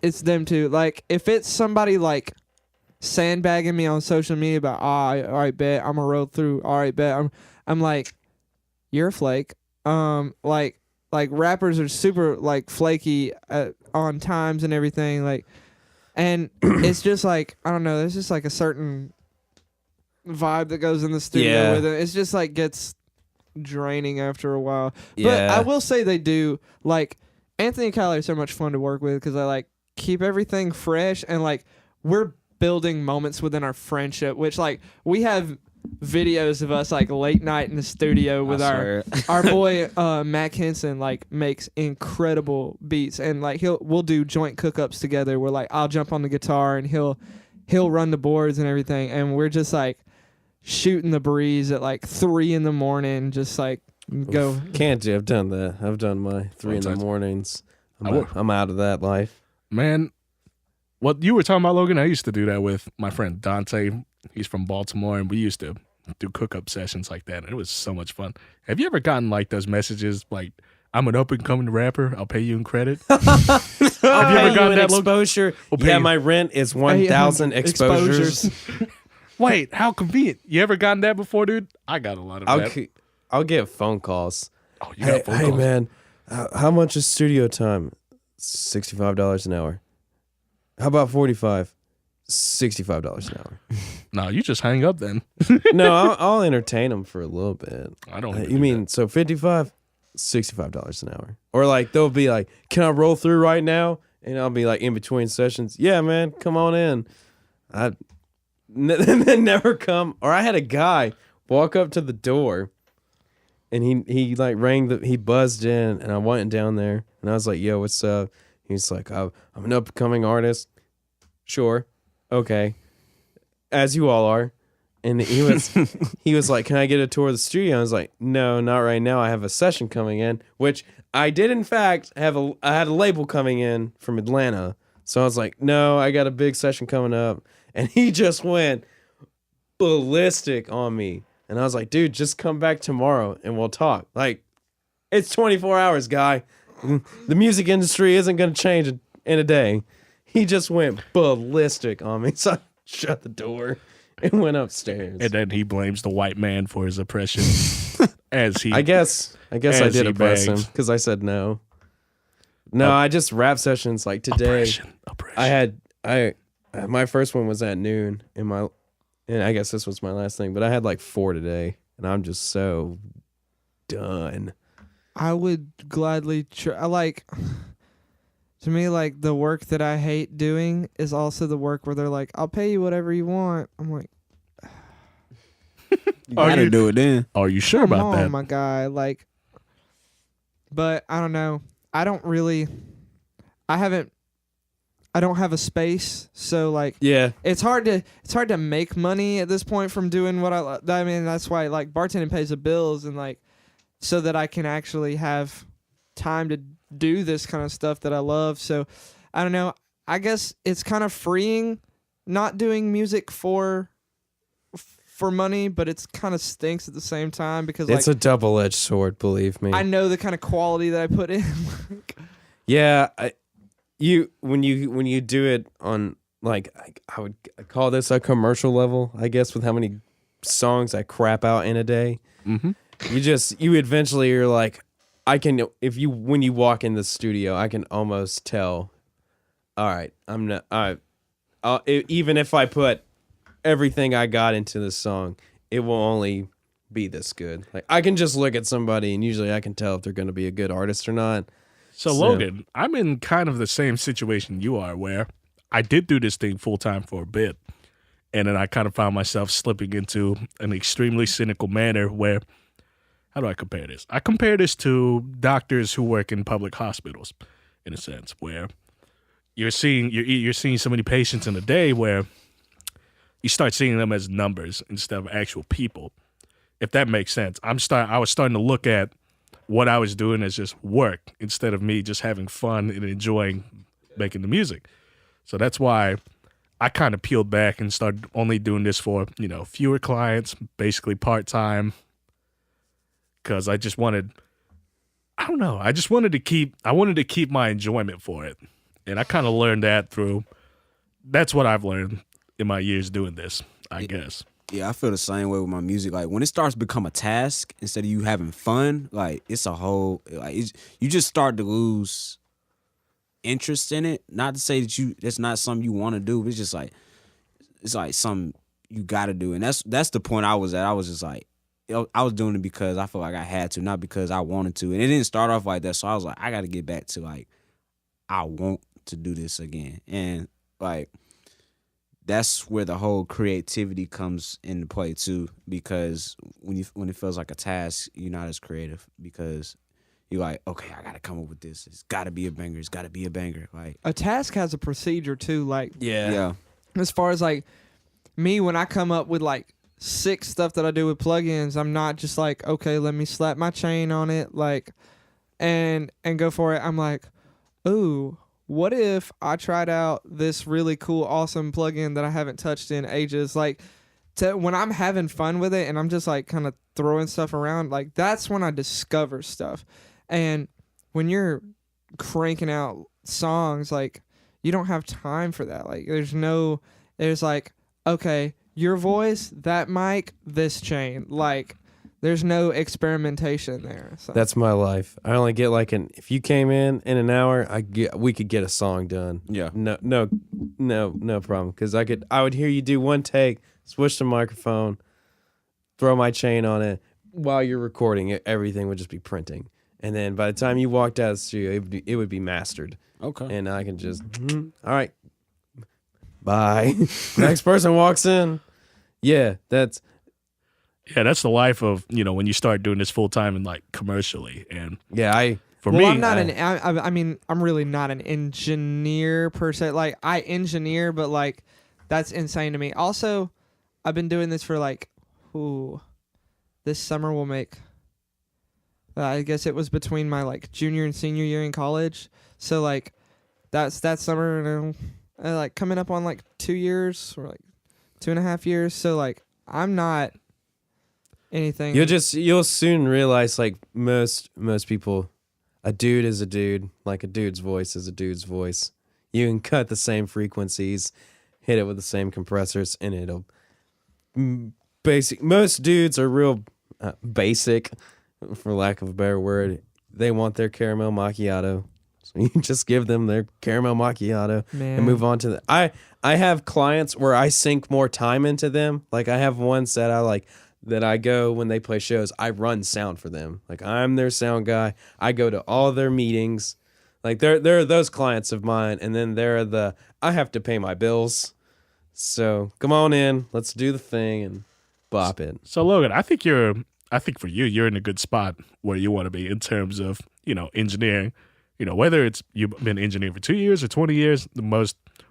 it's them two. Like if it's somebody like sandbagging me on social media about all right, bet I'm gonna roll through. All right, bet I'm like, you're a flake. Like rappers are super like flaky on times and everything. Like, and it's just like I don't know. There's just like a certain vibe that goes in the studio Yeah. with it. It's just like gets draining after a while. But Yeah. I will say they do like Anthony and Kylie are so much fun to work with because I like keep everything fresh and like we're building moments within our friendship, which like we have videos of us like late night in the studio with I our boy Mac Henson like makes incredible beats and like we'll do joint cookups together where like I'll jump on the guitar and he'll run the boards and everything and we're just like shooting the breeze at like 3 a.m, just like go. Can't do. I've done that. I've done my 3 in the Sometimes. mornings. I would- I'm out of that life. Man, what you were talking about, Logan, I used to do that with my friend Dante. He's from Baltimore, and we used to do cook-up sessions like that, and it was so much fun. Have you ever gotten like those messages like, I'm an up-and-coming rapper, I'll pay you in credit? Have you ever gotten that, Logan? exposure? We'll pay Yeah, you. my rent is 1,000 exposures. Wait, how convenient. You ever gotten that before, dude? I got a lot of that. I'll get phone calls. Oh, you Hey, got phone hey calls. man, how much is studio time? $65 an hour. How about 45? $65 an hour. No, you just hang up then. No, I'll entertain them for a little bit. I don't even You do mean so 55? $65 an hour. Or like they'll be like, "Can I roll through right now?" And I'll be like in between sessions. Yeah, man, come on in. They never come. Or I had a guy walk up to the door, and he like he buzzed in, and I went down there, and I was like, "Yo, what's up?" He's like, I'm an up and coming artist. Sure, okay, as you all are. And he was like, "Can I get a tour of the studio?" I was like, "No, not right now. I have a session coming in," which I did in fact I had a label coming in from Atlanta. So I was like, "No, I got a big session coming up." And he just went ballistic on me. And I was like, "Dude, just come back tomorrow and we'll talk." Like, it's 24 hours, guy. the music industry isn't going to change in a day. He just went ballistic on me. So I shut the door and went upstairs. And then he blames the white man for his oppression. I guess I did oppress him because I said no. No, I just rap sessions like today. Oppression. My first one was at noon and I guess this was my last thing, but I had like 4 today and I'm just so done. I would gladly try. To me, like, the work that I hate doing is also the work where they're like, I'll pay you whatever you want. I'm like, You gotta do it then. Are you sure come about on, that? my guy. Like, but I don't know. I don't have a space, so like, Yeah. it's hard to make money at this point from doing what I mean, that's why like bartending pays the bills and like so that I can actually have time to do this kind of stuff that I love. So I don't know. I guess it's kind of freeing not doing music for money, but it's kind of stinks at the same time because It's like a double-edged sword, believe me. I know the kind of quality that I put in. Yeah, when you do it on like I would call this a commercial level, I guess, with how many songs I crap out in a day. Mm-hmm. You eventually are like, when you walk in the studio, I can almost tell. All right, I'm not. Even if I put everything I got into this song, it will only be this good. Like I can just look at somebody and usually I can tell if they're going to be a good artist or not. So Logan, I'm in kind of the same situation you are, where I did do this thing full time for a bit, and then I kind of found myself slipping into an extremely cynical manner. Where, how do I compare this? I compare this to doctors who work in public hospitals, in a sense, where you're seeing so many patients in a day, where you start seeing them as numbers instead of actual people. If that makes sense, I was starting to look at what I was doing as just work instead of me just having fun and enjoying making the music. So that's why I kind of peeled back and started only doing this for, fewer clients, basically part-time, because I just wanted to keep my enjoyment for it. And I kind of learned that's what I've learned in my years doing this, I guess. Yeah, I feel the same way with my music. Like when it starts to become a task instead of you having fun, like it's a whole you just start to lose interest in it. Not to say that that's not something you want to do, but it's like something you got to do, and that's the point I was at. I was just like, I was doing it because I felt like I had to, not because I wanted to, and it didn't start off like that. So I was like, I got to get back to like I want to do this again, and like. That's where the whole creativity comes into play too, because when it feels like a task, you're not as creative because you're like, okay, I gotta come up with this. It's gotta be a banger. It's gotta be a banger. Like a task has a procedure too. Like yeah. As far as like me, when I come up with like 6 stuff that I do with plugins, I'm not just like, okay, let me slap my chain on it, like, and go for it. I'm like, ooh. What if I tried out this really cool, awesome plugin that I haven't touched in ages? Like, when I'm having fun with it and I'm just like kind of throwing stuff around, like that's when I discover stuff. And when you're cranking out songs, like you don't have time for that. Like there's like, okay, your voice, that mic, this chain, like. There's no experimentation there. So. That's my life. I only get if you came in an hour, we could get a song done. Yeah. No problem. Because I would hear you do one take, switch the microphone, throw my chain on it. While you're recording, everything would just be printing. And then by the time you walked out of the studio, it would be mastered. Okay. And I can just, all right, bye. Next person walks in. Yeah, that's the life of, when you start doing this full time and like commercially. And I'm really not an engineer per se. Like I engineer, but like that's insane to me. Also, I've been doing this for like, this summer will make, I guess it was between my like junior and senior year in college. So like that's that summer, like coming up on like 2 years or like 2.5 years. So like I'm not anything. You'll soon realize like most people, a dude is a dude, like a dude's voice is a dude's voice. You can cut the same frequencies, hit it with the same compressors, and it'll basic. Most dudes are real basic, for lack of a better word. They want their caramel macchiato, so you just give them their caramel macchiato Man. and move on to the. I have clients where I sink more time into them. Like I have ones that I like that I go when they play shows. I run sound for them. Like I'm their sound guy. I go to all their meetings. Like there are those clients of mine, and then there are the I have to pay my bills. So come on in, let's do the thing and bop it. So Logan, I think for you, you're in a good spot where you want to be in terms of, engineering. Whether it's you've been engineering for 2 years or 20 years,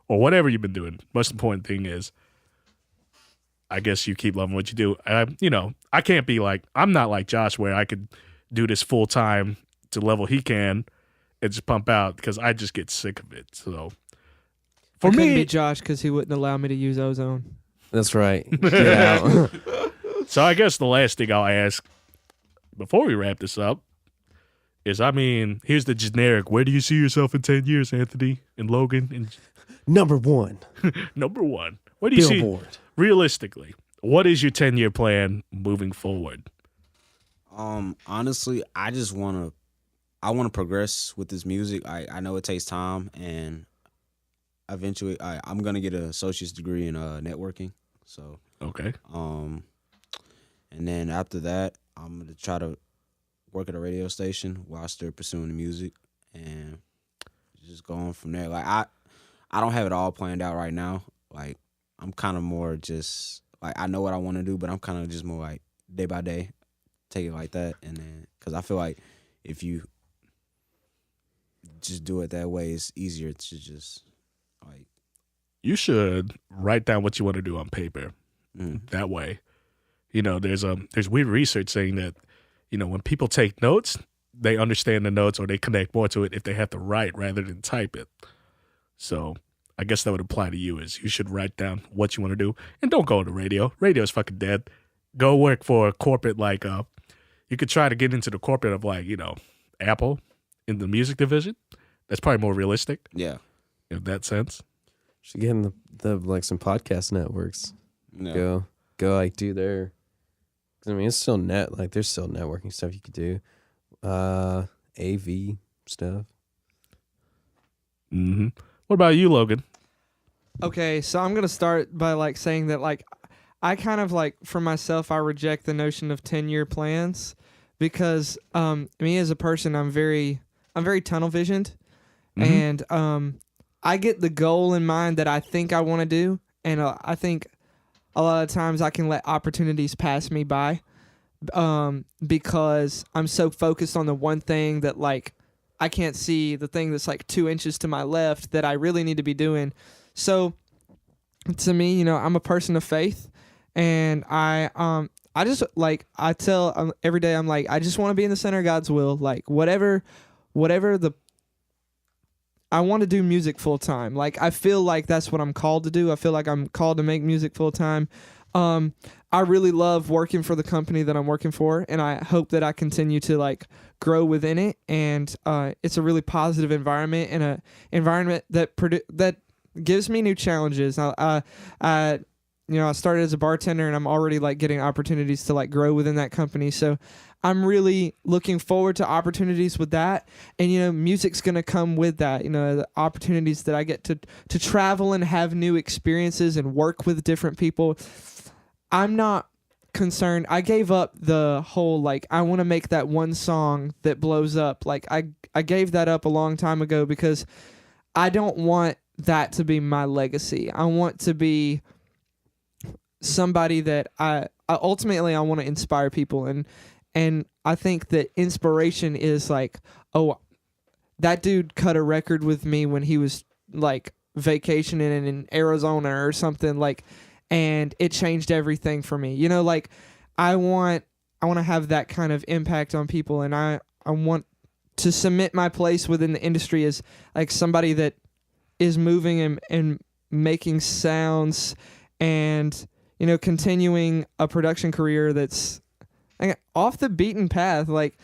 or whatever you've been doing, most important thing is, I guess you keep loving what you do. I can't be like, I'm not like Josh where I could do this full time to the level he can and just pump out because I just get sick of it. So for I couldn't me, be Josh because he wouldn't allow me to use ozone. That's right. Get out. so I guess the last thing I'll ask before we wrap this up is, here's the generic. Where do you see yourself in 10 years, Anthony and Logan? And Number one, number one, where do you see Billboard. realistically? What is your 10-year plan moving forward? Honestly, I want to progress with this music. I know it takes time, and eventually I'm gonna get an associate's degree in networking. So Okay. and then after that, I'm gonna try to work at a radio station while still pursuing the music, and just going from there. Like I don't have it all planned out right now. Like I'm kind of more just like I know what I want to do, but I'm kind of just more like day by day, take it like that, and then because I feel like if you just do it that way, it's easier to just like. You should write down what you want to do on paper. That way, there's weird research saying that, when people take notes, they understand the notes or they connect more to it if they have to write rather than type it. So I guess that would apply to you is you should write down what you want to do and don't go into radio. Radio is fucking dead. Go work for a corporate like you could try to get into the corporate of like, Apple in the music division. That's probably more realistic. Yeah. In that sense. Should get in the like some podcast networks. Yeah. Go like do their. It's still there's still networking stuff you could do. AV stuff. Mm-hmm. What about you, Logan? Okay, so I'm gonna start by like saying that like I kind of like for myself I reject the notion of 10-year plans because me as a person I'm very tunnel visioned, and I get the goal in mind that I think I want to do, and I think a lot of times I can let opportunities pass me by because I'm so focused on the one thing that like I can't see the thing that's like 2 inches to my left that I really need to be doing. So to me, I'm a person of faith, and I just like I tell every day I'm like I just want to be in the center of God's will. Like whatever I want to do music full time. Like I feel like that's what I'm called to do. I feel like I'm called to make music full time. I really love working for the company that I'm working for, and I hope that I continue to like grow within it. And it's a really positive environment and a environment that that gives me new challenges. I started as a bartender, and I'm already like getting opportunities to like grow within that company. So I'm really looking forward to opportunities with that. And, music's going to come with that, the opportunities that I get to travel and have new experiences and work with different people. I'm not concerned. I gave up the whole, like, I want to make that one song that blows up. Like, I gave that up a long time ago because I don't want that to be my legacy. I want to be somebody that I ultimately I want to inspire people. And I think that inspiration is like, oh, that dude cut a record with me when he was like vacationing in Arizona or something, like, and it changed everything for me. Like I want to have that kind of impact on people, and I want to cement my place within the industry as like somebody that is moving and making sounds and, continuing a production career that's off the beaten path. Like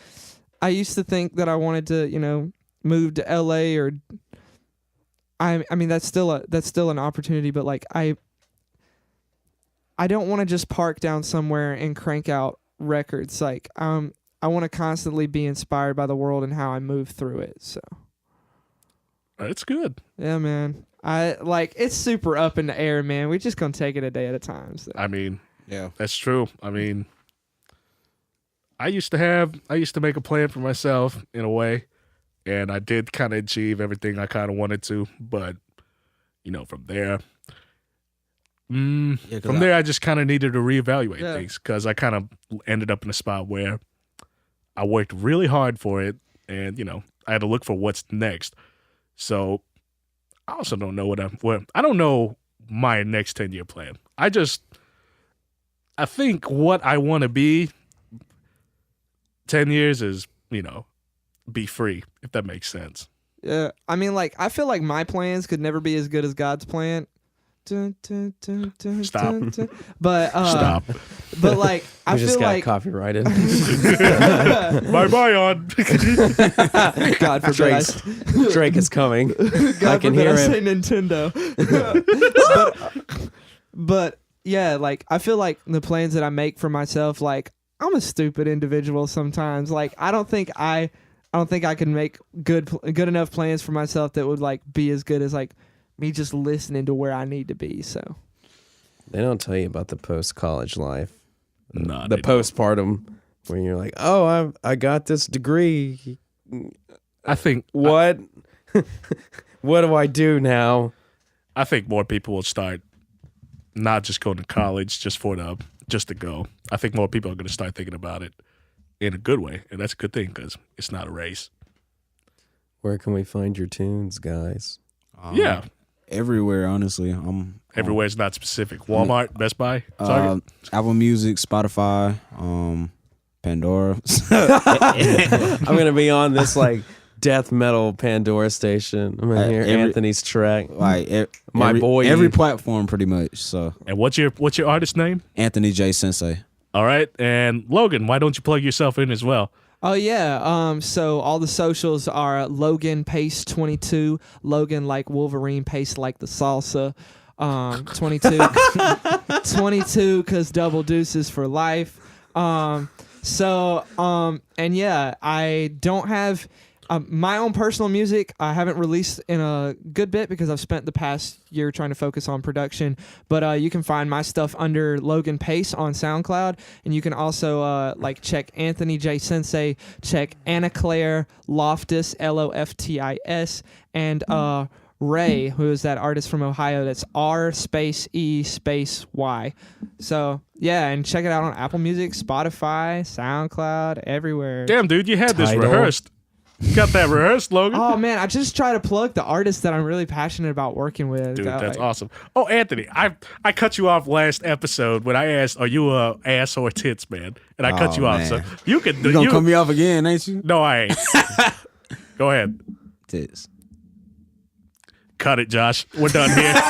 I used to think that I wanted to, move to LA or I mean that's still an opportunity, but like I don't want to just park down somewhere and crank out records. Like I want to constantly be inspired by the world and how I move through it. So It's good. yeah, man. It's super up in the air, man. We're just gonna take it a day at a time. So. I mean, Yeah. that's true. I mean, I used to make a plan for myself in a way, and I did kind of achieve everything I kind of wanted to, but from there, I just kind of needed to reevaluate things because I kind of ended up in a spot where I worked really hard for it, and I had to look for what's next. So I also don't know I don't know my next 10-year plan. I think what I want to be 10 years is, be free, if that makes sense. Yeah, I mean, I feel like my plans could never be as good as God's plan. Stop. But Stop. But I We just feel got like copyrighted. Bye on. God forbid Drake is coming. God I can forbid hear I say him. Nintendo. but yeah, I feel like the plans that I make for myself, I'm a stupid individual sometimes. I don't think I can make good enough plans for myself that would be as good as me just listening to where I need to be. So They don't tell you about the post-college life. Nah, The they don't. postpartum where you're like, oh, I got this degree. I think What? What do I do now? I think more people will start not just going to college just to go. I think more people are going to start thinking about it in a good way, and that's a good thing because it's not a race. Where can we find your tunes, guys? Yeah, Everywhere, honestly. everywhere's not specific. Walmart, Best Buy, Target. Apple Music, Spotify, Pandora. I'm gonna be on this death metal Pandora station. I'm gonna hear Anthony's track. Every platform pretty much. So And what's your artist name? Anthony JSensei. All right, and Logan, why don't you plug yourself in as well? oh yeah, so all the socials are Logan Pace 22. Logan like Wolverine, Pace like the salsa. 22 because double deuces for life. And yeah, I don't have my own personal music. I haven't released in a good bit because I've spent the past year trying to focus on production. But you can find my stuff under Logan Pace on SoundCloud, and you can also check Anthony JSensei, check Anna Claire Loftus LOFTIS, and Ray, who is that artist from Ohio. That's R_E_Y. So yeah, and check it out on Apple Music, Spotify, SoundCloud, everywhere. Damn, dude, you had this Tidal. rehearsed. You got that rehearsed, Logan? Oh man, I just try to plug the artists that I'm really passionate about working with. Dude, that's awesome. Oh, Anthony, I cut you off last episode when I asked, "Are you a ass or tits man?" And I cut you off. So man. you can. You gonna cut me off again, ain't you? No, I ain't. Go ahead. Tits. Cut it, Josh. We're done here.